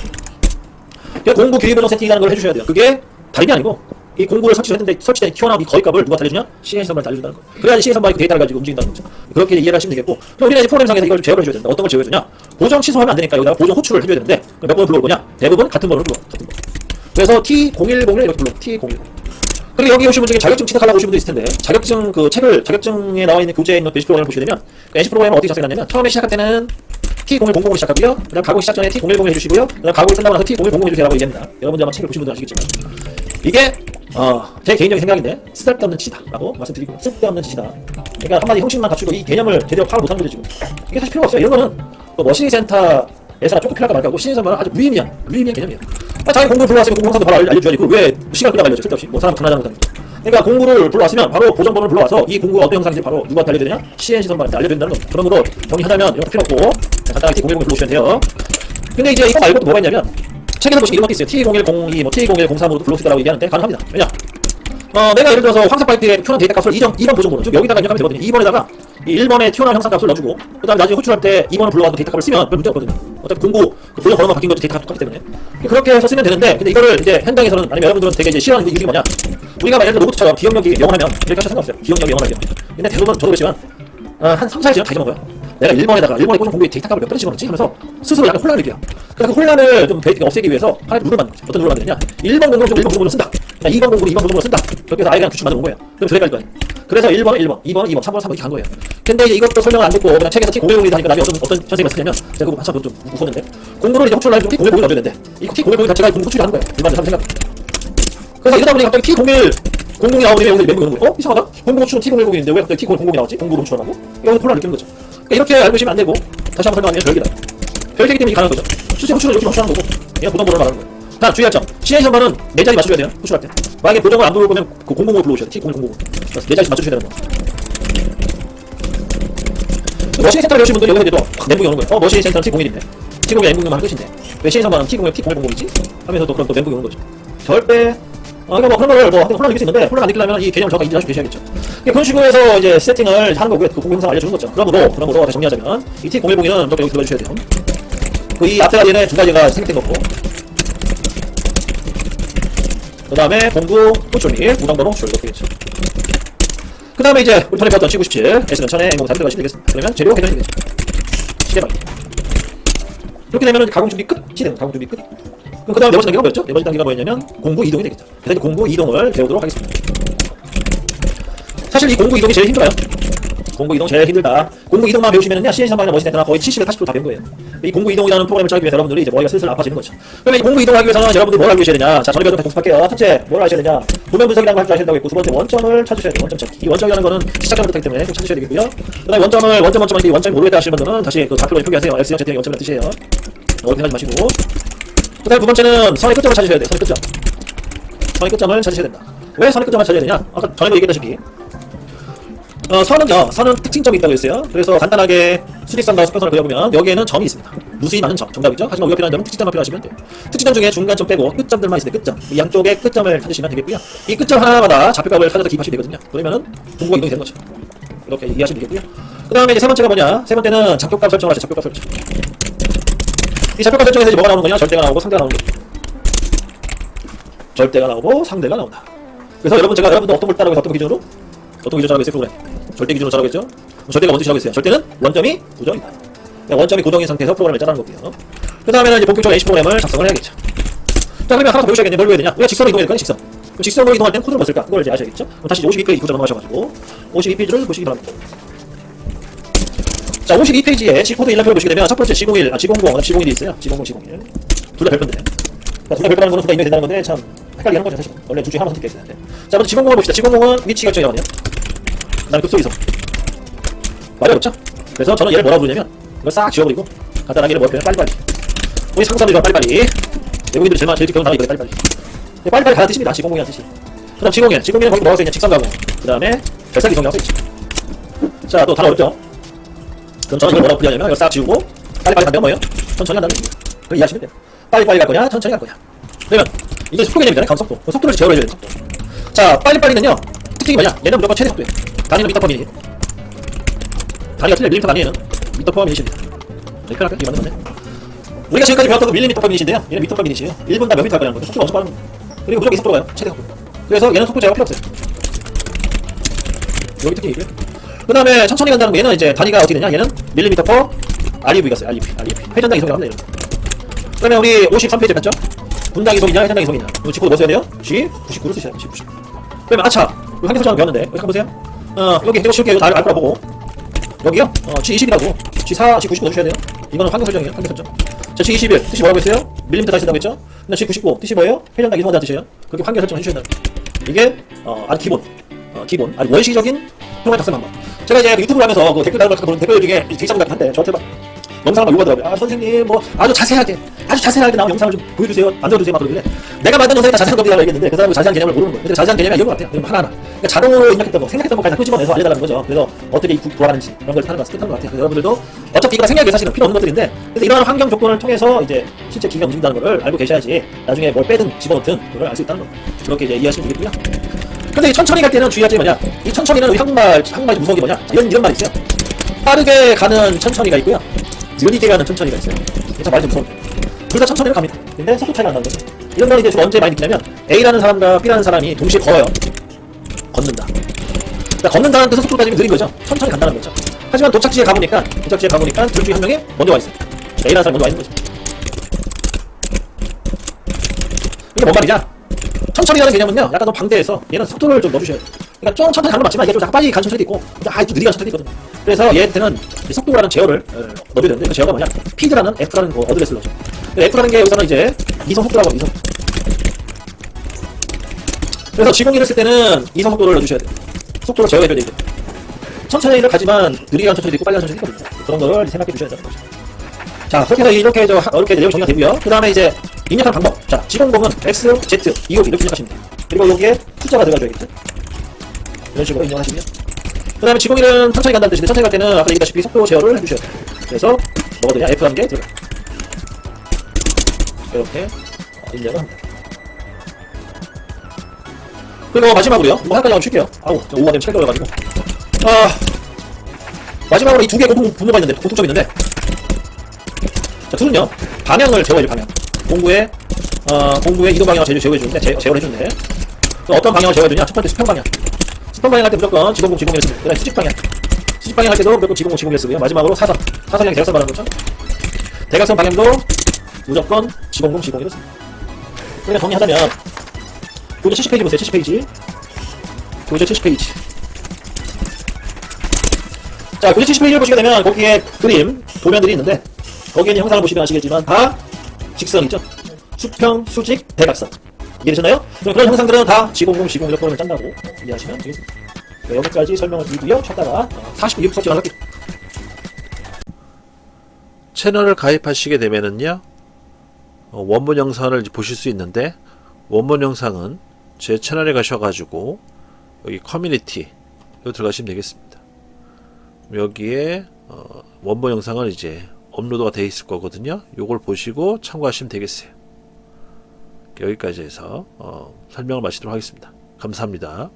공구 길이 보정 세팅이라는 걸 해주셔야 돼요. 그게 다른 게 아니고, 이 공구를 설치했는데 설치된 튀어나온 이 거리값을 누가 달려주냐? CNC 선반을 달려준다는 거예요. 그래야지 CNC 선반이 그 데이터를 가지고 움직인다는 거죠. 그렇게 이해를 하시면 되겠고, 그럼 우리는 이제 프로그램상에서 이걸 제어를 해줘야 된다. 어떤 걸 제어해주냐? 보정 취소하면 안 되니까 여기다가 보정 호출을 해줘야 되는데, 몇 번을 불러올 거냐? 대부분 같은 번호를 불러. 같은 번. 그래서 T010을 이렇게 불러. T010. 그리고 여기 오신 분 중에 자격증 취득하려고 오신 분도 있을 텐데, 자격증 자격증에 나와 있는 교재에 있는 베이직 프로그램을 보시게 되면, 그 NC 프로그램은 어떻게 작성해놨냐면, 처음에 시작할 때는 T0100으로 시작하고요. 그 다음 가공 시작 전에 T0110 해주시고요. 그 다음 가공을 끝나고 나서 T0100 해주세요라고 얘기합니다. 여러분들 아마 책을 보신 분들 아시겠지만, 이게 제 개인적인 생각인데 쓸데없는 짓이다라고 말씀드리고 쓸데없는 짓이다. 그러니까 한마디 형식만 갖추고 이 개념을 제대로 파악을 못하는 거죠 지금. 이게 사실 필요가 없어요. 이런 거는 뭐 머신리 센터에서나 조금 필요할까 말까 하고 신인선발은 아주 무의미한 개념이에요. 자기 공부를 불러왔으면 공부상도 바로 알려줘야지. 그걸 왜 시간 끌어 알려줘? 쓸데없이 뭐 사람 장난하는 거니까. 그러니까 공부를 불러왔으면 바로 보정본을 불러와서 이 공부가 어떤 형상인지 바로 누구한테 알려줘야 되냐? CNC 선발한테 알려줘야 된다는 겁니다. 그러므로 정리하자면 이런 거 필요 없고 간단하게 T010을 불러오시면 돼요. 근데 이제 이거 말고도 뭐가 있냐면 책에서 보시면 이런 것도 있어요. T0102, 뭐 T0103으로도 불러올 수 있다고 얘기하는데 가능합니다. 왜냐? 내가 예를 들어서 황사파이트에 튀어나온 데이터 값을 2번 보정본은 즉 여기다가 입력하면 되거든요. 2번에다가 이 1번에 튀어나온 형상 값을 넣어주고 그 다음에 나중에 호출할 때 2번을 불러와서 데이터 값을 쓰면 별 문제 없거든요. 어차피 공부 그 보정 번호가 바뀐 거지 데이터 값 똑같기 때문에 그렇게 해서 쓰면 되는데 근데 이거를 이제 현장에서는 아니면 여러분들은 되게 이제 싫어하는 이유가 뭐냐? 우리가 예를 들어 로봇처럼 기억력이 영원하면 이렇게 하셔도 상관없어요. 기억력이 영원하죠. 근데 대부분 저도 그렇지만 한 3, 4일 지나면 다 잊어먹어요. 내가 1번에 꽂은 공부에 데이터 값을 몇 번을 집어넣지? 하면서 스스로 약간 혼란을 느껴요. 그래서 그 혼란을 좀 없애기 위해서 하나의 룰을 만든 거죠. 어떤 룰을 만드느냐? 1번 공부를 1번 보정본을 쓴다. 2번 공부를 2번 보정본을 쓴다. 그렇게 해서 아예 그냥 규칙 만들어 본 거예요. 그럼 두개 깔 거예요. 그래서 1번은 1번, 2번은 2번, 3번은 3번 이렇게 간 거예요. 근데 이제 이것도 설명을 안 듣고 그냥 책에서 T010이 하니까 나중에 어떤 선생님이 쓰냐면 제가 그거 한참 좀 웃었는데 공부를 이제 호출을 하려면 T010을 넣어줘야 되는데 이 T010 자체가 공부 호출을 하는 거예요. 일반적인 사람 생각. 그래서 이러다 보니 갑자기 T0100이 나오더니 여기서 멘붕이 오는 거예요. 이상하다? 공부 호출은 T010인데 왜 갑자기 T010이 나왔지? 공부를 호출하고? 여기서 혼란을 느끼는 거죠. 그러니까 이렇게 알고 계시면 안 되고 다시 한번 설명하면 별개다. 별개이기 때문에 가능한 거죠. 실제 호출은 이렇게 호출하는 거고 그냥 보정본을 말하는 거예요. 자, 주의할 점. CN 선발은 네 자리 맞춰줘야 돼요. 호출할 때. 만약에 보정을 안 부를 거면 그 000을 불러오셔야 돼요. T010. 네 자리씩 맞춰주셔야 되는 거. 머신리 센터를 배우신 분들 여기서 이제 또 멘붕이 오는 거예요. 머신리 센터는 T01인데 T01 N0만 하는 뜻인데 왜 CN 선발은 T01 T0100이지? 하면서 또 그런 또 멘붕이 오는 거죠. 절대 그러니까 뭐 그런 거를 뭐 혼란을 느낄 수 있는데 혼란 안 느끼려면 이 개념을 정확히 인지하시고 계셔야겠죠. 그런 식으로 해서 이제 세팅을 하는 거고요. 그 공부 영상 알려주는 거죠. 그러므로 다시 정리하자면 이 T0110은 무조건 여기 들어주셔야 돼요. 그 이 앞에 가지는 두 가지가 생략된 거고 그 다음에 공부 호출 및 무당번호 호출 이렇게 되겠죠. 그 다음에 이제 우리 전에 배웠던 C97 S는 1000에 N0 다 들어가시면 되겠습니다. 그러면 재료 회전이 되겠죠. 시계방이 이렇게 되면은 가공 준비 끝이 되는 가공 준비 끝. 그럼 그 다음 네 번째 단계가 뭐였죠? 네 번째 단계가 뭐였냐면 공부 이동이 되겠죠. 그래서 이제 공부 이동을 배우도록 하겠습니다. 사실 이 공부 이동이 제일 힘들어요. 공부 이동 제일 힘들다. 공부 이동만 배우시면은요, CNC 선발이나 머신리 센터나 거의 70에서 80% 다 배운 거예요. 이 공부 이동이라는 프로그램을 짜기 위해서 여러분들이 이제 머리가 슬슬 아파지는 거죠. 그러면 이 공부 이동을 하기 위해서는 여러분들이 뭘 알고 계셔야 되냐? 자, 전에 배웠던 복습할게요. 첫째, 뭘 아셔야 되냐? 도면 분석이라는 걸 할 줄 아셔야 된다고 했고, 두 번째, 원점을 찾으셔야 돼요. 원점 찾기. 이 원점이라는 거는 시작점부터 하기 때문에 꼭 찾으셔야 되겠고요. 그 다음에 원점이 모르겠다 하시는 분들은 다시 그 좌표로 표기하세요. X형, Z형이 원점이라는 뜻이에요. 어렵게 하지 마시고. 그 다음에 두 번째는 선의 끝점을 찾으셔야 돼요. 선의 끝점을 찾으셔야 된다. 왜 선의 끝점을 찾아야 되냐? 아까 전에도 얘기했다시피 선은 특징점이 있다고 했어요. 그래서 간단하게 수직선과 수평선을 그려보면 여기에는 점이 있습니다. 무수히 많은 점, 정답이죠? 하지만 우리가 필요한 점은 특징점만 필요하시면 돼요. 특징점 중에 중간점 빼고 끝점들만 있을 때 끝점, 이 양쪽에 끝점을 찾으시면 되겠고요. 이 끝점 하나마다 좌표값을 찾아서 기입하시면 되거든요. 그러면은 공부가 이동이 되는 거죠. 이렇게 이해하시면 되겠고요. 그 다음에 이제 세 번째가 뭐냐? 세 번째는 좌표값 설정을 하세요. 좌표값 설정. 이 좌표값 설정에서 이제 뭐가 나오는 거냐? 절대가 나오고 상대가 나오는 거죠. 절대가 나오고 상대가 나온다. 그래서 여러분들 어떤 걸 따라고 해서 어떤 기준으로 짜라고 했어요? 프로그램. 절대 기준으로 짜라고 했죠? 절대가 뭔 뜻이라고 했어요? 절대는 원점이 고정이다. 원점이 고정인 상태에서 프로그램을 짜라는 거고요. 그 다음에는 이제 본격적으로 AC 프로그램을 작성을 해야겠죠. 자, 그러면 하나 더 배우셔야겠네. 뭘 배워야 되냐? 우리가 직선으로 이동해야 될 거니 직선. 그럼 직선으로 이동할 때는 코드를 뭐 쓸까? 그걸 이제 아셔야겠죠? 그럼 다시 52페이지 구조 넘어가셔가지고 52페이지를 보시기 바랍니다. 자, 52페이지에 G코드 1란표를 보시게 되면 첫 번째 G01, G00, G01이 있어요. G00, G01. 둘 다 별표인데. 둘 다 별표라는 거는 둘 다 입력이 된다는 건데 참 헷갈리게 하는 거죠, 사실. 원래 둘 중에 하나 선택해야 되는데. 자, 먼저 G00을 봅시다. G00은 위치 결정이거든요. 그 다음에 급소 이성. 말이 어렵죠? 그래서 저는 얘를 뭐라고 부르냐면 이걸 싹 지워버리고 간단하게 얘를 뭐라고 빨리빨리. 우리 상사들이 좋아 빨리빨리. 외국인들이 제일 배운 단어가 이거예요. 빨리빨리. 빨리빨리 가는 뜻입니다. G00이라는 뜻이. 그 다음 G01은 거기 뭐가 써있냐? 직선가공. 그 다음에 별상 이성이라고 써있지. 자, 또 단어 어렵죠? 그럼 저는 이걸 뭐라고 부르냐면 이걸 싹 지우고 빨리빨리 간다면 뭐예요? 천천히 간다는 얘기예요. 그럼 이해하시면 돼요. 빨리빨리 갈 거냐? 천천히 갈 거냐? 그러면 이게 속도 개념이잖아요. 감속도. 속도를 제어를 해줘야 돼요. 속도. 자, 빨리빨리는요. 특징이 뭐냐? 얘는 무조건 최대 속도예요. 단위는 미터 퍼 미니. 단위가 틀려. 밀리미터가 아니에요. 미터 퍼 미니십니다. 이렇게 할까요? 이게 맞는 건데. 우리가 지금까지 배웠던 건 밀리미터 퍼 미니신데요. 얘는 미터 퍼 미니시에요. 1분 다 몇 미터 할 거냐는 거죠. 속도가 엄청 빠른 겁니다. 그리고 무조건 이 속도가 가요. 최대 속도. 그래서 얘는 속도 제어가 필요 없어요. 여기 특징이 있고요. 그 다음에 천천히 간다는 거 얘는 이제 단위가 어떻게 되냐? 얘는 밀리미터 퍼 REV가 써요. REV. 회전당 이송이라고 합니다. 그러면 우리 53페이지 봤죠? 분당 이송이냐 회전당 이송이냐. 이거 G코드 뭐 써야 돼요? G99를 쓰셔야 돼요. G99. 그러면 아차. 여기 한개 설정을 배웠는데 여기 한번 보세요. 여기 이거 쉴게요. 이거 알 거라 보고. 여기요? G20이라고. G4, G99 넣으셔야 돼요. 이거는 환경 설정이에요. 환경 설정. 자, G21 뜻이 뭐라고 했어요? 밀리미터 다시 쓴다고 했죠? 근데 G99 뜻이 뭐예요? 회전당 이송한다는 뜻이에요. 그렇게 환경 설정을 해주셔야 된다. 이게 아주 기본 아주 원시적인 프로그램 작성 방법. 제가 이제 유튜브를 하면서 그 댓글 달고 그런 댓글 중에 제이사분들 한테 저한테 막 영상을 막 요구하더라고요. 아 선생님 뭐 아주 자세하게 나온 영상을 좀 보여주세요, 만들어주세요 막 그러길래 내가 만든 영상이 다 자세한 겁니다라고 얘기했는데 그 사람은 자세한 개념을 모르는 거예요. 근데 자세한 개념이 이런 것 같아요. 그럼 하나하나 그러니까 자동으로 입력했던 거, 생각했던 것까지 다 끄집어내서 알려달라는 거죠. 그래서 어떻게 구하는지 그런 걸 하는 거 뜻하는 것 같아요. 그래서 여러분들도 어차피 이거가 생각이 사실은 필요 없는 것들인데 그래서 이러한 환경 조건을 통해서 이제 실제 기계가 움직인다는 걸 알고 계셔야지 나중에 뭘 빼든 집어넣든 그걸 알 수 있다는 거예요. 그렇게 이제 이해하시면 되겠고요. 근데 이 천천히 갈 때는 주의할 점이 뭐냐, 이 천천히는 우리 한국말이 무서운 게 뭐냐, 이런 말이 있어요. 빠르게 가는 천천히가 있고요, 느리게 가는 천천히가 있어요. 참 말이 좀 무서운데 둘 다 천천히로 갑니다. 근데 속도 차이가 난다는 거죠. 이런 건 이제 좀 언제 많이 느끼냐면 A라는 사람과 B라는 사람이 동시에 걸어요. 걷는다. 그러니까 걷는다는 뜻은 속도로 따지면 느린 거죠. 천천히 간다는 거죠. 하지만 도착지에 가보니까 둘 중에 한 명이 먼저 와 있어요. A라는 사람이 먼저 와 있는 거죠. 이게 뭔 말이냐? 천천히라는 개념은요, 약간 더 방대해서 얘는 속도를 좀 넣어주셔야 돼요. 그러니까 좀 천천히 가는 건 맞지만 이게 좀 약간 빨리 가는 천천히도 있고 좀 느리게 가는 천천히도 있거든요. 그래서 얘한테는 속도라는 제어를 넣어줘야 되는데 그 제어가 뭐냐, 피드라는 F라는 거 어드레스를 넣어줘. F라는 게 여기서는 이제 이성 속도라고 합니다. 그래서 지공기를 쓸 때는 이성 속도를 넣어주셔야 돼요. 속도를 제어해줘야 되거든요. 천천히를 가지만 느리게 가는 천천히도 있고 빨리 가는 천천히도 있거든요. 그런 걸 생각해 주셔야 되는 거죠. 자, 그렇게 해서 이렇게 이렇게 내용 정리가 되고요. 그 다음에 이제 입력하는 방법. 자, 지공공은 X, Z, 이렇게 입력하시면 돼요. 그리고 여기에 숫자가 들어가줘야겠죠. 이런 식으로 입력하시면. 그 다음에 지공일은 천천히 간다는 뜻인데 천천히 갈 때는 아까 얘기했다시피 속도 제어를 해주셔야 돼요. 그래서 뭐가 되냐, F 한 개 들어가요. 이렇게 입력을 합니다. 그리고 마지막으로요, 뭐 하나까지 한번 쉴게요. 아우, 저 오후가 되면 책 걸려가지고. 마지막으로 이 두 개의 공통점이 있는데, 자, 둘은요, 방향을 제어해줘, 방향. 공구의 이동 방향을 제어를 해주는데, 어떤 방향을 제어해주냐? 첫 번째 수평 방향. 수평 방향 할 때 무조건 지공공 지공을 쓰고, 그 다음에 수직 방향. 수직 방향 할 때도 무조건 지공공 지공을 쓰고요. 마지막으로 사선형 대각선 말하는 거죠. 대각선 방향도 무조건 지공공 지공으로 씁니다. 그러니까 정리하자면, 교재 70페이지 보세요, 70페이지. 교재 70페이지. 자, 교재 70페이지를 보시게 되면, 거기에 그림, 도면들이 있는데, 거기에 있는 형상을 보시면 아시겠지만 다 직선이죠. 수평, 수직, 대각선. 이해되셨나요? 그런 형상들은 다 지공공, 지공 이렇게 짠다고 이해하시면 되겠습니다. 네, 여기까지 설명을 드리고요. 쉬었다가 42부 수업 진행할게요. 채널을 가입하시게 되면은요, 원본 영상을 보실 수 있는데, 원본 영상은 제 채널에 가셔가지고 여기 커뮤니티 여기 들어가시면 되겠습니다. 여기에 원본 영상을 이제 업로드가 되어 있을 거거든요. 요걸 보시고 참고하시면 되겠어요. 여기까지 해서 설명을 마치도록 하겠습니다. 감사합니다.